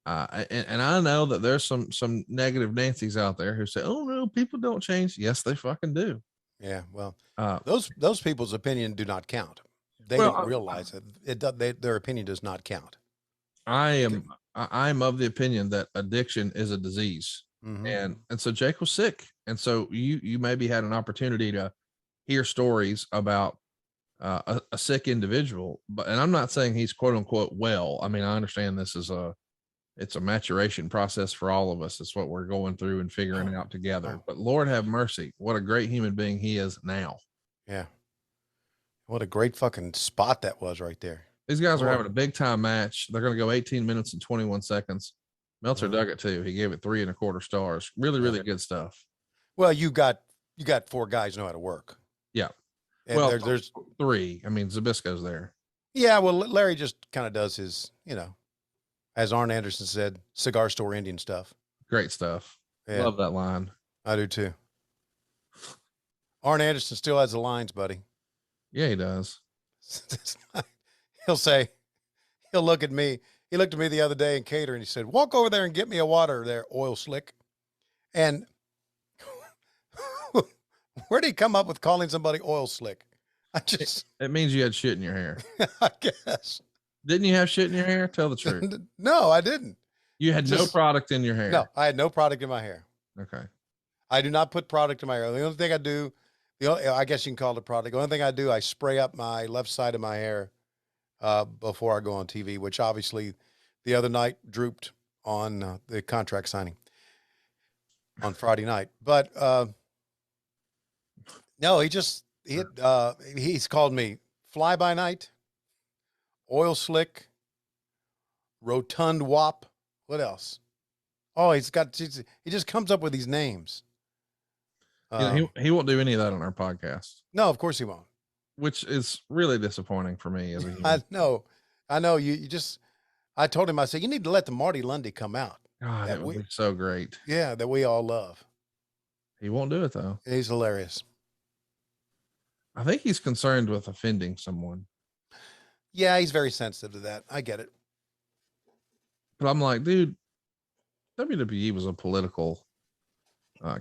Speaker 2: And I know that there's some negative Nancy's out there who say, oh no, people don't change. Yes, they fucking do.
Speaker 3: Yeah. Well, those people's opinion do not count. They don't realize it. Their opinion does not count.
Speaker 2: I'm of the opinion that addiction is a disease. And so Jake was sick. And so you maybe had an opportunity to hear stories about a sick individual, and I'm not saying he's quote unquote well. I mean, I understand this is it's a maturation process for all of us. It's what we're going through and figuring out together. But Lord have mercy, what a great human being he is now.
Speaker 3: Yeah. What a great fucking spot that was right there.
Speaker 2: These guys are having a big time match. They're going to go 18 minutes and 21 seconds. Meltzer dug it too. He gave it 3 1/4 stars. Really, really good stuff.
Speaker 3: Well, you got 4 guys who know how to work.
Speaker 2: Yeah.
Speaker 3: And
Speaker 2: well,
Speaker 3: there's
Speaker 2: 3. I mean, Zbyszko's there.
Speaker 3: Yeah. Well, Larry just kind of does his, as Arn Anderson said, cigar store Indian stuff.
Speaker 2: Great stuff.
Speaker 3: Yeah.
Speaker 2: Love that line.
Speaker 3: I do too. Arn Anderson still has the lines, buddy.
Speaker 2: Yeah, he does.
Speaker 3: He'll look at me. He looked at me the other day in catering. He said, walk over there and get me a water there, oil slick. And where did he come up with calling somebody oil slick?
Speaker 2: It means you had shit in your hair.
Speaker 3: I guess.
Speaker 2: Didn't you have shit in your hair? Tell the truth.
Speaker 3: No, I didn't.
Speaker 2: You had no product in your hair.
Speaker 3: No, I had no product in my hair.
Speaker 2: Okay.
Speaker 3: I do not put product in my hair. The only thing I do, I guess you can call it a product. The only thing I do, I spray up my left side of my hair before I go on TV, which obviously the other night drooped on the contract signing on Friday night. But no, he's called me fly by night, oil slick, rotund wop. What else? Oh, he just comes up with these names.
Speaker 2: He won't do any of that on our podcast,
Speaker 3: No, of course he won't.
Speaker 2: which is really disappointing for me as a human.
Speaker 3: I know. You just. I told him. I said you need to let the Marty Lundy come out.
Speaker 2: God, that would be so great.
Speaker 3: Yeah, that we all love.
Speaker 2: He won't do it though.
Speaker 3: He's hilarious.
Speaker 2: I think he's concerned with offending someone.
Speaker 3: Yeah, he's very sensitive to that. I get it.
Speaker 2: But I'm like, dude, WWE was a political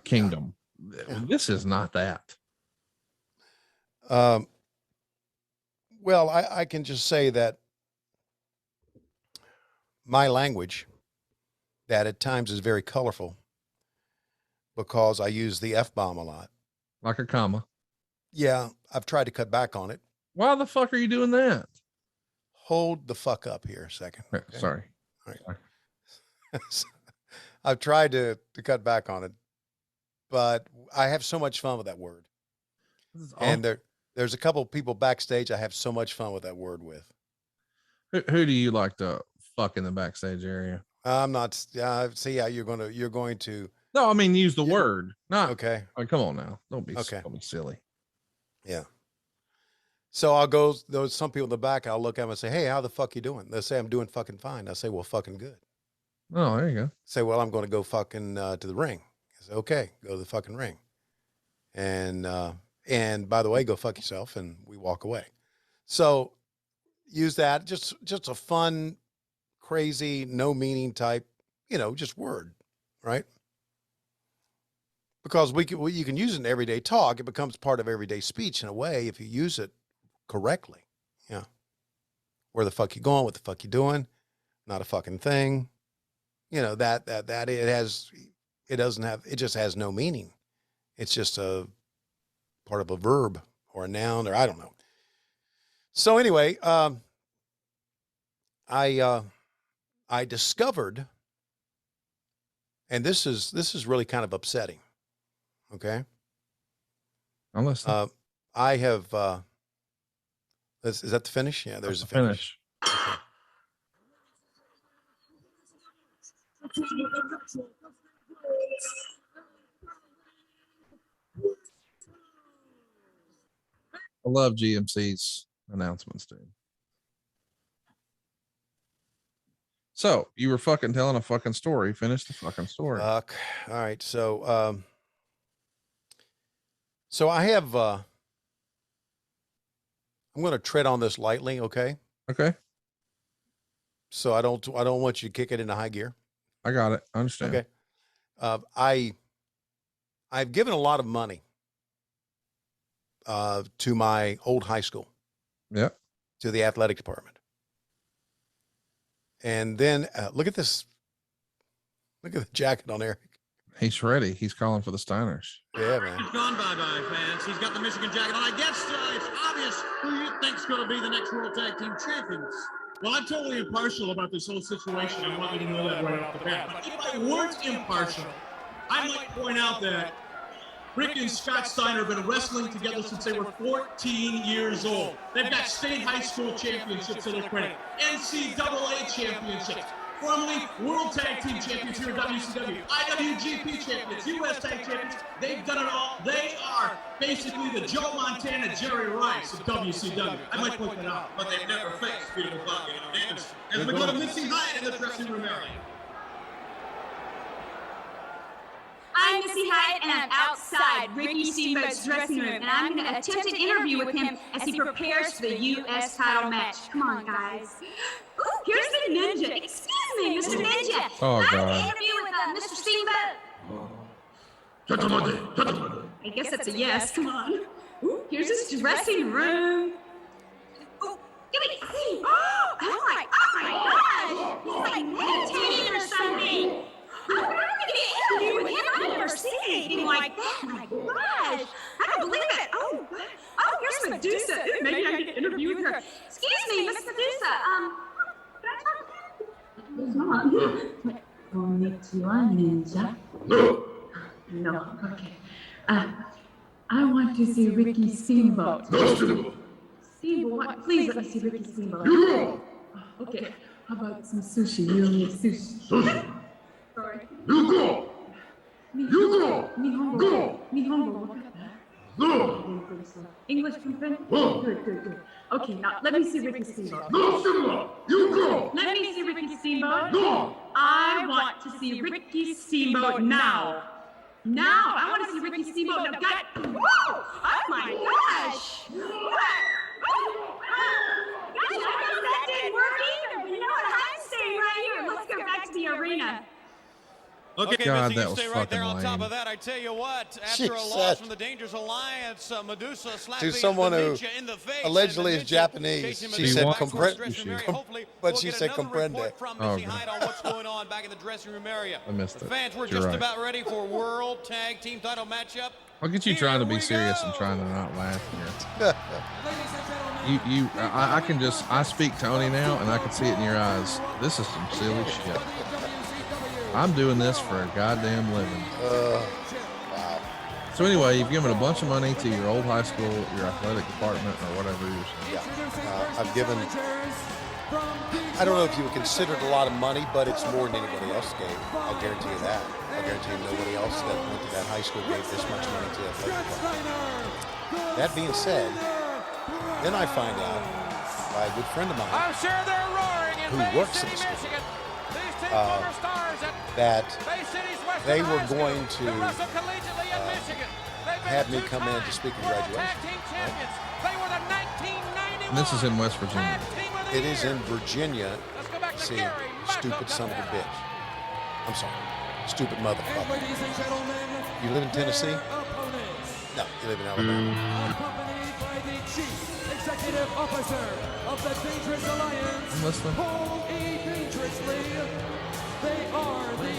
Speaker 2: kingdom.
Speaker 3: Yeah.
Speaker 2: This is not that.
Speaker 3: Well, I can just say that my language, that at times is very colorful because I use the F-bomb a lot.
Speaker 2: Like a comma.
Speaker 3: Yeah, I've tried to cut back on it.
Speaker 2: Why the fuck are you doing that?
Speaker 3: Hold the fuck up here a second. Okay?
Speaker 2: Sorry.
Speaker 3: All right. I've tried to cut back on it, but I have so much fun with that word. And there's a couple of people backstage I have so much fun with that word with.
Speaker 2: Who do you like to fuck in the backstage area?
Speaker 3: I'm not. See how you're going to.
Speaker 2: No, I mean use the word. Not
Speaker 3: okay.
Speaker 2: Like, come on now. Don't be silly.
Speaker 3: Yeah. So I'll go. There's some people in the back. I'll look at them and say, "Hey, how the fuck you doing?" They'll say, "I'm doing fucking fine." I say, "Well, fucking good."
Speaker 2: Oh, there you go.
Speaker 3: Say, "Well, I'm going to go fucking to the ring." I say, "Okay, go to the fucking ring." And by the way, go fuck yourself, and we walk away. So use that. Just a fun, crazy, no meaning type, just word, right? Because you can use it in everyday talk. It becomes part of everyday speech in a way if you use it correctly. Yeah. Where the fuck you going? What the fuck you doing? Not a fucking thing. That it just has no meaning. It's just a part of a verb or a noun or I don't know. So anyway, I discovered, and this is really kind of upsetting. Okay.
Speaker 2: I'm listening.
Speaker 3: I have, is that the finish? Yeah, there's the finish. Okay.
Speaker 2: I love GMC's announcements, dude. So you were fucking telling a fucking story. Finish the fucking story.
Speaker 3: All right. So, so I have, I'm going to tread on this lightly. Okay.
Speaker 2: Okay.
Speaker 3: So I don't want you to kick it into high gear.
Speaker 2: I got it. I understand.
Speaker 3: Okay. I've given a lot of money to my old high school.
Speaker 2: Yeah.
Speaker 3: To the athletic department. And then look at this. Look at the jacket on Eric.
Speaker 2: He's ready. He's calling for the Steiners.
Speaker 3: Yeah, man.
Speaker 7: He's gone bye-bye, fans. He's got the Michigan jacket on. I guess it's obvious who you think's going to be the next World Tag Team Champions. Well, I'm totally impartial about this whole situation. I want you to know that right off the bat. But if I weren't impartial, I might point out that Rick and Scott Steiner have been wrestling together since they were 14 years old. They've got state high school championships to their credit, NCAA championships, formerly World Tag Team champions here at WCW, IWGP champions, US Tag champions. They've done it all. They are basically the Joe Montana, Jerry Rice of WCW. I might point that out, but they've never faced Peter Buck and Arn Anderson. As we go to Missy Hyatt in the dressing room area.
Speaker 8: I'm Missy Hyatt, and I'm outside Ricky Steamboat's dressing room, and I'm going to attempt an interview with him as he prepares for the U.S. title match. Come on, guys. Ooh, here's the Ninja. Excuse me, Mr. Ninja.
Speaker 2: Oh,
Speaker 8: Can I have
Speaker 2: God.
Speaker 8: an interview with Mr. Steamboat? I guess that's a yes. Come on. Ooh, here's his dressing room. Ooh, give me. Oh my gosh. He's like meditating or something. I'm going to get an interview with him. I've never seen anything like that. My gosh. I don't believe it. Oh, here's Medusa. Ooh, maybe I can get an interview with her. Excuse me, Miss Medusa. Can I talk to you? Come on. Konnichiwa, Ninja. No. Okay. I want to see Ricky Steamboat. Steamboat? What? Please let me see Ricky Steamboat. Okay. How about some sushi? You and me sushi. Sorry.
Speaker 10: English comprehend? Good. Okay, now let me see Ricky Steamboat. Let me see Ricky Steamboat. I want to see Ricky Steamboat now. I want to see Ricky Steamboat now. Whoa! Oh my gosh! Gosh, I guess that didn't work either. But you know what? I'm staying right here. Let's go back to the arena.
Speaker 11: Okay,
Speaker 2: God,
Speaker 11: Missy,
Speaker 2: that
Speaker 11: you
Speaker 2: was
Speaker 11: stay right
Speaker 2: fucking
Speaker 11: there. On top
Speaker 2: lame.
Speaker 11: of that, I tell you what,
Speaker 4: She
Speaker 11: after a
Speaker 4: said-
Speaker 11: loss from the Dangerous Alliance, Medusa slapping
Speaker 4: To someone who
Speaker 11: Dementia in the face,
Speaker 4: allegedly
Speaker 11: and
Speaker 4: is
Speaker 11: Dementia
Speaker 4: Japanese,
Speaker 11: chasing
Speaker 4: she
Speaker 11: Medusa
Speaker 4: said
Speaker 11: back towards
Speaker 4: comprende,
Speaker 11: the dressing area. Hopefully,
Speaker 4: but
Speaker 11: we'll
Speaker 4: she
Speaker 11: get
Speaker 4: said
Speaker 11: another
Speaker 4: comprende.
Speaker 11: report from
Speaker 2: Oh,
Speaker 11: Missy
Speaker 2: God.
Speaker 11: Hyatt on what's going on back in the dressing room area.
Speaker 2: I missed
Speaker 11: The
Speaker 2: it.
Speaker 11: fans were
Speaker 2: You're
Speaker 11: just
Speaker 2: right.
Speaker 11: about ready for World Tag Team title matchup.
Speaker 2: Look at you trying to be serious and trying to not laugh here. I can just, I speak Tony now and I can see it in your eyes. This is some silly shit. I'm doing this for a goddamn living.
Speaker 4: Wow.
Speaker 2: So anyway, you've given a bunch of money to your old high school, your athletic department, or whatever you're saying.
Speaker 4: Yeah. I've given, I don't know if you would consider it a lot of money, but it's more than anybody else gave. I'll guarantee you that. I'll guarantee you nobody else that went to that high school gave this much money to the athletic department. That being said, then I find out by a good friend of mine
Speaker 9: I'm sure they're roaring in
Speaker 4: who
Speaker 9: Bay
Speaker 4: works
Speaker 9: City,
Speaker 4: in the school,
Speaker 9: Michigan. These two former stars at
Speaker 4: that
Speaker 9: Bay City's Western
Speaker 4: they were
Speaker 9: High School
Speaker 4: going to
Speaker 9: that wrestle collegiately in Michigan. They've been
Speaker 4: have me come in to
Speaker 9: two-time
Speaker 4: speak at
Speaker 9: World
Speaker 4: graduation.
Speaker 9: Tag Team champions. They were the 1991
Speaker 2: And this is in West Virginia.
Speaker 9: Tag Team of the
Speaker 4: it is
Speaker 9: Year.
Speaker 4: in Virginia.
Speaker 9: Let's go back to
Speaker 4: See,
Speaker 9: Gary.
Speaker 4: stupid son of a bitch. I'm sorry. Stupid motherfucker. You live in Tennessee? No, you live in Alabama.
Speaker 2: I'm listening.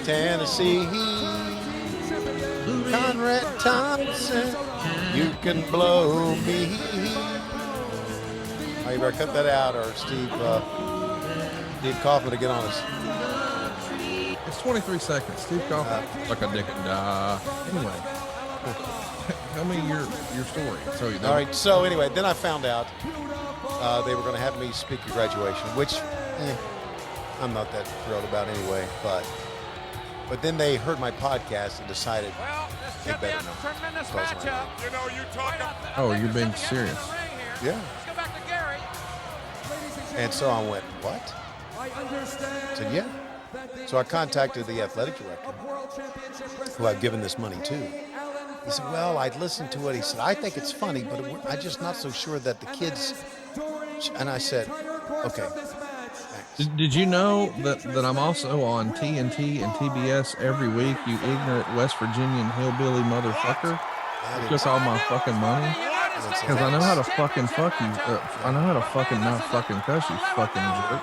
Speaker 4: Tennessee, Conrad Thompson, you can blow me. Oh, you better cut that out, or Steve Kaufman to get on us.
Speaker 2: It's 23 seconds. Steve Kaufman, like a dick and anyway, tell me your story. So
Speaker 4: All right. So anyway, then I found out they were going to have me speak at graduation, which I'm not that thrilled about anyway. But then they heard my podcast and decided
Speaker 9: This
Speaker 4: they
Speaker 9: should be
Speaker 4: better
Speaker 9: a
Speaker 4: not.
Speaker 9: tremendous
Speaker 4: Close my
Speaker 9: matchup.
Speaker 11: You know, you talk
Speaker 2: Oh, you're being serious.
Speaker 4: Yeah.
Speaker 9: Let's go back to Gary.
Speaker 4: And so I went, what? I said, yeah. So I contacted the athletic director, who I've given this money to. He said, well, I'd listened to it. He said, I think it's funny, but I'm just not so sure that the kids. And I said, okay.
Speaker 2: Did you know that I'm also on TNT and TBS every week, you ignorant West Virginian hillbilly motherfucker? You took all my fucking money? Because I know how to fucking fuck you. I know how to fucking not fucking cuss you, fucking jerk.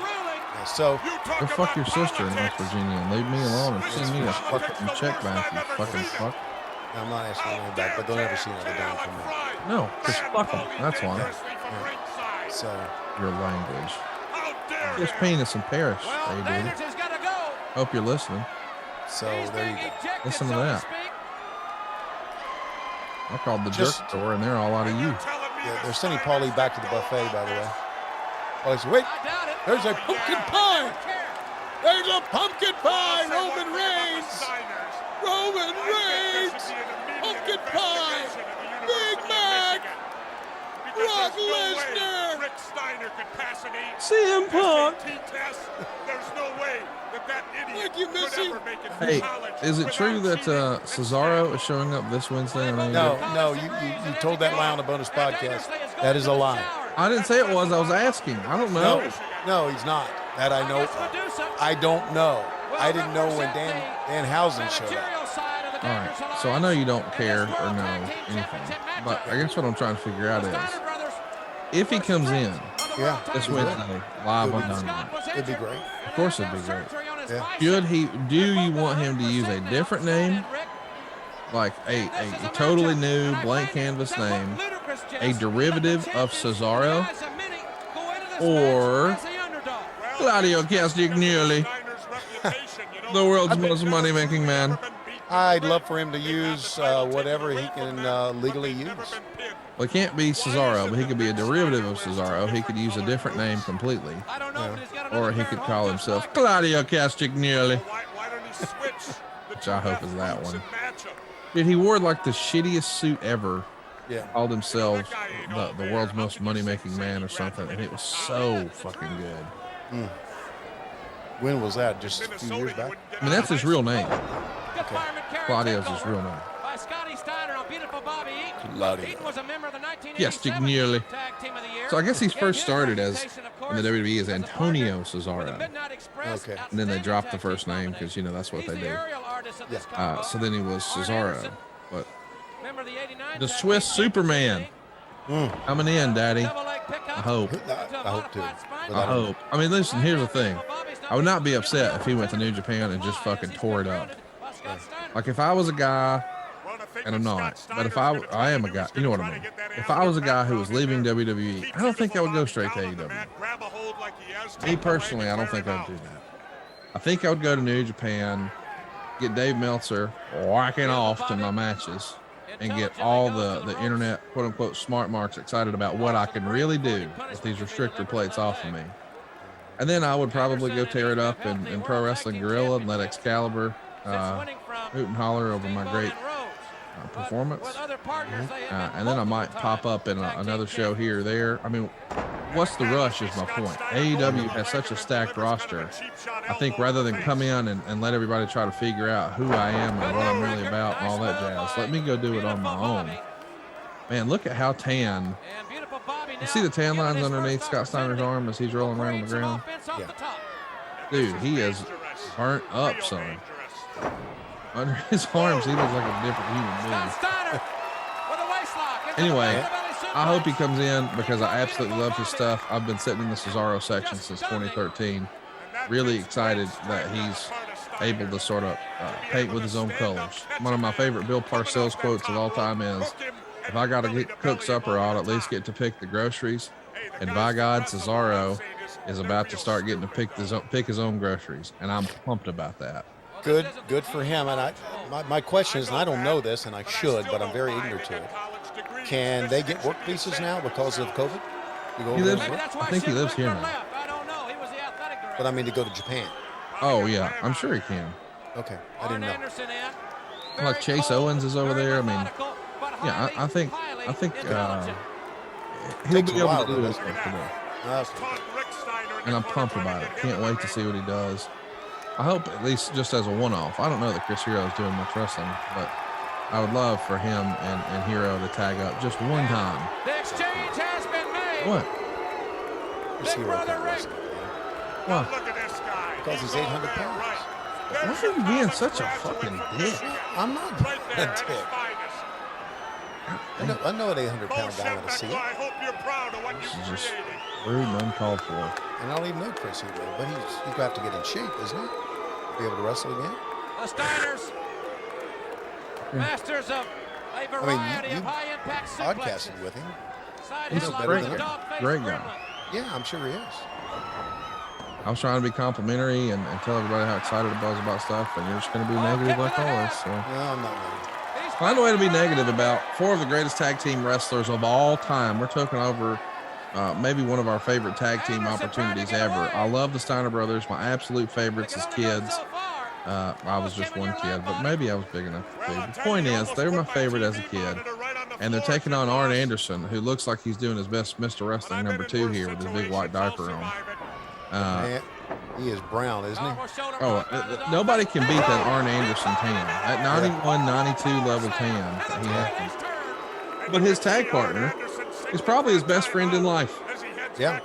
Speaker 4: So
Speaker 2: go fuck your sister in West Virginia and leave me alone and send me a fucking check back, you fucking fuck.
Speaker 4: I'm not asking them back, but they'll never see another dime from me.
Speaker 2: No, just fuck them. That's why.
Speaker 4: Yeah. So
Speaker 2: your language. Kiss penis and perish. Hey, dude. Hope you're listening.
Speaker 4: So there you go.
Speaker 2: Listen to that. I called the jerk store and they're all out of you.
Speaker 4: Yeah, they're sending Paulie back to the buffet, by the way. Paulie said, wait, there's a pumpkin pie. There's a pumpkin pie, Roman Reigns. Roman Reigns. Pumpkin pie. Big Mac. Brock Lesnar.
Speaker 6: Rick Steiner could pass an 8
Speaker 2: CM Punk.
Speaker 6: test. There's no way that idiot
Speaker 4: Thank you,
Speaker 6: could
Speaker 4: Missy.
Speaker 6: ever make it
Speaker 2: Hey,
Speaker 6: to college
Speaker 2: is it true that
Speaker 6: without
Speaker 2: Cesaro is showing up this Wednesday?
Speaker 4: No, you told that lie on a bonus podcast. That is a lie.
Speaker 2: I didn't say it was. I was asking. I don't know.
Speaker 4: No, he's not. That I know. I don't know. I didn't know when Dan Housen showed up.
Speaker 2: All right. So I know you don't care or know anything, but I guess what I'm trying to figure out is if he comes in this Wednesday live on Dynamite.
Speaker 4: It'd be great.
Speaker 2: Of course it'd be great.
Speaker 4: Yeah.
Speaker 2: Do you want him to use a different name? Like a totally new blank canvas name, a derivative of Cesaro, or Claudio Castagnoli, the world's most money-making man?
Speaker 4: I'd love for him to use whatever he can legally use.
Speaker 2: Well, it can't be Cesaro, but he could be a derivative of Cesaro. He could use a different name completely. Or he could call himself Claudio Castagnoli.
Speaker 6: Why don't he switch the
Speaker 2: which I hope is that one. Dude, he wore like the shittiest suit ever.
Speaker 3: Yeah.
Speaker 2: Called himself the world's most money-making man or something, and it was so fucking good.
Speaker 3: When was that? Just a few years back?
Speaker 2: I mean, that's his real name.
Speaker 3: Okay.
Speaker 2: Claudio's his real name.
Speaker 9: By Scotty Steiner on beautiful Bobby Eaton.
Speaker 3: Claudio.
Speaker 9: Eaton was a member of the 1987
Speaker 2: Yes, nearly.
Speaker 9: Tag Team of the Year.
Speaker 2: So I guess he's first
Speaker 9: His
Speaker 2: started as
Speaker 9: reputation, of
Speaker 2: in
Speaker 9: course,
Speaker 2: the WWE as
Speaker 9: a
Speaker 2: Antonio
Speaker 9: partner with the
Speaker 2: Cesaro,
Speaker 9: Midnight Express
Speaker 3: Okay.
Speaker 2: and then they
Speaker 9: Outstanding
Speaker 2: dropped the
Speaker 9: Tag
Speaker 2: first
Speaker 9: Team
Speaker 2: name because
Speaker 9: combination.
Speaker 2: that's what
Speaker 9: He's
Speaker 2: they
Speaker 9: the
Speaker 2: do.
Speaker 9: aerial artist of this combo.
Speaker 2: So then he was
Speaker 9: Arn
Speaker 2: Cesaro,
Speaker 9: Anderson,
Speaker 2: but
Speaker 9: member of the 89
Speaker 2: the
Speaker 9: Tag
Speaker 2: Swiss
Speaker 9: Team
Speaker 2: Superman coming in, Daddy.
Speaker 9: double leg pickup.
Speaker 2: I hope.
Speaker 3: I hope to.
Speaker 2: I hope. I mean, listen, here's the thing. I would not be upset if he went to New Japan and just fucking tore it up. Like if I was a guy, and I'm not, but if I am a guy, you know what I mean? If I was a guy who was leaving WWE, I don't think I would go straight to AEW. Me personally, I don't think I'd do that. I think I would go to New Japan, get Dave Meltzer whacking off to my matches, and get all the internet, quote unquote, smart marks excited about what I can really do with these restrictor plates off of me. And then I would probably go tear it up in Pro Wrestling Guerrilla and let Excalibur hoot and holler over my great performance. And then I might pop up in another show here or there. I mean, what's the rush is my point. AEW has such a stacked roster. I think rather than come in and let everybody try to figure out who I am and what I'm really about and all that jazz, let me go do it on my own. Man, look at how tan. You see the tan lines underneath Scott Steiner's arm as he's rolling around on the ground?
Speaker 3: Yeah.
Speaker 2: Dude, he is burnt up, son. Under his arms, he looks like a different human being. Anyway, I hope he comes in because I absolutely love his stuff. I've been sitting in the Cesaro section since 2013. Really excited that he's able to sort of paint with his own colors. One of my favorite Bill Parcells quotes of all time is, if I got to cook supper, I'll at least get to pick the groceries. And by God, Cesaro is about to start getting to pick his own groceries. And I'm pumped about that.
Speaker 3: Good for him. And my question is, and I don't know this, and I should, but I'm very ignorant to it. Can they get work visas now because of COVID?
Speaker 2: I think he lives here now.
Speaker 3: But I mean to go to Japan.
Speaker 2: Oh yeah, I'm sure he can.
Speaker 3: Okay, I didn't know.
Speaker 2: Like Chase Owens is over there. I mean, yeah, I think he'll be able to do this work today. And I'm pumped about it. Can't wait to see what he does. I hope at least just as a one-off. I don't know that Chris Hero is doing much wrestling, but I would love for him and Hero to tag up just one time.
Speaker 9: The exchange has been made.
Speaker 2: What?
Speaker 3: Chris Hero can't wrestle.
Speaker 2: Why?
Speaker 3: Because he's 800 pounds.
Speaker 2: Why are you being such a fucking dick?
Speaker 3: I'm not a dick. I know an 800-pound guy when I see it.
Speaker 2: This is just rude and uncalled for.
Speaker 3: And I don't even know Chris Hero, but he's got to get in shape, isn't he? Be able to wrestle again.
Speaker 9: The Steiners, masters of a variety of high-impact suplexes.
Speaker 3: Podcasted with him.
Speaker 2: He's a great guy.
Speaker 3: Yeah, I'm sure he is.
Speaker 2: I was trying to be complimentary and tell everybody how excited I was about stuff, and you're just going to be negative like always. So.
Speaker 3: No, I'm not negative.
Speaker 2: Find a way to be negative about four of the greatest tag team wrestlers of all time. We're talking over maybe one of our favorite tag team opportunities ever. I love the Steiner Brothers, my absolute favorites as kids. I was just one kid, but maybe I was big enough to be. The point is, they were my favorite as a kid. And they're taking on Arn Anderson, who looks like he's doing his best Mr. Wrestling #2 here with his big white diaper on.
Speaker 3: Man, he is brown, isn't he?
Speaker 2: Nobody can beat that Arn Anderson tan. That 91, 92 level tan that he has. But his tag partner is probably his best friend in life.
Speaker 3: Yeah.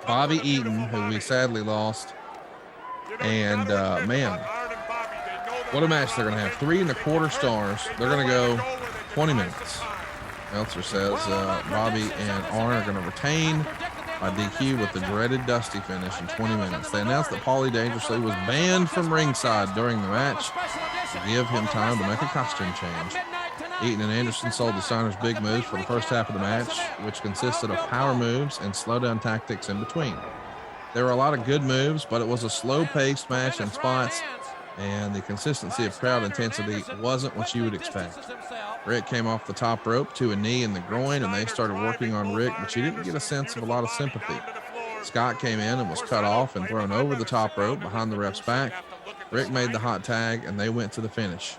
Speaker 2: Bobby Eaton, who we sadly lost. And, man, what a match they're going to have. 3 1/4 stars. They're going to go 20 minutes. Meltzer says Bobby and Arn are going to retain by DQ with the dreaded Dusty finish in 20 minutes. They announced that Paulie Dangerously was banned from ringside during the match to give him time to make a costume change. Eaton and Anderson sold the Steiners big moves for the first half of the match, which consisted of power moves and slow down tactics in between. There were a lot of good moves, but it was a slow-paced match in spots, and the consistency of crowd intensity wasn't what you would expect. Rick came off the top rope to a knee in the groin, and they started working on Rick, but you didn't get a sense of a lot of sympathy. Scott came in and was cut off and thrown over the top rope behind the ref's back. Rick made the hot tag, and they went to the finish.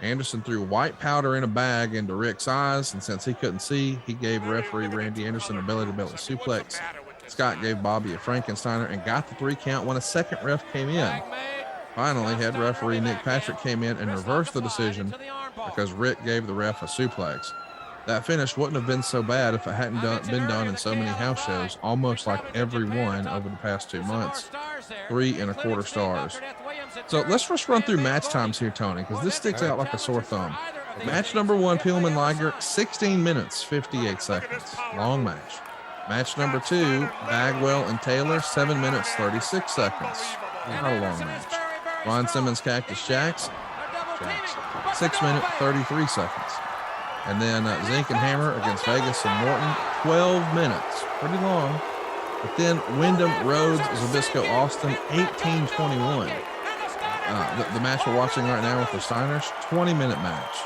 Speaker 2: Anderson threw white powder in a bag into Rick's eyes, and since he couldn't see, he gave referee Randy Anderson a belly-to-belly suplex. Scott gave Bobby a Frankensteiner and got the 3 count when a second ref came in. Finally, head referee Nick Patrick came in and reversed the decision because Rick gave the ref a suplex. That finish wouldn't have been so bad if it hadn't been done in so many house shows, almost like every one over the past 2 months. 3 1/4 stars. So let's just run through match times here, Tony, because this sticks out like a sore thumb. Match number 1, Pillman Liger, 16 minutes, 58 seconds. Long match. Match number 2, Bagwell and Taylor, 7 minutes, 36 seconds. Not a long match. Ron Simmons, Cactus Jacks, 6 minutes, 33 seconds. And then Zink and Hammer against Vegas and Morton, 12 minutes. Pretty long. But then Windham, Rhodes, Zbyszko, Austin, 18-21. The match we're watching right now with the Steiners, 20-minute match.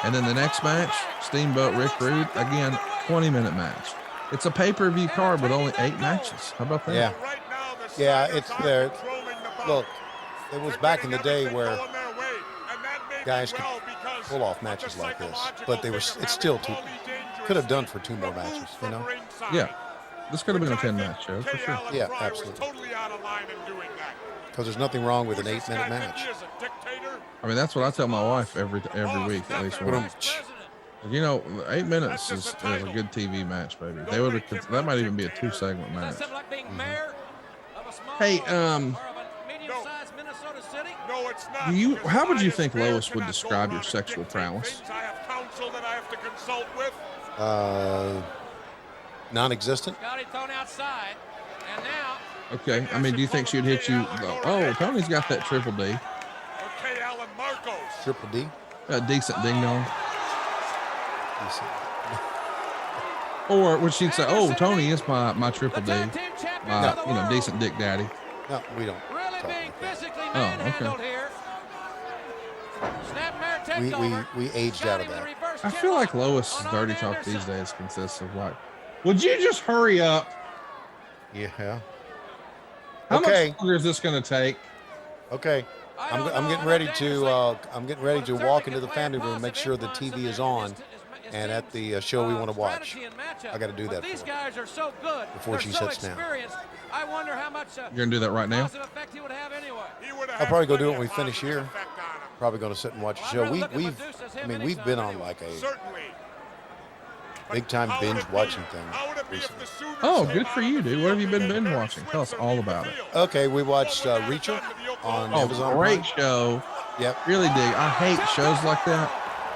Speaker 2: And then the next match, Steamboat, Rick Rude, again, 20-minute match. It's a pay-per-view card with only 8 matches. How about that?
Speaker 3: Yeah. Yeah, it's there. Look, it was back in the day where guys could pull off matches like this, but it's still could have done for 2 more matches, you know?
Speaker 2: Yeah. This could have been a 10-match show, for sure.
Speaker 3: Yeah, absolutely. Because there's nothing wrong with an 8-minute match.
Speaker 2: I mean, that's what I tell my wife every week, at least once. You know, 8 minutes is a good TV match, baby. That might even be a 2-segment match. Hey, how would you think Lois would describe your sexual prowess?
Speaker 3: Non-existent.
Speaker 2: Okay, I mean, do you think she'd hit you? Oh, Tony's got that triple D.
Speaker 3: Triple D?
Speaker 2: Decent ding dong. Or would she say, "Oh, Tony is my triple D, my decent dick daddy"?
Speaker 3: No, we don't.
Speaker 2: Oh, okay.
Speaker 3: We aged out of that.
Speaker 2: I feel like Lois' dirty talk these days consists of like, "Would you just hurry up?"
Speaker 3: Yeah.
Speaker 2: How much longer is this going to take?
Speaker 3: Okay. I'm getting ready to walk into the family room, make sure the TV is on, and at the show we want to watch. I got to do that before she sits down.
Speaker 2: You're going to do that right now?
Speaker 3: I'll probably go do it when we finish here. Probably going to sit and watch the show. We've been on like a big time binge watching thing recently.
Speaker 2: Oh, good for you, dude. What have you been binge watching? Tell us all about it.
Speaker 3: Okay, we watched Reacher on Amazon
Speaker 2: great
Speaker 3: Prime.
Speaker 2: show.
Speaker 3: Yep.
Speaker 2: Really dig. I hate shows like that,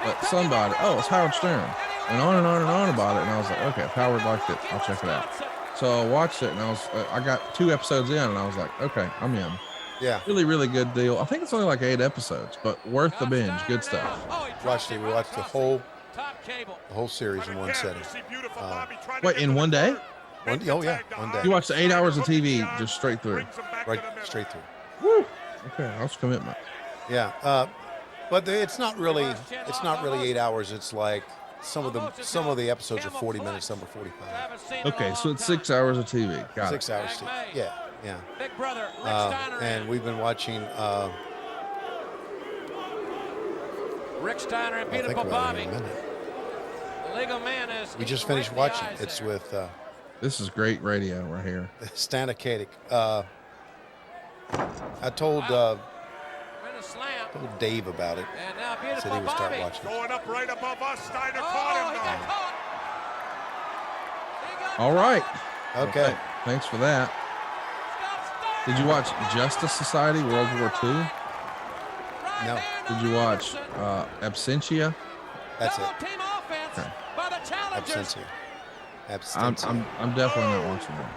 Speaker 2: but it's Howard Stern. Went on and on and on about it, and I was like, okay, if Howard liked it, I'll check it out. So I watched it, and I got 2 episodes in, and I was like, okay, I'm in.
Speaker 3: Yeah.
Speaker 2: Really, really good deal. I think it's only like 8 episodes, but worth the binge. Good stuff.
Speaker 3: We watched the whole series in one setting.
Speaker 2: Wait, in one day?
Speaker 3: One day.
Speaker 2: You watched the 8 hours of TV just straight through?
Speaker 3: Right, straight through.
Speaker 2: Woo. Okay, that's commitment.
Speaker 3: Yeah, but it's not really 8 hours. It's like some of the episodes are 40 minutes, some are 45.
Speaker 2: Okay, so it's 6 hours of TV. Got
Speaker 3: 6 hours. Yeah.
Speaker 9: Big brother,
Speaker 3: and we've been watching.
Speaker 9: Rick Steiner and beautiful Bobby. The legal man is.
Speaker 3: We just finished watching. It's with.
Speaker 2: This is great radio right here.
Speaker 3: Steiner I told Dave about it.
Speaker 9: And now beautiful
Speaker 3: said he would start watching.
Speaker 11: Going up right above us, Steiner caught him.
Speaker 2: All right.
Speaker 3: Okay.
Speaker 2: Thanks for that. Did you watch Justice Society World War II?
Speaker 3: No.
Speaker 2: Did you watch Absentia?
Speaker 3: That's it.
Speaker 2: Okay.
Speaker 3: Absentia.
Speaker 2: I'm definitely not watching that.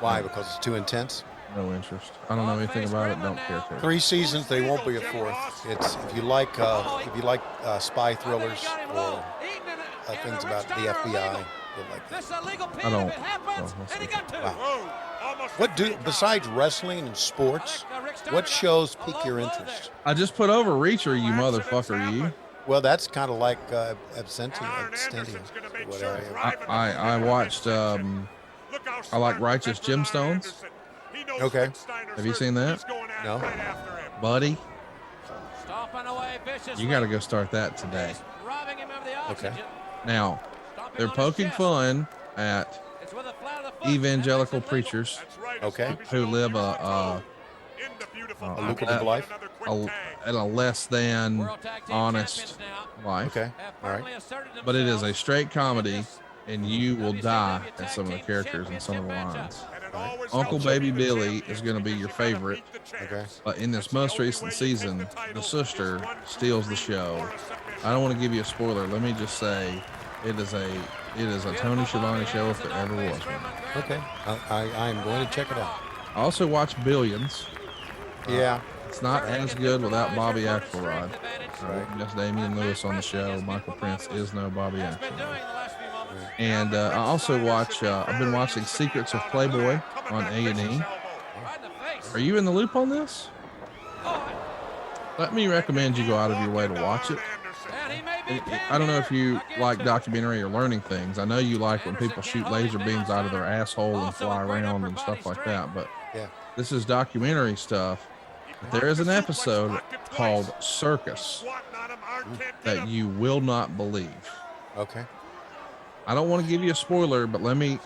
Speaker 3: Why? Because it's too intense?
Speaker 2: No interest. I don't know anything about it. Don't care for it.
Speaker 3: 3 seasons. They won't be a 4th. It's if you like spy thrillers or things about the FBI. You'll like that.
Speaker 2: I don't.
Speaker 3: Wow. Besides wrestling and sports, what shows pique your interest?
Speaker 2: I just put over Reacher, you motherfucker, you.
Speaker 3: Well, that's kind of like Absentia, whatever.
Speaker 2: I watched. I like Righteous Gemstones.
Speaker 3: Okay.
Speaker 2: Have you seen that?
Speaker 3: No.
Speaker 2: Buddy,
Speaker 9: Stomping away viciously.
Speaker 2: you got to go start that today.
Speaker 9: Robbing him of the oxygen.
Speaker 3: Okay.
Speaker 2: Now,
Speaker 9: Stomping
Speaker 2: they're
Speaker 9: on his
Speaker 2: poking
Speaker 9: chest.
Speaker 2: fun at
Speaker 9: It's with a flat of the foot.
Speaker 2: evangelical preachers
Speaker 3: Okay.
Speaker 2: who live a
Speaker 3: lucrative life.
Speaker 2: at a less than
Speaker 9: World Tag Team
Speaker 2: honest
Speaker 9: Champions now
Speaker 2: life.
Speaker 3: Okay.
Speaker 9: have
Speaker 3: All right.
Speaker 9: firmly asserted
Speaker 2: But it is a
Speaker 9: themselves
Speaker 2: straight comedy, and you will
Speaker 9: WCW
Speaker 2: die at
Speaker 9: Tag
Speaker 2: some of the
Speaker 9: Team
Speaker 2: characters and some of the
Speaker 9: Championship
Speaker 2: lines.
Speaker 9: matchup.
Speaker 2: Uncle Baby Billy is going to be your favorite.
Speaker 3: Okay.
Speaker 2: But in this most recent season, the sister steals the show. I don't want to give you a spoiler. Let me just say, it is a Tony Schiavone show if there ever was one.
Speaker 3: Okay. I am going to check it out.
Speaker 2: I also watch Billions.
Speaker 3: Yeah.
Speaker 2: It's not as good without Bobby Axelrod. Just Damian Lewis on the show. Michael Prince is no Bobby Axelrod. And I also watch. I've been watching Secrets of Playboy on A&E. Are you in the loop on this? Let me recommend you go out of your way to watch it. I don't know if you like documentary or learning things. I know you like when people shoot laser beams out of their asshole and fly around and stuff like that. But
Speaker 3: Yeah.
Speaker 2: this is documentary stuff. There is an episode called Circus that you will not believe.
Speaker 3: Okay.
Speaker 2: I don't want to give you a spoiler, but you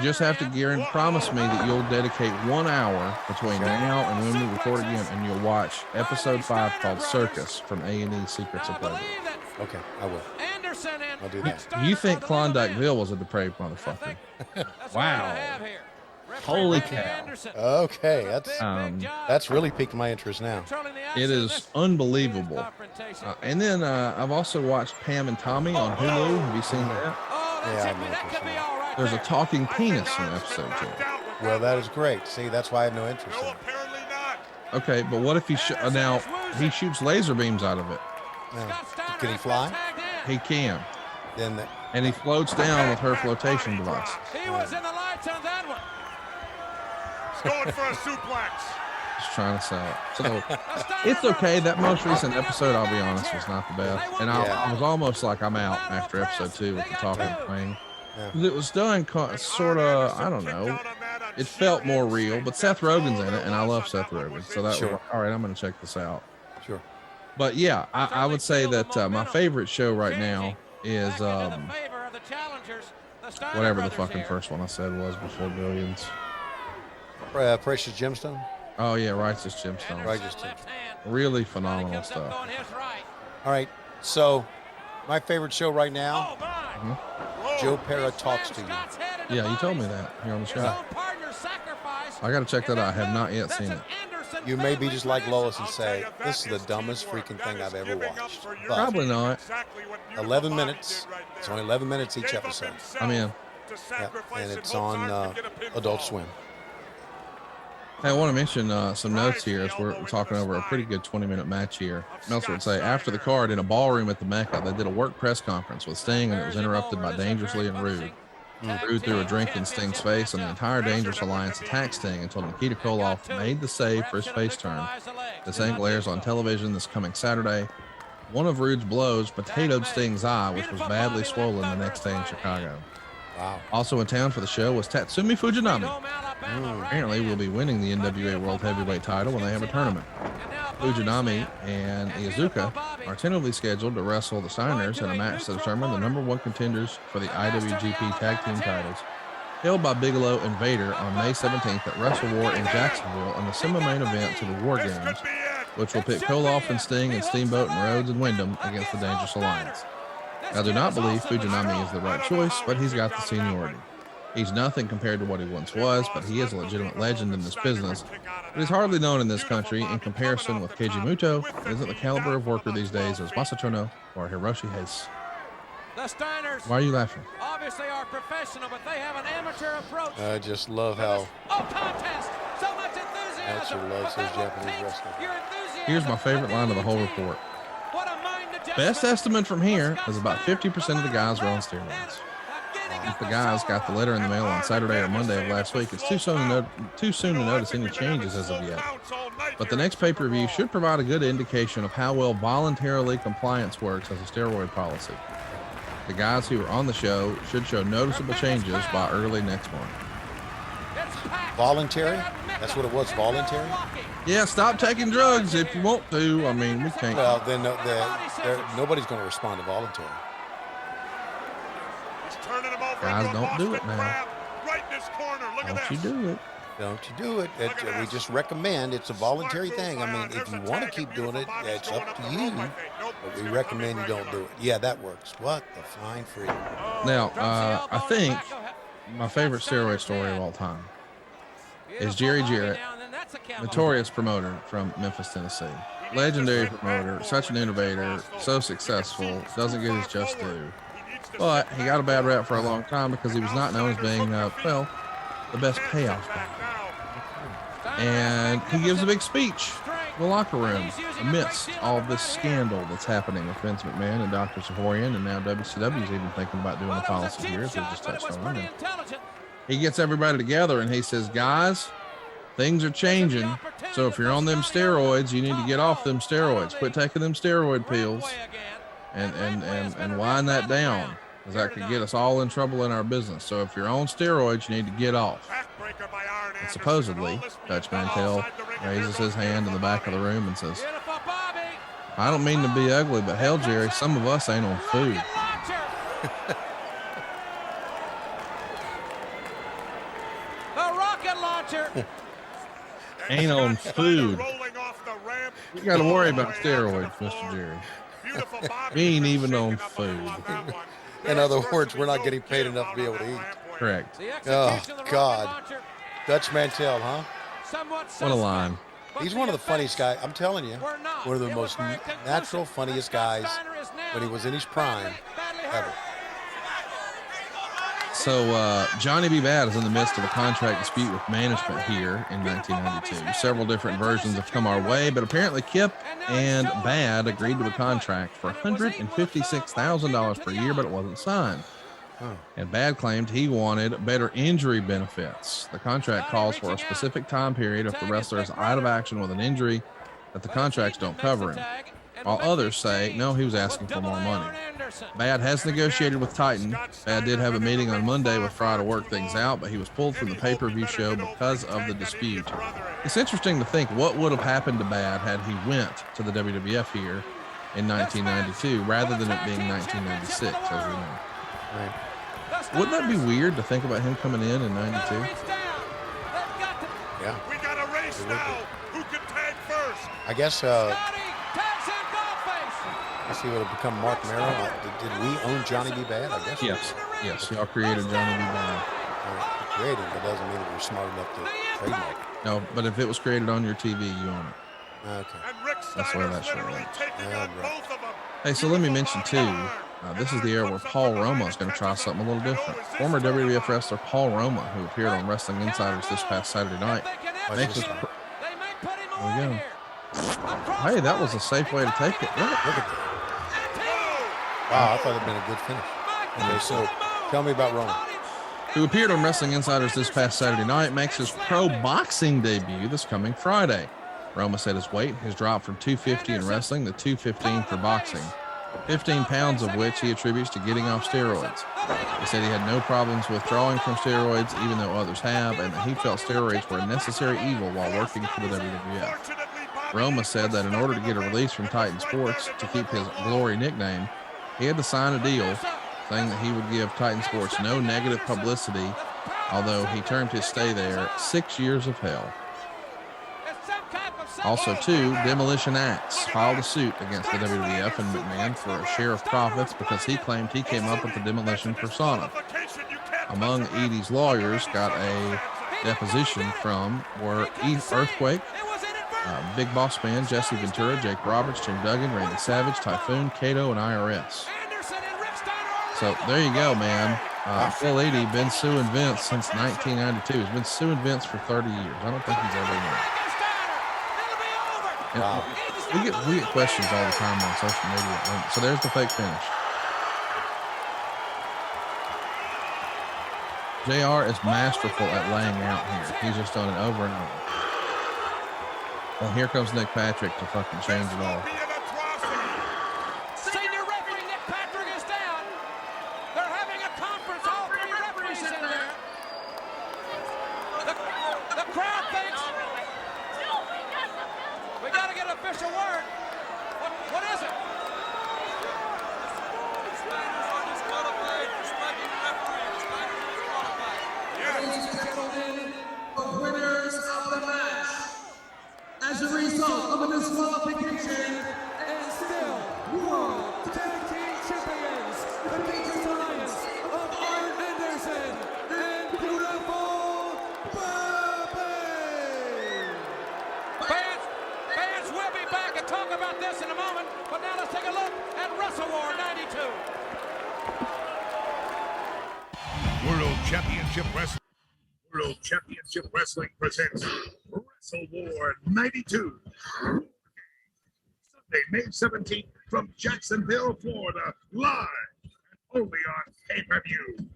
Speaker 2: just have to promise me that you'll dedicate 1 hour between now and when we record again, and you'll watch episode 5 called Circus from A&E Secrets of Playboy.
Speaker 3: Okay. I will. I'll do that.
Speaker 2: You think Klondikeville was a depraved motherfucker? Wow. Holy cow.
Speaker 3: Okay. That's really piqued my interest now.
Speaker 2: It is unbelievable. And then I've also watched Pam and Tommy on Hulu. Have you seen that?
Speaker 3: Yeah, I'm interested.
Speaker 2: There's a talking penis in episode 2.
Speaker 3: Well, that is great. See, that's why I have no interest in it.
Speaker 2: Okay, but what if he now he shoots laser beams out of it?
Speaker 3: Now, can he fly?
Speaker 2: He can.
Speaker 3: Then
Speaker 2: And he floats down with her flotation device.
Speaker 9: He was in the lights on that one.
Speaker 11: He's going for a suplex.
Speaker 2: Just trying to sell it. So it's okay. That most recent episode, I'll be honest, was not the best. And I was almost like I'm out after episode 2 with the talking thing.
Speaker 3: Yeah.
Speaker 2: It was done sort of, I don't know. It felt more real, but Seth Rogen's in it, and I love Seth Rogen. So that was like, all right, I'm going to check this out.
Speaker 3: Sure.
Speaker 2: But yeah, I would say that my favorite show right now is whatever the fucking first one I said was before Billions.
Speaker 3: Precious Gemstone?
Speaker 2: Oh, yeah, Righteous Gemstones.
Speaker 3: Righteous Gemstone.
Speaker 2: Really phenomenal stuff.
Speaker 3: All right. So, my favorite show right now, Joe Pera Talks to You.
Speaker 2: Yeah, you told me that here on the show. I got to check that out. I have not yet seen it.
Speaker 3: You may be just like Lois and say, this is the dumbest freaking thing I've ever watched. But
Speaker 2: Probably not.
Speaker 3: 11 minutes. It's only 11 minutes each episode.
Speaker 2: I'm in.
Speaker 3: Yeah, and it's on Adult Swim.
Speaker 2: Hey, I want to mention some notes here as we're talking over a pretty good 20-minute match here. Meltzer would say, after the card in a ballroom at the Mecca, they did a work press conference with Sting, and it was interrupted by Dangerously and Rude. Rude threw a drink in Sting's face, and the entire Dangerous Alliance attacked Sting until Nikita Koloff made the save for his face turn. This angle airs on television this coming Saturday. One of Rude's blows potatoed Sting's eye, which was badly swollen the next day in Chicago.
Speaker 3: Wow.
Speaker 2: Also in town for the show was Tatsumi Fujinami. Apparently will be winning the NWA World Heavyweight title when they have a tournament. Fujinami and Iizuka are tentatively scheduled to wrestle the Steiners in a match to determine the #1 contenders for the IWGP Tag Team titles, held by Bigelow and Vader on May 17th at Wrestle War in Jacksonville in the semi-main event to the War Games, which will pit Koloff and Sting and Steamboat and Rhodes and Windham against the Dangerous Alliance. I do not believe Fujinami is the right choice, but he's got the seniority. He's nothing compared to what he once was, but he is a legitimate legend in this business. But he's hardly known in this country in comparison with Keiji Muto. Isn't the caliber of worker these days as Masatono or Hiroshi Hayes.
Speaker 9: The Steiners.
Speaker 2: Why are you laughing?
Speaker 9: Obviously are professional, but they have an amateur approach.
Speaker 3: I just love how
Speaker 9: contest. So much enthusiasm.
Speaker 3: Meltzer loves his Japanese wrestling.
Speaker 2: Here's my favorite line of the whole report. Best estimate from here is about 50% of the guys are on steroids. If the guys got the letter in the mail on Saturday or Monday of last week, it's too soon to notice any changes as of yet. But the next pay-per-view should provide a good indication of how well voluntarily compliance works as a steroid policy. The guys who are on the show should show noticeable changes by early next month.
Speaker 3: voluntary. That's what it was, voluntary.
Speaker 2: Yeah, stop taking drugs if you want to. I mean, we can't.
Speaker 3: Well, then nobody's going to respond to voluntary.
Speaker 2: Guys, don't do it now.
Speaker 11: Right in this corner. Look at
Speaker 2: Don't
Speaker 11: this.
Speaker 2: you do it.
Speaker 3: Don't you do it. We just recommend it's a voluntary thing. I mean, if you want to keep doing it, it's up to you. But we recommend you don't do it. Yeah, that works. What the flying freak.
Speaker 2: Now, I think my favorite steroid story of all time is Jerry Jarrett, notorious promoter from Memphis, Tennessee. Legendary promoter, such an innovator, so successful, doesn't get his just due. But he got a bad rap for a long time because he was not known as being, well, the best payoff guy. And he gives a big speech in the locker room amidst all this scandal that's happening with Vince McMahon and Dr. Sahorian, and now WCW is even thinking about doing a policy here, as we just touched on. And he gets everybody together and he says, guys, things are changing. So if you're on them steroids, you need to get off them steroids. Quit taking them steroid pills and wind that down, because that could get us all in trouble in our business. So if you're on steroids, you need to get off. And supposedly, Dutch Mantell raises his hand in the back of the room and says, I don't mean to be ugly, but hell, Jerry, some of us ain't on food.
Speaker 9: The rocket launcher.
Speaker 2: Ain't on food. You got to worry about steroids, Mr. Jerry. We ain't even on food.
Speaker 3: In other words, we're not getting paid enough to be able to eat.
Speaker 2: Correct.
Speaker 3: Oh, God. Dutch Mantell, huh?
Speaker 2: What a line.
Speaker 3: He's one of the funniest guys. I'm telling you, one of the most natural, funniest guys when he was in his prime ever.
Speaker 2: So Johnny B. Bad is in the midst of a contract dispute with management here in 1992. Several different versions have come our way, but apparently Kip and Bad agreed to a contract for $156,000 per year, but it wasn't signed. And Bad claimed he wanted better injury benefits. The contract calls for a specific time period if the wrestler is out of action with an injury that the contracts don't cover him, while others say, no, he was asking for more money. Bad has negotiated with Titan. Bad did have a meeting on Monday with Fry to work things out, but he was pulled from the pay-per-view show because of the dispute. It's interesting to think what would have happened to Bad had he went to the WWF here in 1992 rather than it being 1996, as we know.
Speaker 3: Right.
Speaker 2: Wouldn't that be weird to think about him coming in 92?
Speaker 3: Yeah.
Speaker 11: We got a race now. Who can tag first?
Speaker 3: I guess he would have become Mark Merrow. Did we own Johnny B. Bad? I guess.
Speaker 2: Yes. Y'all created Johnny B. Bad.
Speaker 3: Created, but doesn't mean that we're smart enough to trademark.
Speaker 2: No, but if it was created on your TV, you own it.
Speaker 3: Okay.
Speaker 2: That's where that show is.
Speaker 3: Right.
Speaker 2: Hey, so let me mention too, this is the era where Paul Roma is going to try something a little different. Former WWF wrestler Paul Roma, who appeared on Wrestling Insiders this past Saturday night, makes his. There we go. Hey, that was a safe way to take it. Look at that.
Speaker 3: Wow, I thought it'd been a good finish. Okay, so tell me about Roma.
Speaker 2: Who appeared on Wrestling Insiders this past Saturday night, makes his pro boxing debut this coming Friday. Roma said his weight has dropped from 250 in wrestling to 215 for boxing, 15 pounds of which he attributes to getting off steroids. He said he had no problems withdrawing from steroids, even though others have, and that he felt steroids were a necessary evil while working for the WWF. Roma said that in order to get a release from Titan Sports to keep his Glory nickname, he had to sign a deal saying that he would give Titan Sports no negative publicity, although he termed his stay there 6 years of hell. Also, too, Demolition Axe filed a suit against the WWF and McMahon for a share of profits because he claimed he came up with the demolition persona. Among Edie's lawyers got a deposition from were Earthquake, Big Boss Man, Jesse Ventura, Jake Roberts, Jim Duggan, Randy Savage, Typhoon, Kato, and IRS. So there you go, man. Phil Edie been suing Vince since 1992. He's been suing Vince for 30 years. I don't think he's ever won. Wow. We get questions all the time on social media. So there's the fake finish. JR is masterful at laying out here. He's just done it over and over. Well, here comes Nick Patrick to fucking change it all.
Speaker 9: Senior referee Nick Patrick is down. They're having a conference. All three referees in there. The crowd thinks in a moment, but now let's take a look at Wrestle War 92.
Speaker 6: World Championship Wrestling. World Championship Wrestling presents Wrestle War 92. Sunday, May 17th from Jacksonville, Florida, live and only on pay-per-view.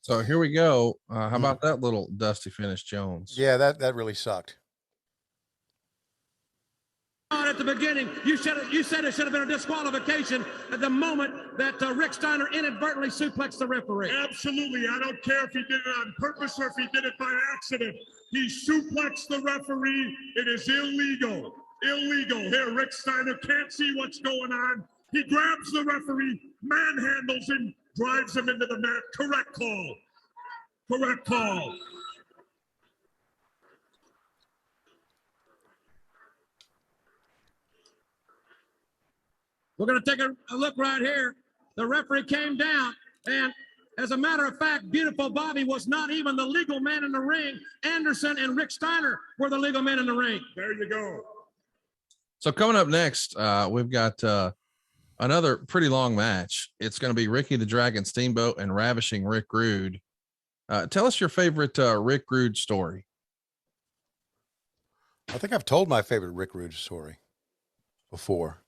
Speaker 2: So here we go. How about that little dusty finish, Jones?
Speaker 3: Yeah, that really sucked.
Speaker 7: At the beginning, you said it should have been a disqualification at the moment that Rick Steiner inadvertently suplexed the referee.
Speaker 6: Absolutely. I don't care if he did it on purpose or if he did it by accident. He suplexed the referee. It is illegal. Illegal. Here, Rick Steiner can't see what's going on. He grabs the referee, manhandles him, drives him into the mat. Correct call. Correct call.
Speaker 7: We're going to take a look right here. The referee came down, and as a matter of fact, Beautiful Bobby was not even the legal man in the ring. Anderson and Rick Steiner were the legal men in the ring.
Speaker 6: There you go.
Speaker 2: So coming up next, we've got another pretty long match. It's going to be Ricky the Dragon Steamboat and Ravishing Rick Rude. Tell us your favorite Rick Rude story.
Speaker 3: I think I've told my favorite Rick Rude story before.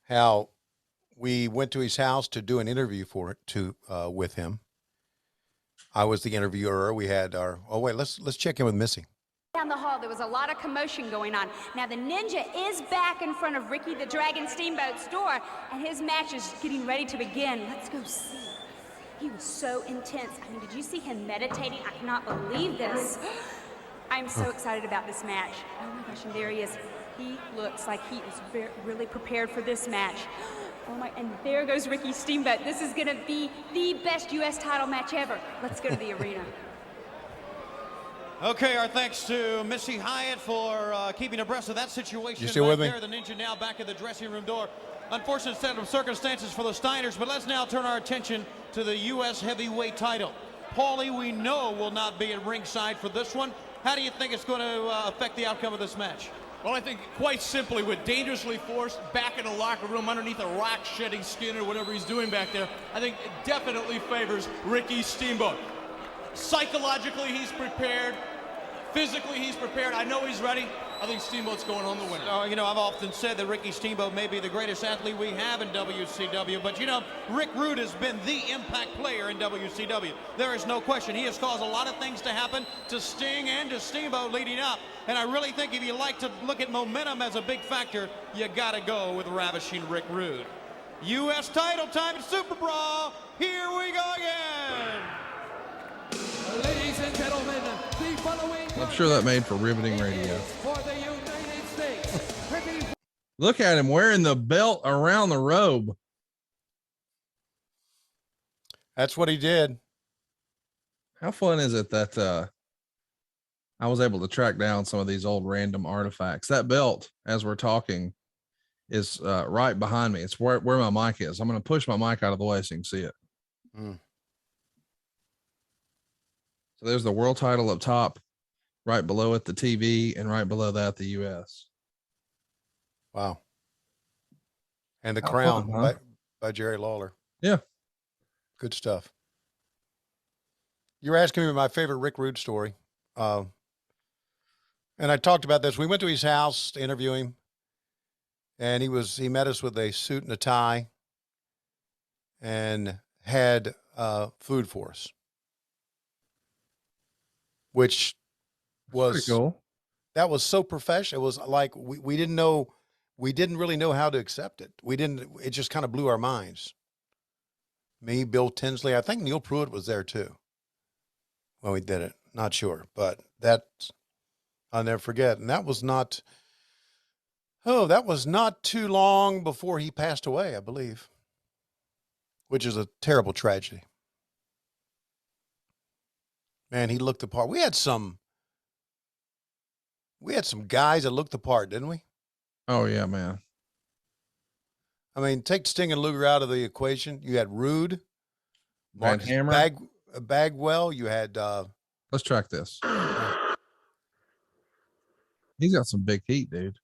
Speaker 3: How we went to his house to do an interview with him. I was the interviewer. We had our let's check in with Missy.
Speaker 8: Down the hall, there was a lot of commotion going on. Now, the Ninja is back in front of Ricky the Dragon Steamboat's door, and his match is getting ready to begin. Let's go see. He was so intense. I mean, did you see him meditating? I cannot believe this. I'm so excited about this match. Oh my gosh, and there he is. He looks like he is really prepared for this match. Oh my, and there goes Ricky Steamboat. This is gonna be the best U.S. title match ever. Let's go to the arena.
Speaker 5: Okay, our thanks to Missy Hyatt for keeping abreast of that situation.
Speaker 3: You still with me?
Speaker 5: There, the Ninja now back at the dressing room door. Unfortunate set of circumstances for the Steiners, but let's now turn our attention to the U.S. heavyweight title. Paulie, we know, will not be at ringside for this one. How do you think it's going to affect the outcome of this match?
Speaker 12: Well, I think quite simply, with Dangerously Forced back in the locker room underneath a rock shedding skin or whatever he's doing back there, I think it definitely favors Ricky Steamboat. Psychologically, he's prepared. Physically, he's prepared. I know he's ready. I think Steamboat's going home the winner.
Speaker 5: You know, I've often said that Ricky Steamboat may be the greatest athlete we have in WCW, but you know, Rick Rude has been the impact player in WCW. There is no question. He has caused a lot of things to happen to Sting and to Steamboat leading up. And I really think if you like to look at momentum as a big factor, you got to go with Ravishing Rick Rude. U.S. title time at SuperBrawl. Here we go again.
Speaker 9: Ladies and gentlemen, the following
Speaker 2: I'm sure that made for riveting radio.
Speaker 9: for the United States.
Speaker 2: Look at him wearing the belt around the robe.
Speaker 3: That's what he did.
Speaker 2: How fun is it that I was able to track down some of these old random artifacts? That belt, as we're talking, is right behind me. It's where my mic is. I'm going to push my mic out of the way so you can see it. So there's the world title up top, right below it, the TV, and right below that, the U.S.
Speaker 3: Wow. And the
Speaker 2: How
Speaker 3: crown
Speaker 2: fun, huh?
Speaker 3: by Jerry Lawler.
Speaker 2: Yeah.
Speaker 3: Good stuff. You're asking me my favorite Rick Rude story. And I talked about this. We went to his house to interview him, and he met us with a suit and a tie and had food for us, which was
Speaker 2: Pretty cool.
Speaker 3: That was so professional. It was like we didn't really know how to accept it. It just kind of blew our minds. Me, Bill Tinsley, I think Neil Pruitt was there too. Well, we did it. Not sure, but I'll never forget. And that was not too long before he passed away, I believe, which is a terrible tragedy. Man, he looked the part. We had some guys that looked the part, didn't we?
Speaker 2: Oh yeah, man.
Speaker 3: I mean, take Sting and Luger out of the equation. You had Rude,
Speaker 2: Van Hammer.
Speaker 3: Bagwell. You had.
Speaker 2: Let's track this. He's got some big heat, dude.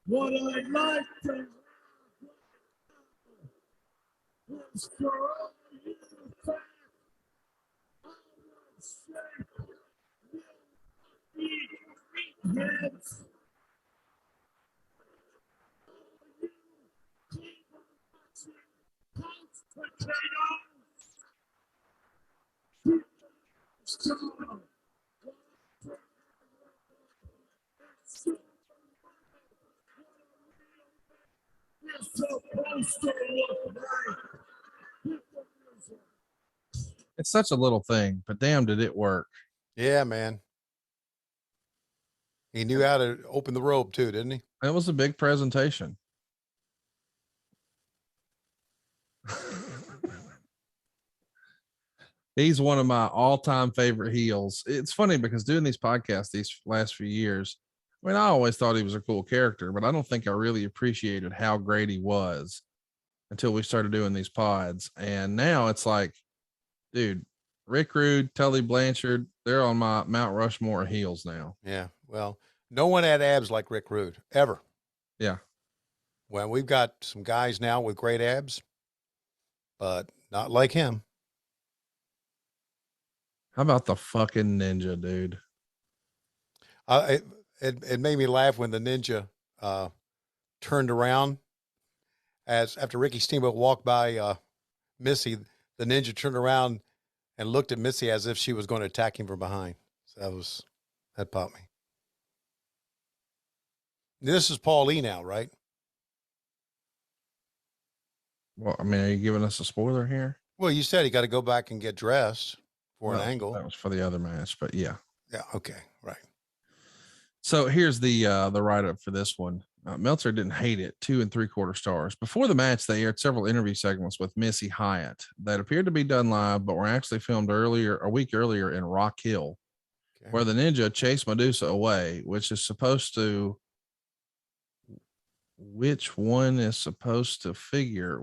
Speaker 6: What I'd like to is for all you back. I would say you need heads.
Speaker 2: It's such a little thing, but damn, did it work.
Speaker 3: Yeah, man. He knew how to open the robe too, didn't he?
Speaker 2: It was a big presentation. He's one of my all-time favorite heels. It's funny because doing these podcasts these last few years, I mean, I always thought he was a cool character, but I don't think I really appreciated how great he was until we started doing these pods. And now it's like, dude, Rick Rude, Tully Blanchard, they're on my Mount Rushmore of heels now.
Speaker 3: Yeah. Well, no one had abs like Rick Rude ever.
Speaker 2: Yeah.
Speaker 3: Well, we've got some guys now with great abs, but not like him.
Speaker 2: How about the fucking ninja, dude?
Speaker 3: It made me laugh when the ninja turned around after Ricky Steamboat walked by Missy. The ninja turned around and looked at Missy as if she was going to attack him from behind. So that popped me. This is Paul Lee now, right?
Speaker 2: Well, I mean, are you giving us a spoiler here?
Speaker 3: Well, you said he got to go back and get dressed for an
Speaker 2: Well,
Speaker 3: angle.
Speaker 2: That was for the other match, but yeah.
Speaker 3: Yeah. Okay. Right.
Speaker 2: So here's the write-up for this one. Meltzer didn't hate it, 2 3/4 stars. Before the match, they aired several interview segments with Missy Hyatt that appeared to be done live, but were actually filmed a week earlier in Rock Hill, where the ninja chased Medusa away, which one is supposed to figure,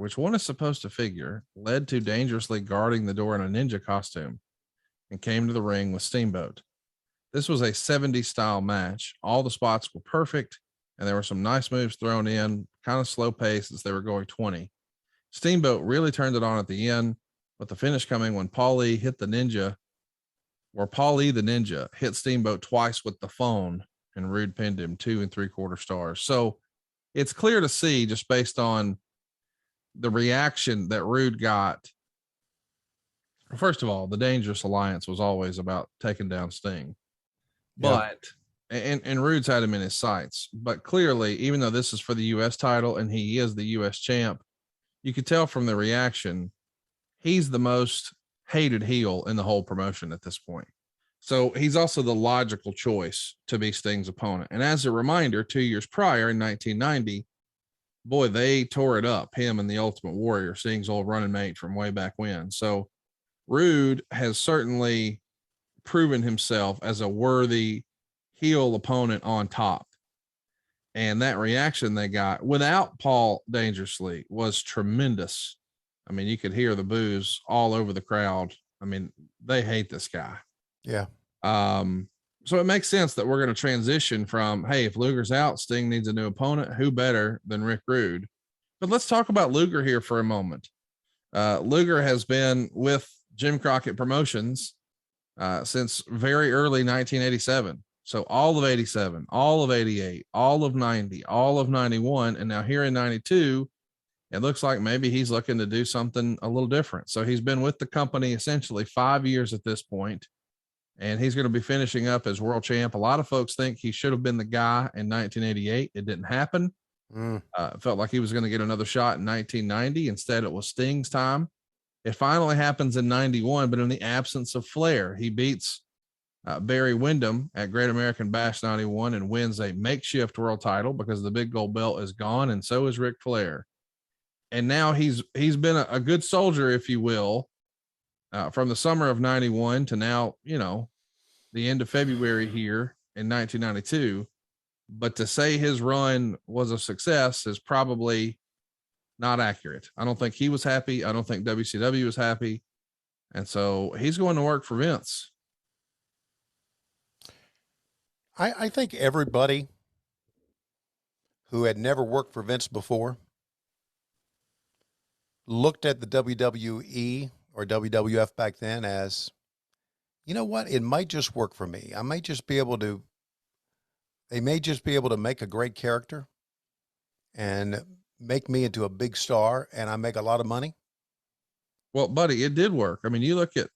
Speaker 2: led to dangerously guarding the door in a ninja costume and came to the ring with Steamboat. This was a 70s style match. All the spots were perfect, and there were some nice moves thrown in, kind of slow pace as they were going 20. Steamboat really turned it on at the end, with the finish coming when Paul Lee the ninja hit Steamboat twice with the phone, and Rude pinned him 2 3/4 stars. So it's clear to see, just based on the reaction that Rude got. First of all, the Dangerous Alliance was always about taking down Sting. But and Rude's had him in his sights, but clearly, even though this is for the US title and he is the US champ, you could tell from the reaction, he's the most hated heel in the whole promotion at this point. So he's also the logical choice to be Sting's opponent. And as a reminder, 2 years prior in 1990, boy, they tore it up, him and the Ultimate Warrior, Sting's old running mate from way back when. So Rude has certainly proven himself as a worthy heel opponent on top. And that reaction they got without Paul Dangerously was tremendous. I mean, you could hear the boos all over the crowd. I mean, they hate this guy.
Speaker 3: Yeah.
Speaker 2: So it makes sense that we're going to transition from, hey, if Luger's out, Sting needs a new opponent. Who better than Rick Rude? But let's talk about Luger here for a moment. Luger has been with Jim Crockett Promotions since very early 1987. So all of 87, all of 88, all of 90, all of 91. And now here in 92, it looks like maybe he's looking to do something a little different. So he's been with the company essentially 5 years at this point, and he's going to be finishing up as world champ. A lot of folks think he should have been the guy in 1988. It didn't happen. Felt like he was going to get another shot in 1990. Instead, it was Sting's time. It finally happens in 91, but in the absence of Flair, he beats Barry Windham at Great American Bash 91 and wins a makeshift world title because the big gold belt is gone, and so is Ric Flair. And now he's been a good soldier, if you will, from the summer of 91 to now, the end of February here in 1992. But to say his run was a success is probably not accurate. I don't think he was happy. I don't think WCW was happy. And so he's going to work for Vince.
Speaker 3: I think everybody who had never worked for Vince before looked at the WWE or WWF back then as, you know what, it might just work for me. I might just be able to, they may just be able to make a great character and make me into a big star, and I make a lot of money.
Speaker 2: Well, buddy, it did work. I mean, you look at,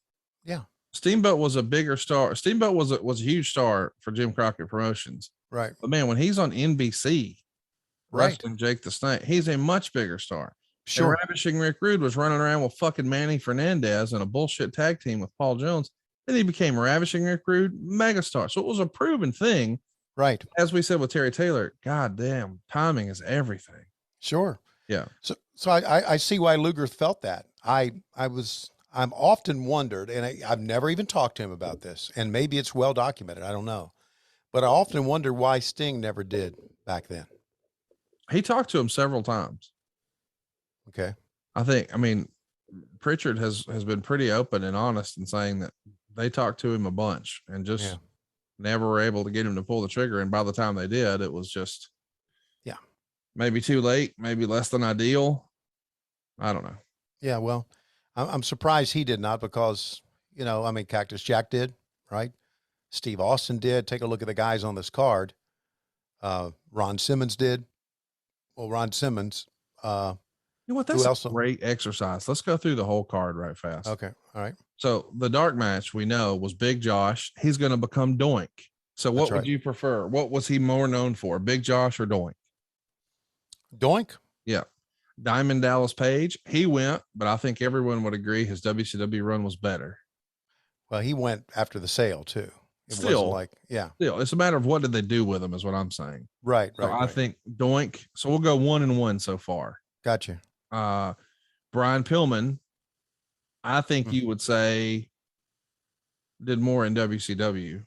Speaker 3: yeah,
Speaker 2: Steamboat was a bigger star. Steamboat was a huge star for Jim Crockett Promotions.
Speaker 3: Right.
Speaker 2: But man, when he's on NBC,
Speaker 3: Right.
Speaker 2: wrestling Jake the Snake, he's a much bigger star.
Speaker 3: Sure.
Speaker 2: And Ravishing Rick Rude was running around with fucking Manny Fernandez and a bullshit tag team with Paul Jones. Then he became Ravishing Rick Rude megastar. So it was a proven thing.
Speaker 3: Right.
Speaker 2: As we said with Terry Taylor, God damn, timing is everything.
Speaker 3: Sure.
Speaker 2: Yeah.
Speaker 3: So I see why Luger felt that. I'm often wondered, and I've never even talked to him about this, and maybe it's well documented. I don't know, but I often wonder why Sting never did back then.
Speaker 2: He talked to him several times.
Speaker 3: Okay.
Speaker 2: I mean, Pritchard has been pretty open and honest in saying that they talked to him a bunch and just never were able to get him to pull the trigger. And by the time they did, it was just, maybe too late, maybe less than ideal. I don't know.
Speaker 3: Yeah. Well, I'm surprised he did not, because, Cactus Jack did, right? Steve Austin did. Take a look at the guys on this card. Ron Simmons did. Well, Ron Simmons,
Speaker 2: you know what? That's a great exercise. Let's go through the whole card right fast.
Speaker 3: Okay. All right.
Speaker 2: So the dark match we know was Big Josh. He's going to become Doink. So what would you prefer? What was he more known for? Big Josh or Doink?
Speaker 3: Doink.
Speaker 2: Yeah. Diamond Dallas Page. He went, but I think everyone would agree his WCW run was better.
Speaker 3: Well, he went after the sale too. It
Speaker 2: Still,
Speaker 3: wasn't like,
Speaker 2: still, it's a matter of what did they do with him is what I'm saying.
Speaker 3: Right.
Speaker 2: So I think Doink. So we'll go 1-1 so far.
Speaker 3: Gotcha.
Speaker 2: Brian Pillman, I think you would say did more in WCW.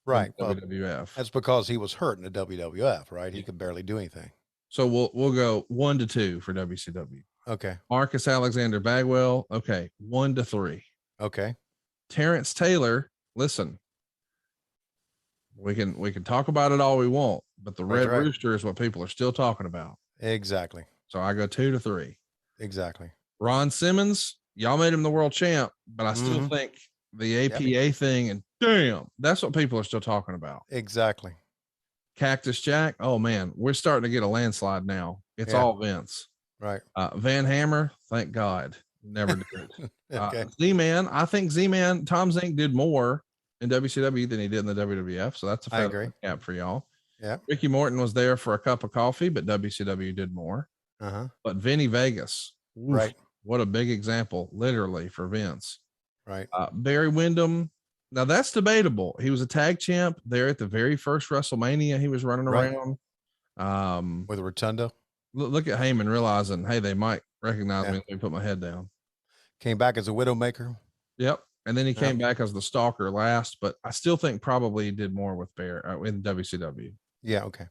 Speaker 3: Right.
Speaker 2: WWF.
Speaker 3: That's because he was hurt in the WWF, right? He could barely do anything.
Speaker 2: So we'll go 1-2 for WCW.
Speaker 3: Okay.
Speaker 2: Marcus Alexander Bagwell. Okay. 1-3.
Speaker 3: Okay.
Speaker 2: Terrence Taylor. Listen, we can talk about it all we want, but the Red Rooster is what people are still talking about.
Speaker 3: Exactly.
Speaker 2: So I go 2-3.
Speaker 3: Exactly.
Speaker 2: Ron Simmons, y'all made him the world champ, but I still think the APA thing, and damn, that's what people are still talking about.
Speaker 3: Exactly.
Speaker 2: Cactus Jack. Oh man, we're starting to get a landslide now. It's all Vince.
Speaker 3: Right.
Speaker 2: Van Hammer. Thank God. Never did.
Speaker 3: Okay.
Speaker 2: Z-Man. I think Z-Man, Tom Zink did more in WCW than he did in the WWF. So that's a fair cap for y'all.
Speaker 3: Yeah.
Speaker 2: Ricky Morton was there for a cup of coffee, but WCW did more. But Vinny Vegas. Oof, what a big example, literally, for Vince.
Speaker 3: Right.
Speaker 2: Barry Windham. Now that's debatable. He was a tag champ there at the very first WrestleMania. He was running around
Speaker 3: with a rotunda.
Speaker 2: Look at Heyman realizing, hey, they might recognize me. Let me put my head down.
Speaker 3: Came back as a Widowmaker.
Speaker 2: Yep. And then he came back as the Stalker last, but I still think probably he did more with Bear in WCW.
Speaker 3: Yeah. Okay.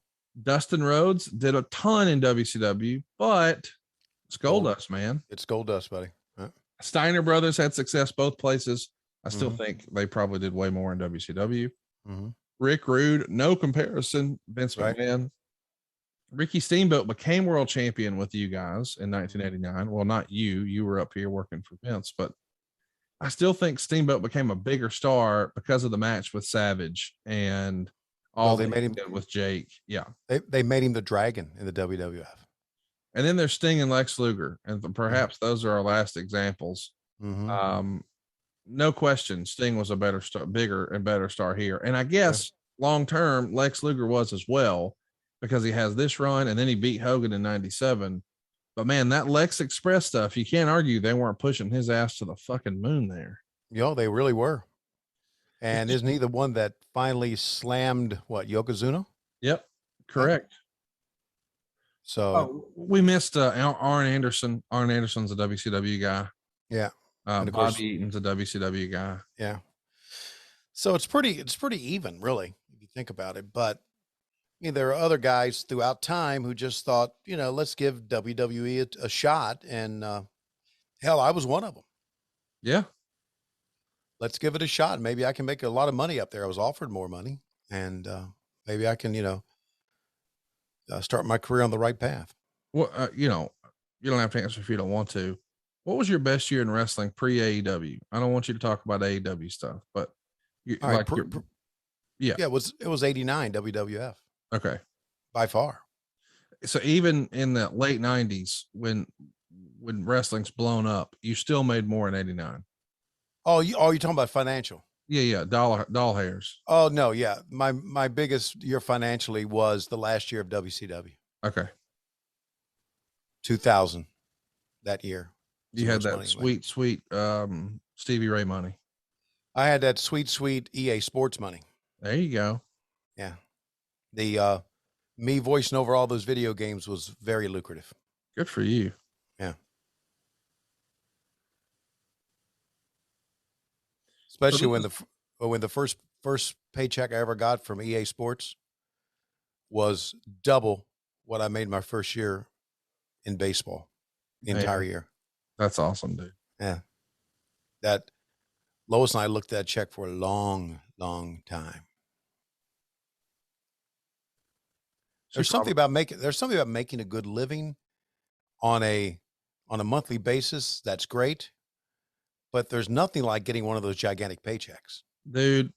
Speaker 2: Dustin Rhodes did a ton in WCW, but it's Goldust, man.
Speaker 3: It's Goldust, buddy.
Speaker 2: Steiner Brothers had success both places. I still think they probably did way more in WCW. Rick Rude, no comparison. Vince McMahon. Ricky Steamboat became world champion with you guys in 1989. Well, not you. You were up here working for Vince, but I still think Steamboat became a bigger star because of the match with Savage and all they made him with Jake. Yeah.
Speaker 3: They made him the dragon in the WWF.
Speaker 2: And then there's Sting and Lex Luger. And perhaps those are our last examples. No question, Sting was a better star, bigger and better star here. And I guess long term, Lex Luger was as well, because he has this run and then he beat Hogan in 97. But man, that Lex Express stuff, you can't argue they weren't pushing his ass to the fucking moon there.
Speaker 3: Yo, they really were. And isn't he the one that finally slammed Yokozuna?
Speaker 2: Yep, correct.
Speaker 3: So
Speaker 2: we missed Arn Anderson. Arn Anderson's a WCW guy.
Speaker 3: Yeah.
Speaker 2: Bobby Eaton's a WCW guy.
Speaker 3: Yeah. So it's pretty even, really, if you think about it. But mean, there are other guys throughout time who just thought, you know, let's give WWE a shot. And hell, I was one of them.
Speaker 2: Yeah.
Speaker 3: Let's give it a shot. Maybe I can make a lot of money up there. I was offered more money, and maybe I can, you know, start my career on the right path.
Speaker 2: Well, you know, you don't have to answer if you don't want to. What was your best year in wrestling pre-AEW? I don't want you to talk about AEW stuff, but
Speaker 3: All right, yeah, it was 89 WWF.
Speaker 2: Okay.
Speaker 3: By far.
Speaker 2: So even in the late 90s, when wrestling's blown up, you still made more in 89.
Speaker 3: Oh, you're talking about financial?
Speaker 2: Yeah, doll hairs.
Speaker 3: Oh no, yeah. My biggest year financially was the last year of WCW.
Speaker 2: Okay.
Speaker 3: 2000, that year.
Speaker 2: You had that sweet Stevie Ray money.
Speaker 3: I had that sweet EA Sports money.
Speaker 2: There you go.
Speaker 3: Yeah. The me voicing over all those video games was very lucrative.
Speaker 2: Good for you.
Speaker 3: Yeah. Especially when the first paycheck I ever got from EA Sports was double what I made my first year in baseball, the entire year.
Speaker 2: That's awesome, dude.
Speaker 3: Yeah. That Lois and I looked at that check for a long, long time. There's something about making a good living on a monthly basis. That's great. But there's nothing like getting one of those gigantic paychecks.
Speaker 2: Dude.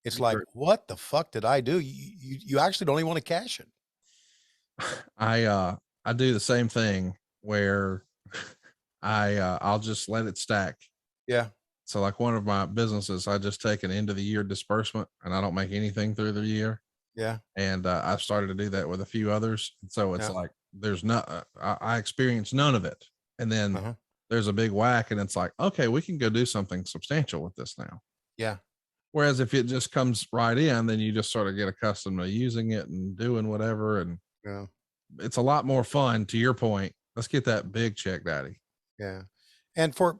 Speaker 3: It's like, what the fuck did I do? You actually don't even want to cash it.
Speaker 2: I do the same thing where I'll just let it stack.
Speaker 3: Yeah.
Speaker 2: So like one of my businesses, I just take an end of the year disbursement and I don't make anything through the year.
Speaker 3: Yeah.
Speaker 2: And I've started to do that with a few others. So it's like, there's not, I experienced none of it. And then there's a big whack and it's like, okay, we can go do something substantial with this now.
Speaker 3: Yeah.
Speaker 2: Whereas if it just comes right in, then you just sort of get accustomed to using it and doing whatever. And it's a lot more fun, to your point. Let's get that big check, Daddy.
Speaker 3: Yeah. And for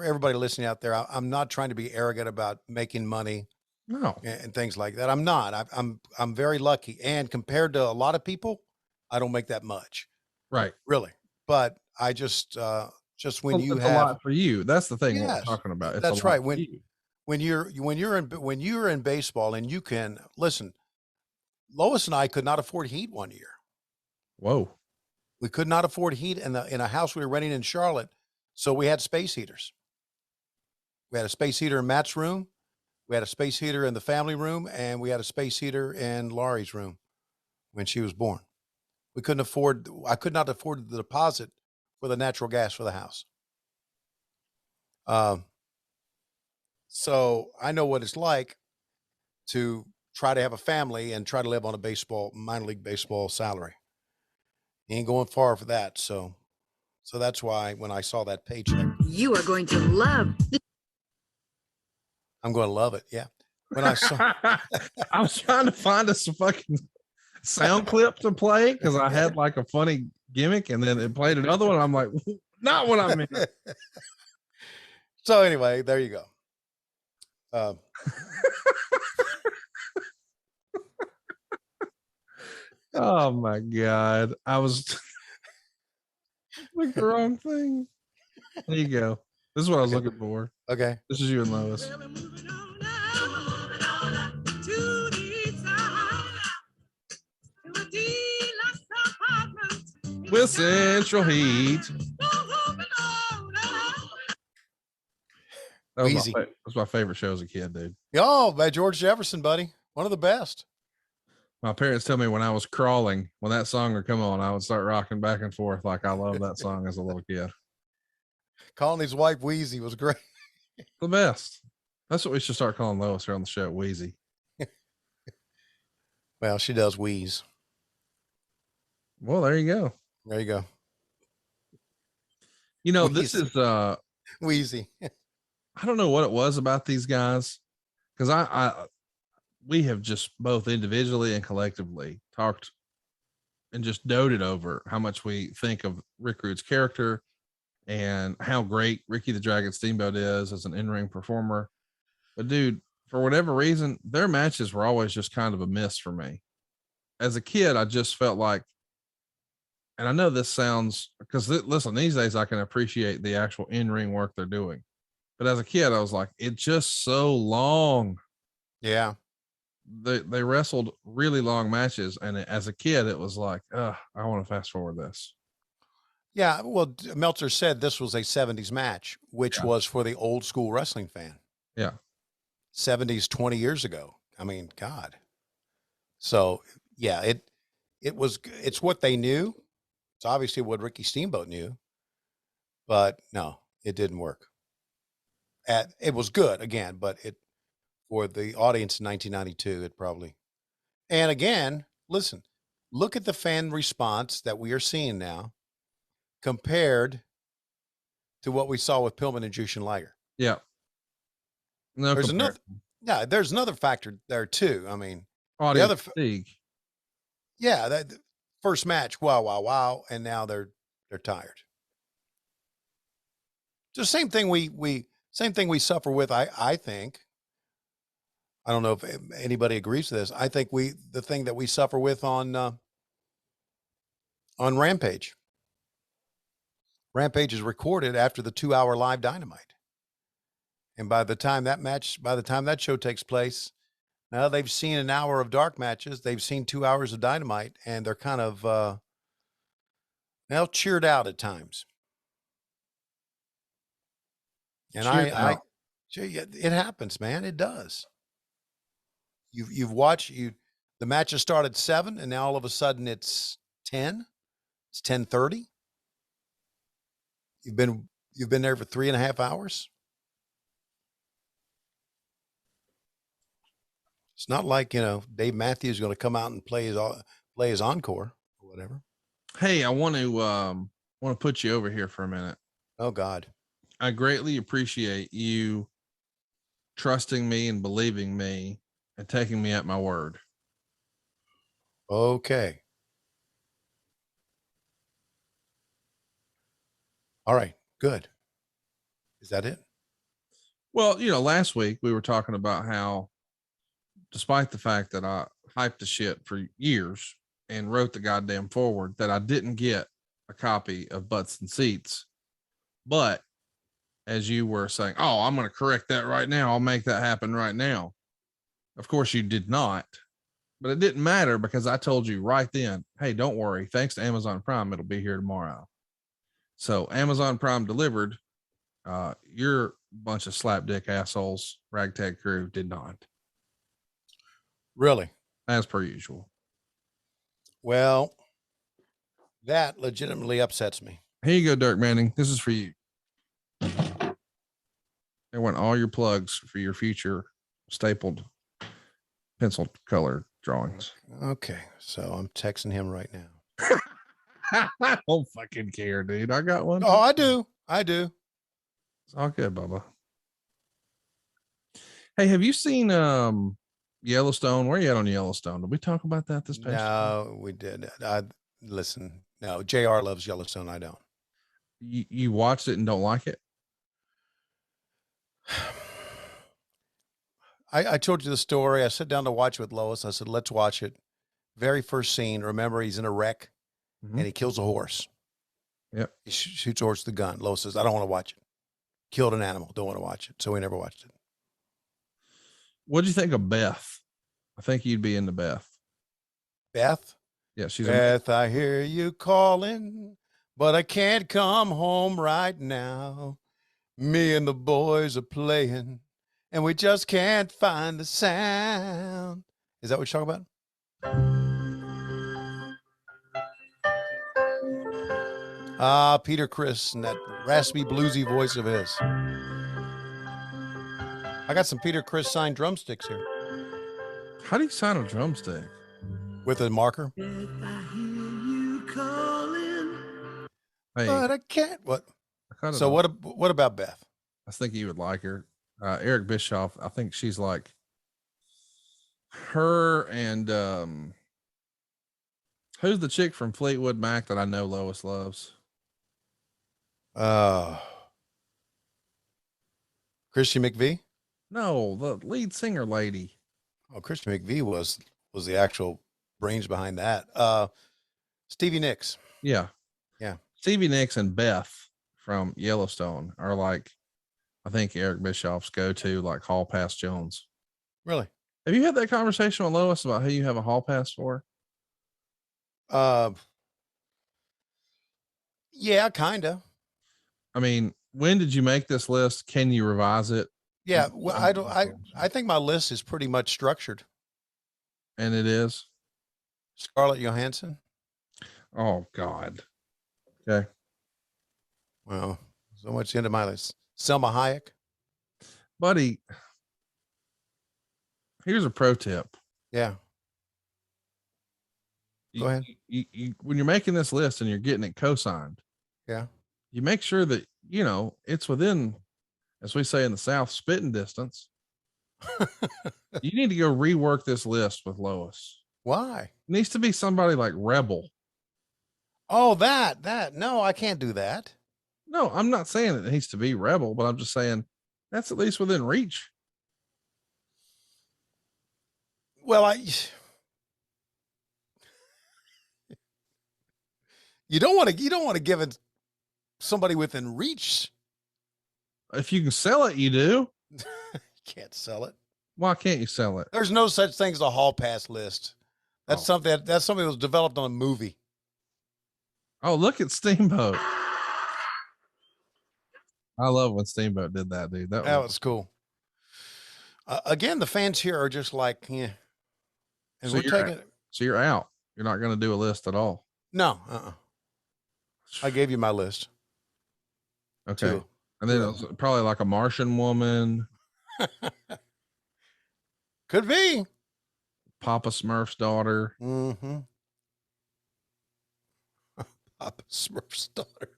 Speaker 3: everybody listening out there, I'm not trying to be arrogant about making money.
Speaker 2: No.
Speaker 3: And things like that. I'm not. I'm very lucky. And compared to a lot of people, I don't make that much.
Speaker 2: Right.
Speaker 3: Really. But I just when you
Speaker 2: it's
Speaker 3: have
Speaker 2: a lot for you. That's the thing
Speaker 3: yes,
Speaker 2: we're talking about. It's
Speaker 3: that's
Speaker 2: right.
Speaker 3: When you're in baseball and you can listen, Lois and I could not afford heat one year.
Speaker 2: Whoa.
Speaker 3: We could not afford heat in a house we were renting in Charlotte. So we had space heaters. We had a space heater in Matt's room. We had a space heater in the family room, and we had a space heater in Laurie's room when she was born. I could not afford the deposit for the natural gas for the house. So I know what it's like to try to have a family and try to live on a minor league baseball salary. You ain't going far for that. So that's why when I saw that paycheck,
Speaker 13: you are going to love.
Speaker 3: I'm going to love it. Yeah. When I saw,
Speaker 2: I was trying to find us a fucking sound clip to play because I had like a funny gimmick, and then it played another one. I'm like, not what I meant.
Speaker 3: So anyway, there you go.
Speaker 2: Oh my God. I was like the wrong thing. There you go. This is what I was looking for.
Speaker 3: Okay.
Speaker 2: This is you and Lois. With central heat. That was my favorite show as a kid, dude.
Speaker 3: Oh, by George Jefferson, buddy. One of the best.
Speaker 2: My parents tell me when I was crawling, when that song would come on, I would start rocking back and forth like I loved that song as a little kid.
Speaker 3: Calling his wife Wheezy was great.
Speaker 2: The best. That's what we should start calling Lois here on the show, Wheezy.
Speaker 3: Well, she does wheeze.
Speaker 2: Well, there you go.
Speaker 3: There you go.
Speaker 2: You know,
Speaker 3: Wheezy.
Speaker 2: This is
Speaker 3: Wheezy.
Speaker 2: I don't know what it was about these guys, because we have just both individually and collectively talked and just doted over how much we think of Rick Rude's character and how great Ricky the Dragon Steamboat is as an in-ring performer. But dude, for whatever reason, their matches were always just kind of a miss for me. as a kid, I just felt like, and I know this sounds, because listen, these days I can appreciate the actual in-ring work they're doing. But as a kid, I was like, it's just so long.
Speaker 3: Yeah.
Speaker 2: They wrestled really long matches. And as a kid, it was like, I want to fast forward this.
Speaker 3: Yeah. Well, Meltzer said this was a 70s match, which was for the old school wrestling fan.
Speaker 2: Yeah.
Speaker 3: 70s, 20 years ago. I mean, God. So yeah, it's what they knew. It's obviously what Ricky Steamboat knew, but no, it didn't work. It was good again, but for the audience in 1992, it probably. And again, listen, look at the fan response that we are seeing now compared to what we saw with Pillman and Jushin Liger.
Speaker 2: Yeah. No,
Speaker 3: there's another factor there too. I mean,
Speaker 2: audience fatigue.
Speaker 3: Yeah, that first match, wow, and now they're tired. The same thing we suffer with. I think. I don't know if anybody agrees with this. I think the thing that we suffer with on Rampage. Rampage is recorded after the 2-hour live Dynamite, and by the time that show takes place, now they've seen an hour of dark matches. They've seen 2 hours of Dynamite, and they're kind of now cheered out at times. And it happens, man. It does. You've watched the matches start at 7, and now all of a sudden it's 10. It's 10:30. You've been there for 3.5 hours. It's not like, Dave Matthews is going to come out and play his encore or whatever.
Speaker 2: Hey, I want to put you over here for a minute.
Speaker 3: Oh God.
Speaker 2: I greatly appreciate you trusting me and believing me and taking me at my word.
Speaker 3: Okay. All right. Good. Is that it?
Speaker 2: Well, last week we were talking about how, despite the fact that I hyped the shit for years and wrote the goddamn forward, that I didn't get a copy of Butts and Seats. But as you were saying, oh, I'm going to correct that right now. I'll make that happen right now. Of course you did not, but it didn't matter because I told you right then, hey, don't worry. Thanks to Amazon Prime, it'll be here tomorrow. So Amazon Prime delivered. Your bunch of slapdick assholes, ragtag crew, did not.
Speaker 3: Really?
Speaker 2: As per usual.
Speaker 3: Well, that legitimately upsets me.
Speaker 2: Here you go, Dirk Manning. This is for you. I want all your plugs for your future stapled pencil color drawings.
Speaker 3: Okay. So I'm texting him right now.
Speaker 2: I don't fucking care, dude. I got one.
Speaker 3: Oh, I do.
Speaker 2: It's all good, Bubba. Hey, have you seen Yellowstone? Where are you at on Yellowstone? Did we talk about that this past
Speaker 3: No, we did. Listen. No, JR loves Yellowstone. I don't.
Speaker 2: You watched it and don't like it?
Speaker 3: I told you the story. I sat down to watch it with Lois. I said, let's watch it. Very first scene. Remember, he's in a wreck and he kills a horse.
Speaker 2: Yep.
Speaker 3: He shoots a horse with a gun. Lois says, I don't want to watch it. Killed an animal. Don't want to watch it. So we never watched it.
Speaker 2: What did you think of Beth? I think you'd be into Beth.
Speaker 3: Beth?
Speaker 2: Yeah, she's
Speaker 3: Beth, I hear you calling, but I can't come home right now. Me and the boys are playing, and we just can't find the sound. Is that what you're talking about? Peter Criss and that raspy, bluesy voice of his. I got some Peter Criss signed drumsticks here.
Speaker 2: How do you sign a drumstick?
Speaker 3: With a marker.
Speaker 2: Hey,
Speaker 3: But I can't. What? So what about Beth?
Speaker 2: I think you would like her. Eric Bischoff, I think she's like her and who's the chick from Fleetwood Mac that I know Lois loves?
Speaker 3: Christy McVie?
Speaker 2: No, the lead singer lady.
Speaker 3: Oh, Christy McVie was the actual brains behind that. Stevie Nicks.
Speaker 2: Yeah.
Speaker 3: Yeah.
Speaker 2: Stevie Nicks and Beth from Yellowstone are like, I think Eric Bischoff's go-to, like Hall Pass Jones.
Speaker 3: Really?
Speaker 2: Have you had that conversation with Lois about who you have a Hall Pass for?
Speaker 3: Yeah, kind of.
Speaker 2: I mean, when did you make this list? Can you revise it?
Speaker 3: Yeah, well, I think my list is pretty much structured.
Speaker 2: And it is
Speaker 3: Scarlett Johansson.
Speaker 2: Oh God. Okay.
Speaker 3: Well, so much into my list. Selma Hayek.
Speaker 2: Buddy, here's a pro tip.
Speaker 3: Yeah. Go ahead.
Speaker 2: You, when you're making this list and you're getting it co-signed,
Speaker 3: yeah,
Speaker 2: you make sure that, you know, it's within, as we say in the South, spitting distance. You need to go rework this list with Lois.
Speaker 3: Why?
Speaker 2: It needs to be somebody like Rebel.
Speaker 3: Oh, that. No, I can't do that.
Speaker 2: No, I'm not saying it needs to be Rebel, but I'm just saying that's at least within reach.
Speaker 3: Well, you don't want to give it somebody within reach.
Speaker 2: If you can sell it, you do.
Speaker 3: You can't sell it.
Speaker 2: Why can't you sell it?
Speaker 3: There's no such thing as a hall pass list. That's something that was developed on a movie.
Speaker 2: Oh, look at Steamboat. I love when Steamboat did that, dude. That was
Speaker 3: cool. Again, the fans here are just like, yeah. And
Speaker 2: so
Speaker 3: we're taking it.
Speaker 2: So you're out. You're not going to do a list at all.
Speaker 3: No. I gave you my list.
Speaker 2: Okay.
Speaker 3: Two.
Speaker 2: And then it was probably like a Martian woman.
Speaker 3: Could be.
Speaker 2: Papa Smurf's daughter.
Speaker 3: Mm-hmm. Papa Smurf's daughter.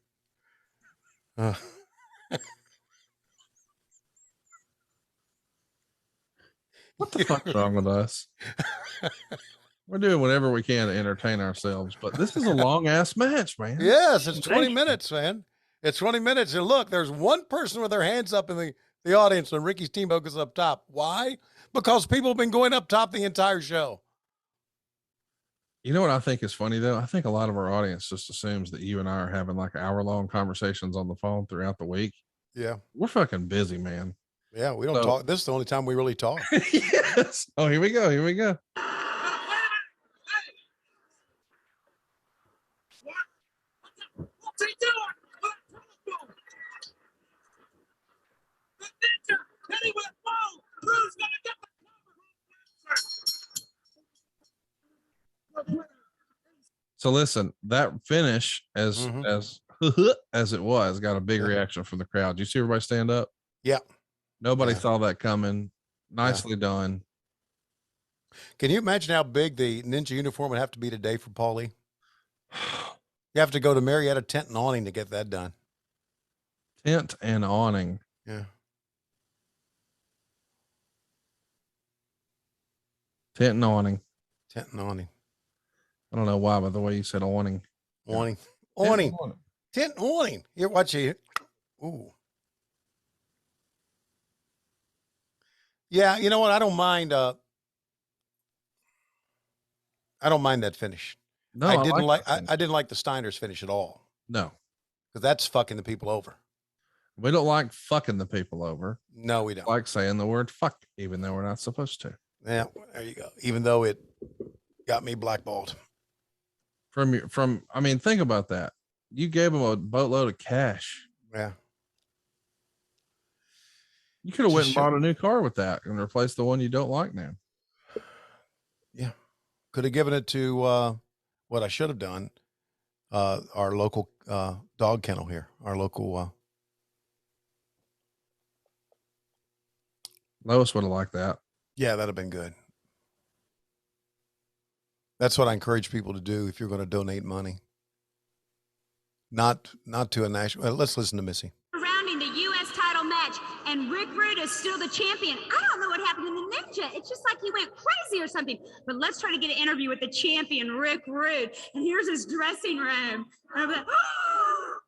Speaker 2: What the fuck's wrong with us? We're doing whatever we can to entertain ourselves, but this is a long ass match, man.
Speaker 3: Yes, it's 20 minutes, man. It's 20 minutes. And look, there's one person with their hands up in the audience when Ricky Steamboat is up top. Why? Because people have been going up top the entire show.
Speaker 2: You know what I think is funny though? I think a lot of our audience just assumes that you and I are having like hour-long conversations on the phone throughout the week.
Speaker 3: Yeah.
Speaker 2: We're fucking busy, man.
Speaker 3: Yeah, we don't talk. This is the only time we really talk.
Speaker 2: Yes. Oh, here we go. Here we go.
Speaker 9: What's he doing? The ninja, and he went, whoa, who's gonna get the
Speaker 2: So listen, that finish as as it was got a big reaction from the crowd. Do you see everybody stand up?
Speaker 3: Yeah.
Speaker 2: Nobody saw that coming. Nicely done.
Speaker 3: Can you imagine how big the ninja uniform would have to be today for Paulie? You have to go to Marietta Tent and Awning to get that done.
Speaker 2: Tent and Awning.
Speaker 3: Yeah.
Speaker 2: Tent and Awning.
Speaker 3: Tent and Awning.
Speaker 2: I don't know why, but the way you said awning.
Speaker 3: Awning. Awning. Tent and Awning. Here, watch it. Ooh. Yeah, you know what? I don't mind. I don't mind that finish.
Speaker 2: No,
Speaker 3: I didn't like the Steiners finish at all.
Speaker 2: No,
Speaker 3: because that's fucking the people over.
Speaker 2: We don't like fucking the people over.
Speaker 3: No, we don't.
Speaker 2: Like saying the word fuck, even though we're not supposed to.
Speaker 3: Yeah, there you go. Even though it got me blackballed.
Speaker 2: I mean, think about that. You gave them a boatload of cash.
Speaker 3: Yeah.
Speaker 2: You could have went and bought a new car with that and replaced the one you don't like now.
Speaker 3: Yeah. Could have given it to what I should have done. Our local dog kennel here. Our local
Speaker 2: Lois would have liked that.
Speaker 3: Yeah, that'd have been good. That's what I encourage people to do if you're going to donate money. Not to a national. Well, let's listen to Missy.
Speaker 8: Surrounding the U.S. title match, and Rick Rude is still the champion. I don't know what happened to the Ninja. It's just like he went crazy or something. But let's try to get an interview with the champion, Rick Rude. And here's his dressing room. And I'm like, oh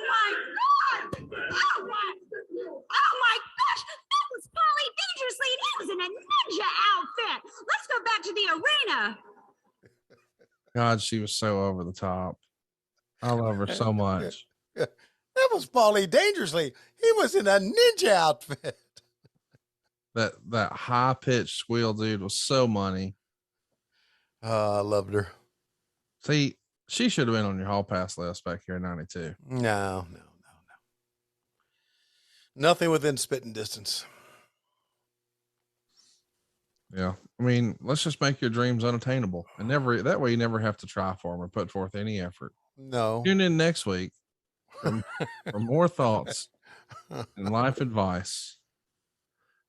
Speaker 8: my God! Oh my gosh! That was Foley Dangerously, and he was in a ninja outfit. Let's go back to the arena.
Speaker 2: God, she was so over the top. I love her so much.
Speaker 3: That was Paulie Dangerously. He was in a ninja outfit.
Speaker 2: That high pitched squeal, dude, was so money.
Speaker 3: I loved her.
Speaker 2: See, she should have been on your hall pass list back here in 92.
Speaker 3: No. Nothing within spitting distance.
Speaker 2: Yeah. I mean, let's just make your dreams unattainable and that way you never have to try for them or put forth any effort.
Speaker 3: No.
Speaker 2: Tune in next week for more thoughts and life advice.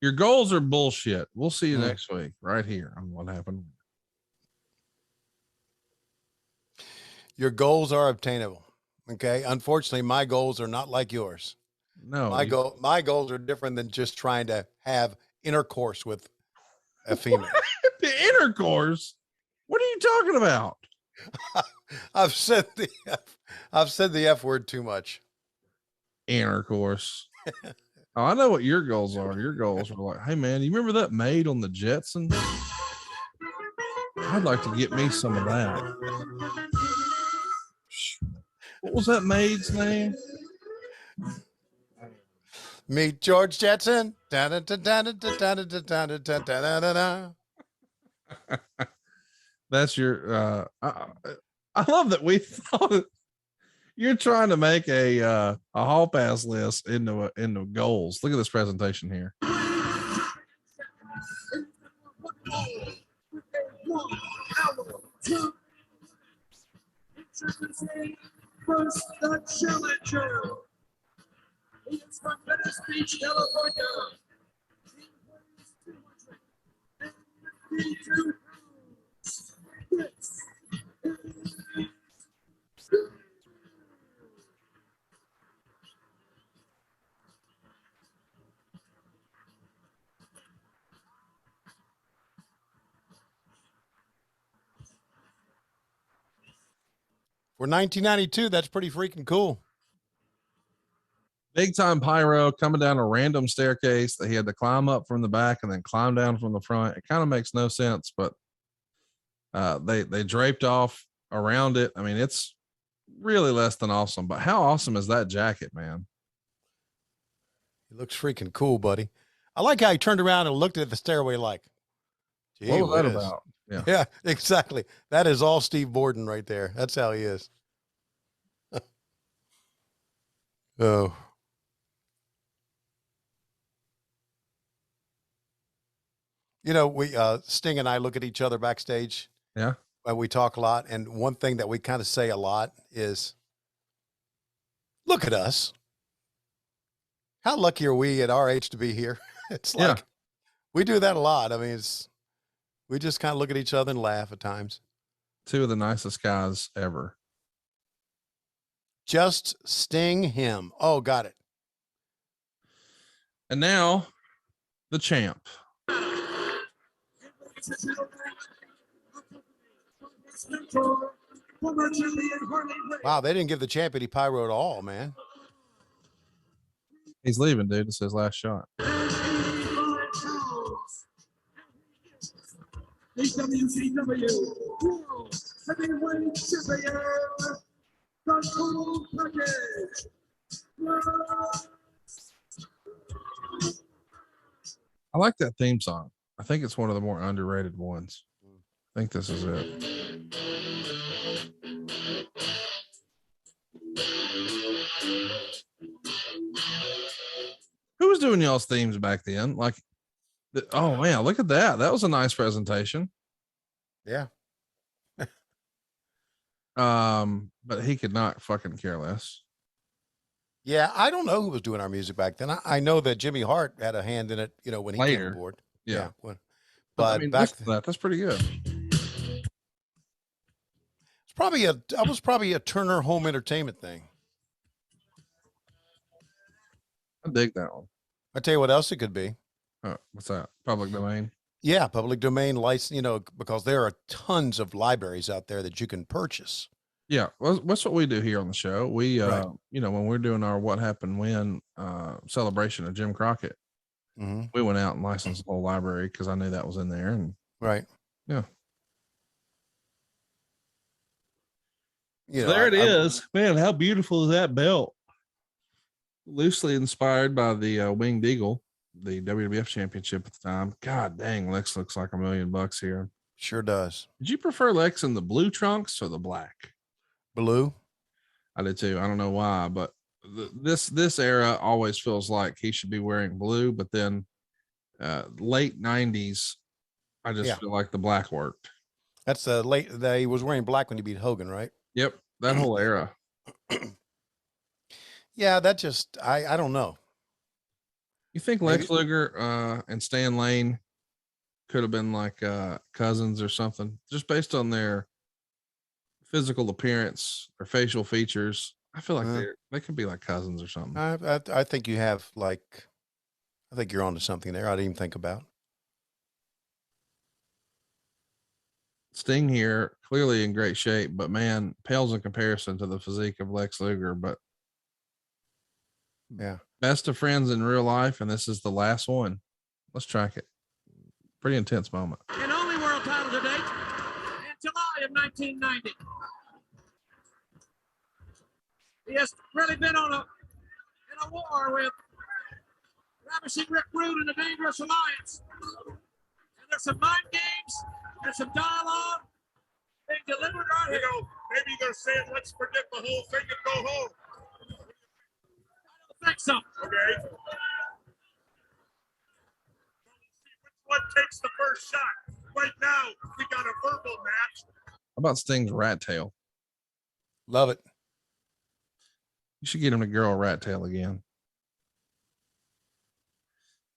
Speaker 2: Your goals are bullshit. We'll see you next week right here on What Happened.
Speaker 3: Your goals are obtainable. Okay. Unfortunately, my goals are not like yours.
Speaker 2: No,
Speaker 3: my goals are different than just trying to have intercourse with a female.
Speaker 2: The intercourse? What are you talking about?
Speaker 3: I've said the F word too much.
Speaker 2: Intercourse. Oh, I know what your goals are. Your goals are like, hey man, you remember that maid on the Jetsons? I'd like to get me some of that. What was that maid's name?
Speaker 3: Meet George Jetson.
Speaker 2: That's your I love that we thought you're trying to make a hall pass list into goals. Look at this presentation here.
Speaker 7: First, the challenger. He is from Venice Beach, California. He weighs 252 pounds.
Speaker 3: For 1992, that's pretty freaking cool.
Speaker 2: Big time pyro coming down a random staircase that he had to climb up from the back and then climb down from the front. It kind of makes no sense, but they draped off around it. I mean, it's really less than awesome, but how awesome is that jacket, man?
Speaker 3: He looks freaking cool, buddy. I like how he turned around and looked at the stairway like, gee,
Speaker 2: what was that about?
Speaker 3: Yeah, exactly. That is all Steve Borden right there. That's how he is. Oh. You know, we Sting and I look at each other backstage.
Speaker 2: Yeah.
Speaker 3: And we talk a lot. And one thing that we kind of say a lot is, look at us. How lucky are we at our age to be here? It's like, we do that a lot. I mean, we just kind of look at each other and laugh at times.
Speaker 2: Two of the nicest guys ever.
Speaker 3: Just sting him. Oh, got it.
Speaker 2: And now the champ.
Speaker 3: Wow, they didn't give the champ any pyro at all, man.
Speaker 2: He's leaving, dude. It's his last shot.
Speaker 7: WCW World Heavyweight Champion, the Total Package.
Speaker 2: I like that theme song. I think it's one of the more underrated ones. I think this is it. Who was doing y'all's themes back then? Like, oh man, look at that. That was a nice presentation.
Speaker 3: Yeah.
Speaker 2: But he could not fucking care less.
Speaker 3: Yeah, I don't know who was doing our music back then. I know that Jimmy Hart had a hand in it, you know, when he
Speaker 2: Later.
Speaker 3: came aboard.
Speaker 2: Yeah.
Speaker 3: But
Speaker 2: I mean,
Speaker 3: back
Speaker 2: that's pretty good.
Speaker 3: it's probably that was probably a Turner Home Entertainment thing.
Speaker 2: I dig that one.
Speaker 3: I tell you what else it could be.
Speaker 2: What's that? Public domain?
Speaker 3: Yeah, public domain license, you know, because there are tons of libraries out there that you can purchase.
Speaker 2: Yeah, well, that's what we do here on the show. We,
Speaker 3: Right.
Speaker 2: you know, when we're doing our What Happened When celebration of Jim Crockett, we went out and licensed the whole library because I knew that was in there. And
Speaker 3: right.
Speaker 2: Yeah.
Speaker 3: You know,
Speaker 2: There it is. Man, how beautiful is that belt? Loosely inspired by the Winged Eagle, the WWF championship at the time. God dang, Lex looks like $1 million here.
Speaker 3: Sure does.
Speaker 2: Did you prefer Lex in the blue trunks or the black?
Speaker 3: Blue.
Speaker 2: I did too. I don't know why, but this era always feels like he should be wearing blue, but then late 90s, I just feel like the black worked.
Speaker 3: That's he was wearing black when he beat Hogan, right?
Speaker 2: Yep, that whole era.
Speaker 3: Yeah, that just I don't know.
Speaker 2: You think Lex Luger and Stan Lane could have been like cousins or something, just based on their physical appearance or facial features? I feel like they could be like cousins or something.
Speaker 3: I think you have I think you're onto something there. I didn't even think about.
Speaker 2: Sting here, clearly in great shape, but man, pales in comparison to the physique of Lex Luger. But
Speaker 3: yeah,
Speaker 2: best of friends in real life, and this is the last one. Let's track it. Pretty intense moment.
Speaker 9: And only world title to date in July of 1990. He has really been in a war with ravishing Rick Rude and the Dangerous Alliance. And there's some mind games, there's some dialogue being delivered right here.
Speaker 11: Maybe they're saying, let's forget the whole thing and go home.
Speaker 9: I don't think so.
Speaker 11: Okay. Which one takes the first shot? Right now, we got a verbal match.
Speaker 2: How about Sting's rat tail?
Speaker 3: Love it.
Speaker 2: You should get him to grow a rat tail again.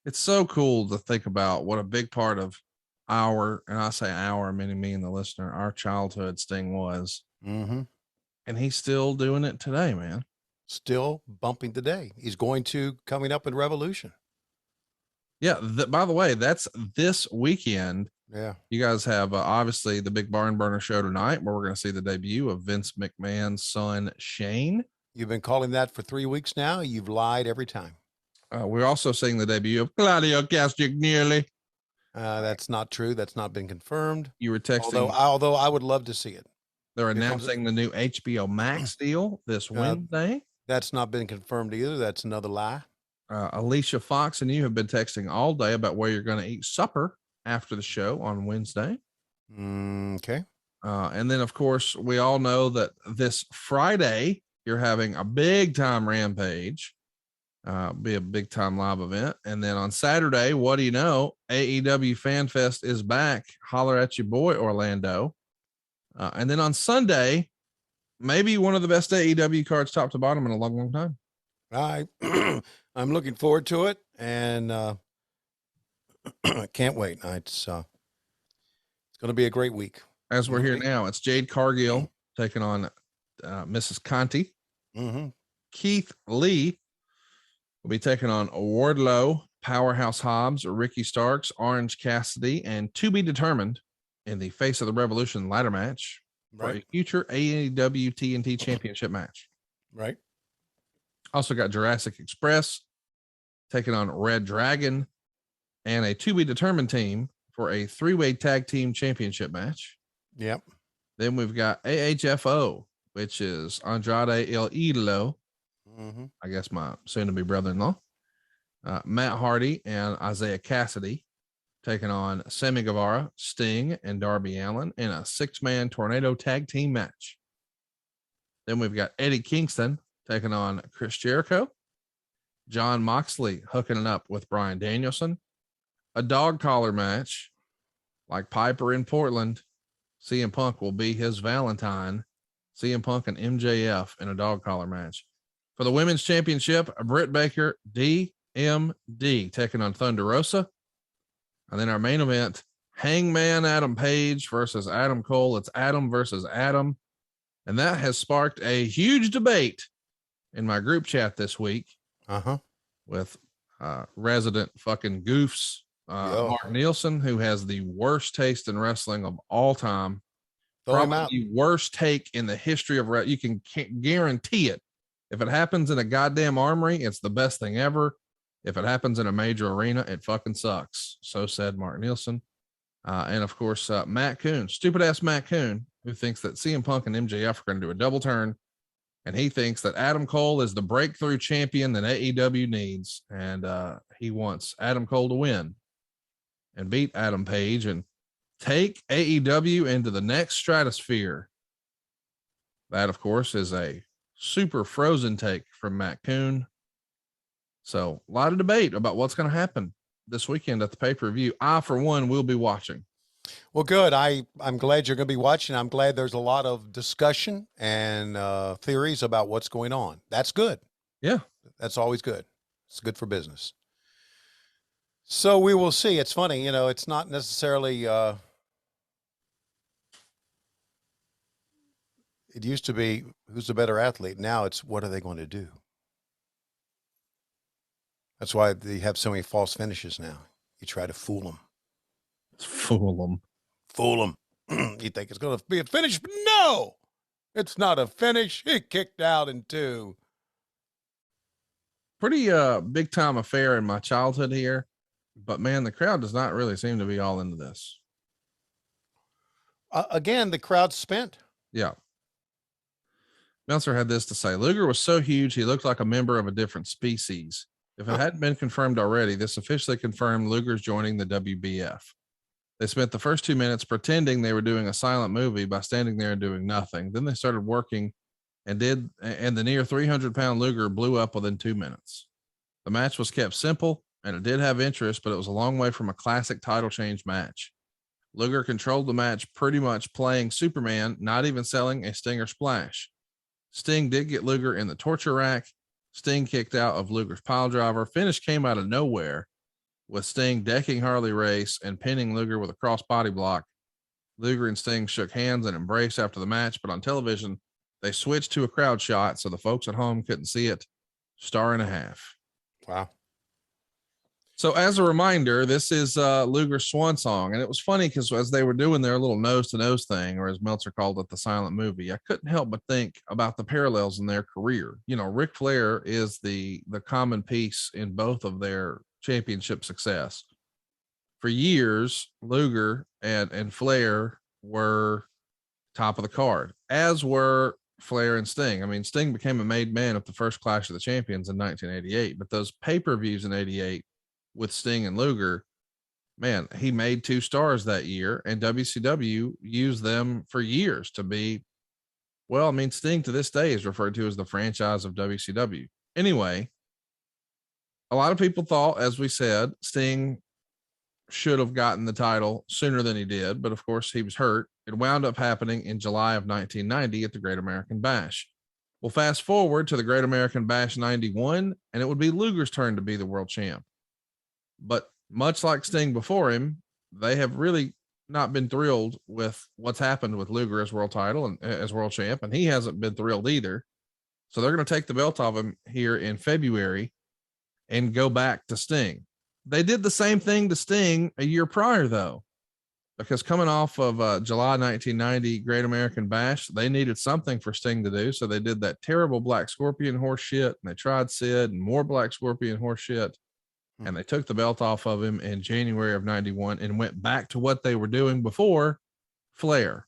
Speaker 2: It's so cool to think about what a big part of and I say our, meaning me and the listener, our childhood Sting was.
Speaker 3: Mm-hmm.
Speaker 2: And he's still doing it today, man.
Speaker 3: Still bumping today. He's coming up in Revolution.
Speaker 2: Yeah. By the way, that's this weekend.
Speaker 3: Yeah.
Speaker 2: You guys have obviously the big barn burner show tonight, where we're going to see the debut of Vince McMahon's son, Shane.
Speaker 3: You've been calling that for 3 weeks now. You've lied every time.
Speaker 2: We're also seeing the debut of Claudio Castagnoli.
Speaker 3: That's not true. That's not been confirmed.
Speaker 2: You were texting.
Speaker 3: Although I would love to see it.
Speaker 2: They're announcing the new HBO Max deal this Wednesday.
Speaker 3: That's not been confirmed either. That's another lie.
Speaker 2: Alicia Fox and you have been texting all day about where you're going to eat supper after the show on Wednesday.
Speaker 3: Okay.
Speaker 2: And then, of course, we all know that this Friday you're having a big time Rampage. Be a big time live event. And then on Saturday, what do you know? AEW Fan Fest is back. Holler at your boy, Orlando. And then on Sunday, maybe one of the best AEW cards top to bottom in a long, long time.
Speaker 3: I'm looking forward to it, and I can't wait. It's going to be a great week.
Speaker 2: As we're here now, it's Jade Cargill taking on Mrs. Conti.
Speaker 3: Mm-hmm.
Speaker 2: Keith Lee will be taking on Wardlow, Powerhouse Hobbs, Ricky Starks, Orange Cassidy, and to be determined in the Face of the Revolution ladder match for a future AEW TNT Championship match.
Speaker 3: Right.
Speaker 2: Also got Jurassic Express taking on Red Dragon and a to be determined team for a 3-way tag team championship match.
Speaker 3: Yep.
Speaker 2: Then we've got AHFO, which is Andrade El Idolo.
Speaker 3: Mm-hmm.
Speaker 2: I guess my soon-to-be brother-in-law, Matt Hardy and Isaiah Cassidy taking on Sammy Guevara, Sting, and Darby Allin in a 6-man tornado tag team match. Then we've got Eddie Kingston taking on Chris Jericho, John Moxley hooking it up with Bryan Danielson, a dog collar match like Piper in Portland. CM Punk will be his Valentine. CM Punk and MJF in a dog collar match. For the women's championship, Britt Baker, DMD taking on Thunder Rosa. And then our main event, Hangman Adam Page versus Adam Cole. It's Adam versus Adam. And that has sparked a huge debate in my group chat this week with resident fucking goofs, Mark Nielsen, who has the worst taste in wrestling of all time. Probably the worst take in the history of wrestling. You can guarantee it. If it happens in a goddamn armory, it's the best thing ever. If it happens in a major arena, it fucking sucks. So said Mark Nielsen. And of course, Matt Coon, stupid ass Matt Coon, who thinks that CM Punk and MJF are going to do a double turn. And he thinks that Adam Cole is the breakthrough champion that AEW needs. And he wants Adam Cole to win and beat Adam Page and take AEW into the next stratosphere. That, of course, is a super frozen take from Matt Coon. So a lot of debate about what's going to happen this weekend at the pay-per-view. I, for one, will be watching.
Speaker 3: Well, good. I'm glad you're going to be watching. I'm glad there's a lot of discussion and theories about what's going on. That's good.
Speaker 2: Yeah.
Speaker 3: That's always good. It's good for business. So we will see. It's funny, it's not necessarily, it used to be who's the better athlete. Now it's what are they going to do? That's why they have so many false finishes now. You try to fool them.
Speaker 2: Fool
Speaker 3: them. You think it's going to be a finish? No, it's not a finish. He kicked out in 2.
Speaker 2: Pretty big time affair in my childhood here, but man, the crowd does not really seem to be all into this.
Speaker 3: Again, the crowd's spent.
Speaker 2: Yeah. Meltzer had this to say: Luger was so huge he looked like a member of a different species. If it hadn't been confirmed already, this officially confirmed Luger's joining the WBF. They spent the first 2 minutes pretending they were doing a silent movie by standing there and doing nothing. Then they started working and the near 300-pound Luger blew up within 2 minutes. The match was kept simple and it did have interest, but it was a long way from a classic title change match. Luger controlled the match, pretty much playing Superman, not even selling a Stinger splash. Sting did get Luger in the torture rack. Sting kicked out of Luger's piledriver. Finish came out of nowhere, with Sting decking Harley Race and pinning Luger with a cross-body block. Luger and Sting shook hands and embraced after the match, but on television, they switched to a crowd shot so the folks at home couldn't see it. 1.5 stars.
Speaker 3: Wow.
Speaker 2: So as a reminder, this is Luger's swan song. And it was funny because as they were doing their little nose-to-nose thing, or as Meltzer called it, the silent movie, I couldn't help but think about the parallels in their career. Ric Flair is the common piece in both of their championship success. For years, Luger and Flair were top of the card, as were Flair and Sting. I mean, Sting became a made man at the first Clash of the Champions in 1988, but those pay-per-views in 88 with Sting and Luger, man, he made 2 stars that year, and WCW used them for years to be, well, I mean, Sting to this day is referred to as the franchise of WCW. Anyway, a lot of people thought, as we said, Sting should have gotten the title sooner than he did, but of course he was hurt. It wound up happening in July of 1990 at the Great American Bash. We'll fast forward to the Great American Bash 91, and it would be Luger's turn to be the world champ. But much like Sting before him, they have really not been thrilled with what's happened with Luger as world title and as world champ, and he hasn't been thrilled either. So they're going to take the belt off him here in February and go back to Sting. They did the same thing to Sting a year prior, though, because coming off of July 1990 Great American Bash, they needed something for Sting to do. So they did that terrible Black Scorpion horse shit, and they tried Sid and more Black Scorpion horse shit. And they took the belt off of him in January of 91 and went back to what they were doing before, Flair.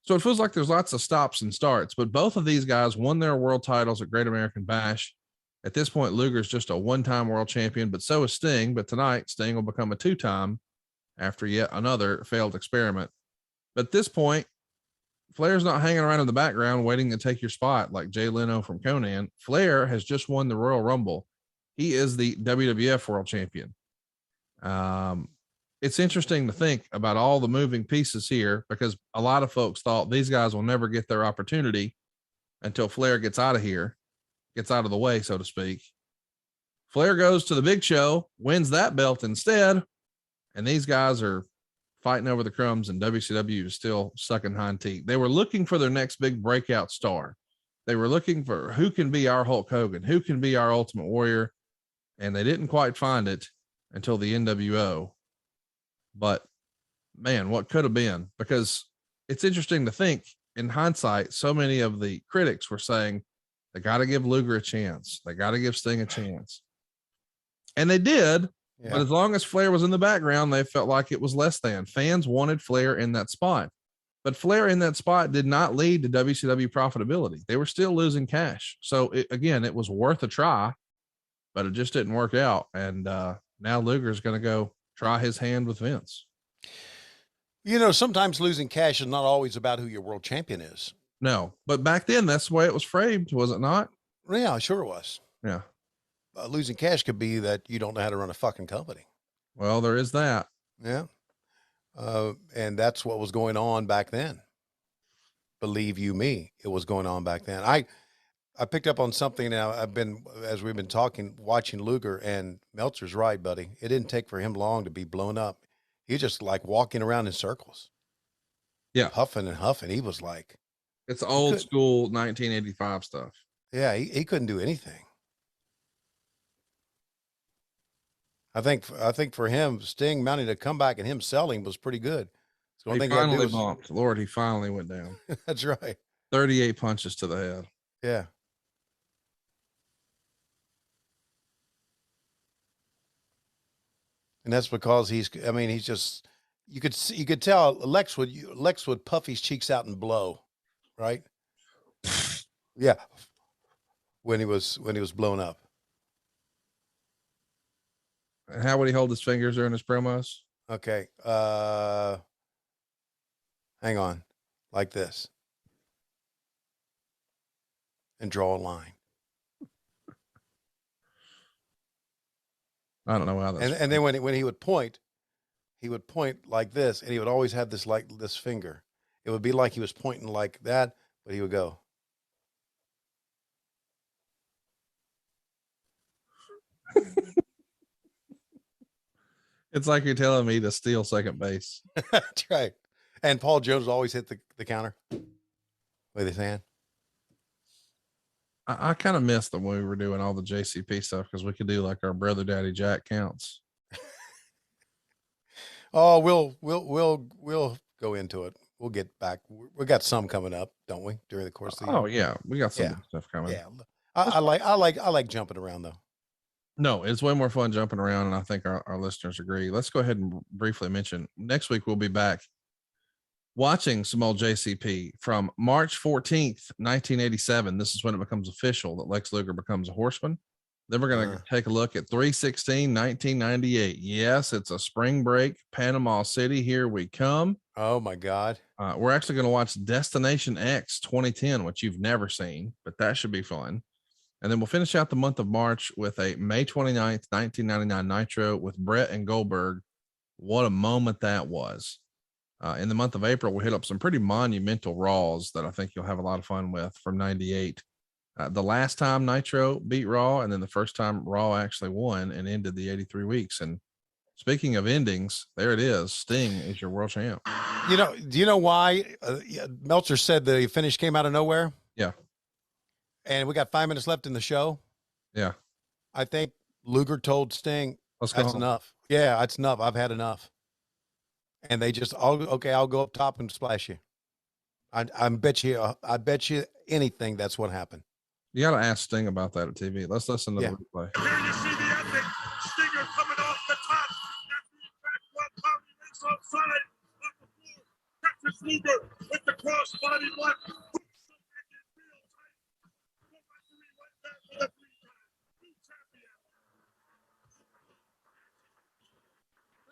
Speaker 2: So it feels like there's lots of stops and starts, but both of these guys won their world titles at Great American Bash. At this point, Luger's just a one-time world champion, but so is Sting. But tonight, Sting will become a 2-time after yet another failed experiment. But at this point, Flair's not hanging around in the background waiting to take your spot like Jay Leno from Conan. Flair has just won the Royal Rumble. He is the WWF world champion. It's interesting to think about all the moving pieces here, because a lot of folks thought these guys will never get their opportunity until Flair gets out of here, gets out of the way, so to speak. Flair goes to the Big Show, wins that belt instead, and these guys are fighting over the crumbs, and WCW is still sucking hind teeth. They were looking for their next big breakout star. They were looking for who can be our Hulk Hogan, who can be our Ultimate Warrior, and they didn't quite find it until the NWO. But man, what could have been? Because it's interesting to think in hindsight, so many of the critics were saying they got to give Luger a chance. They got to give Sting a chance. And they did. Yeah. But as long as Flair was in the background, they felt like it was less than. Fans wanted Flair in that spot. But Flair in that spot did not lead to WCW profitability. They were still losing cash. So again, it was worth a try, but it just didn't work out. And now Luger's going to go try his hand with Vince.
Speaker 3: You know, sometimes losing cash is not always about who your world champion is.
Speaker 2: No, but back then that's the way it was framed, was it not?
Speaker 3: Yeah, sure it was.
Speaker 2: Yeah.
Speaker 3: Losing cash could be that you don't know how to run a fucking company.
Speaker 2: Well, there is that.
Speaker 3: Yeah. And that's what was going on back then. Believe you me, it was going on back then. I picked up on something now. As we've been talking, watching Luger, and Meltzer's right, buddy. It didn't take for him long to be blown up. He just like walking around in circles.
Speaker 2: Yeah.
Speaker 3: Huffing and huffing. He was like,
Speaker 2: it's old school 1985 stuff.
Speaker 3: Yeah. He couldn't do anything. I think for him, Sting mounting a comeback and him selling was pretty good. So
Speaker 2: He finally bumped. Lord, he finally went down.
Speaker 3: That's right.
Speaker 2: 38 punches to the head.
Speaker 3: Yeah. And that's because he's just, you could tell Lex would puff his cheeks out and blow, right? Yeah. When he was blown up.
Speaker 2: And how would he hold his fingers during his promos?
Speaker 3: Okay. Hang on. Like this. And draw a line.
Speaker 2: I don't know how that's.
Speaker 3: And then when he would point like this, and he would always have this like this finger. It would be like he was pointing like that, but he would go.
Speaker 2: It's like you're telling me to steal second base.
Speaker 3: That's right. And Paul Jones always hit the counter with his hand.
Speaker 2: I kind of missed them when we were doing all the JCP stuff, because we could do like our Brother Daddy Jack counts.
Speaker 3: Oh, we'll go into it. We'll get back. We got some coming up, don't we? During the course of the year.
Speaker 2: Oh yeah, we got some good stuff coming.
Speaker 3: Yeah, I like jumping around though.
Speaker 2: No, it's way more fun jumping around, and I think our listeners agree. Let's go ahead and briefly mention next week we'll be back watching some old JCP from March 14th, 1987. This is when it becomes official that Lex Luger becomes a horseman. Then we're going to take a look at 3/16/1998. Yes, it's a spring break, Panama City. Here we come.
Speaker 3: Oh my God.
Speaker 2: We're actually going to watch Destination X 2010, which you've never seen, but that should be fun. And then we'll finish out the month of March with a May 29th, 1999 Nitro with Brett and Goldberg. What a moment that was. In the month of April, we'll hit up some pretty monumental Raws that I think you'll have a lot of fun with from 98. The last time Nitro beat Raw, and then the first time Raw actually won and ended the 83 weeks. And speaking of endings, there it is. Sting is your world champ.
Speaker 3: You know, do you know why Meltzer said the finish came out of nowhere?
Speaker 2: Yeah.
Speaker 3: And we got 5 minutes left in the show.
Speaker 2: Yeah.
Speaker 3: I think Luger told Sting,
Speaker 2: that's
Speaker 3: enough. Yeah, that's enough. I've had enough. And they just, I'll go up top and splash you. I bet you anything that's what happened.
Speaker 2: You got to ask Sting about that at TV. Let's listen to the replay.
Speaker 11: Here you see the ending. Stinger coming off the top. After he cracked one pound, he makes outside. On the floor. Cactus Luger with the cross-body block.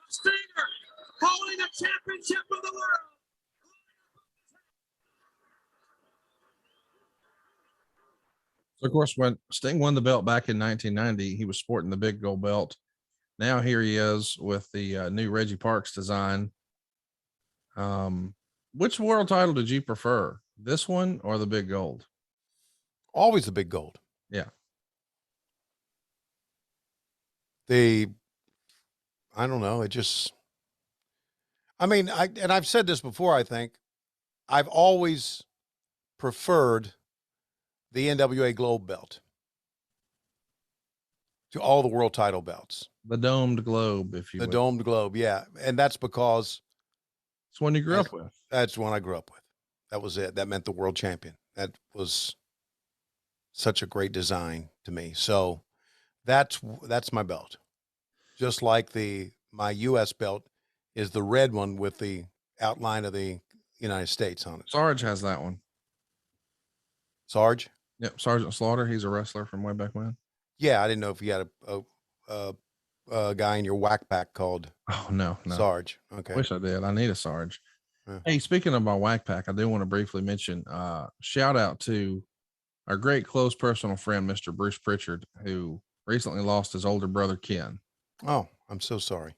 Speaker 9: Stinger holding the championship of the world.
Speaker 2: So of course, when Sting won the belt back in 1990, he was sporting the big gold belt. Now here he is with the new Reggie Parks design. Which world title did you prefer, this one or the big gold?
Speaker 3: Always the big gold.
Speaker 2: Yeah.
Speaker 3: I don't know. It just, I've said this before, I think I've always preferred the NWA Globe belt to all the world title belts.
Speaker 2: The domed globe, if you will.
Speaker 3: The domed globe. Yeah. And that's because
Speaker 2: it's one you grew up with.
Speaker 3: That's one I grew up with. That was it. That meant the world champion. That was such a great design to me. So that's my belt. Just like my U.S. belt is the red one with the outline of the, United States on it.
Speaker 2: Sarge has that one.
Speaker 3: Sarge?
Speaker 2: Yep, Sergeant Slaughter. He's a wrestler from way back when.
Speaker 3: Yeah, I didn't know if you had a guy in your whack pack called
Speaker 2: no.
Speaker 3: Sarge. Okay.
Speaker 2: Wish I did. I need a Sarge.
Speaker 3: Yeah.
Speaker 2: Hey, speaking of my whack pack, I do want to briefly mention, shout out to our great close personal friend, Mr. Bruce Pritchard, who recently lost his older brother, Ken.
Speaker 3: Oh, I'm so sorry.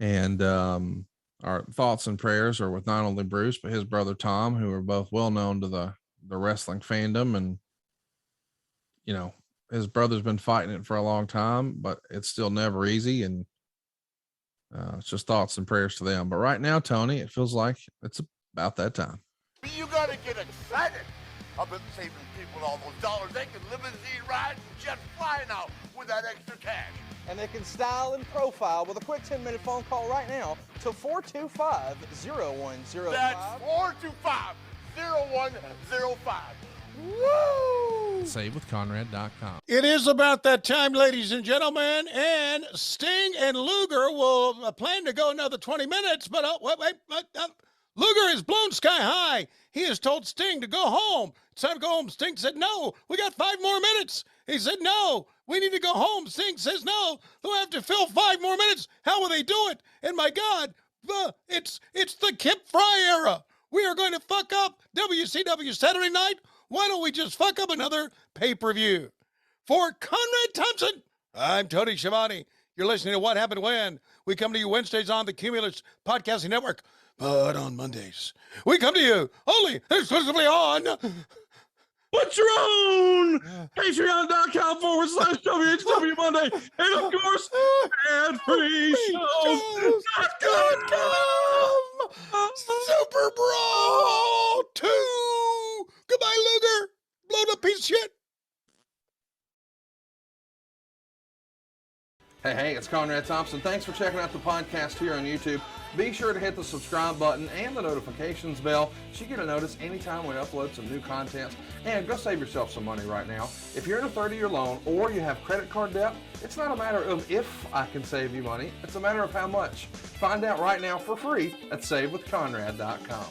Speaker 2: And our thoughts and prayers are with not only Bruce, but his brother, Tom, who are both well known to the wrestling fandom. And, you know, his brother's been fighting it for a long time, but it's still never easy. And it's just thoughts and prayers to them. But right now, Tony, it feels like it's about that time.
Speaker 11: You gotta get excited about saving people all those dollars. They can limousine ride and jet fly now with that extra cash.
Speaker 14: And they can style and profile with a quick 10-minute phone call right now to 425-0105.
Speaker 11: That's 425-0105. Woo!
Speaker 2: SaveWithConrad.com.
Speaker 3: It is about that time, ladies and gentlemen, and Sting and Luger will plan to go another 20 minutes, but wait, Luger is blown sky high. He has told Sting to go home. It's time to go home. Sting said, no, we got 5 more minutes. He said, no, we need to go home. Sting says, no, they'll have to fill 5 more minutes. How will they do it? And my God, it's the Kip Fry era. We are going to fuck up WCW Saturday night. Why don't we just fuck up another pay-per-view? For Conrad Thompson, I'm Tony Schiavone. You're listening to What Happened When. We come to you Wednesdays on the Cumulus Podcasting Network, but on Mondays, we come to you only exclusively on
Speaker 2: What's your own? Patreon.com/WHW Monday. And of course,
Speaker 3: AdFreeShows.com. SuperBrawl 2. Goodbye, Luger. Blown up piece of shit.
Speaker 1: Hey, it's Conrad Thompson. Thanks for checking out the podcast here on YouTube. Be sure to hit the subscribe button and the notifications bell so you get a notice anytime we upload some new content. And go save yourself some money right now. If you're in a 30-year loan or you have credit card debt, it's not a matter of if I can save you money. It's a matter of how much. Find out right now for free at SaveWithConrad.com.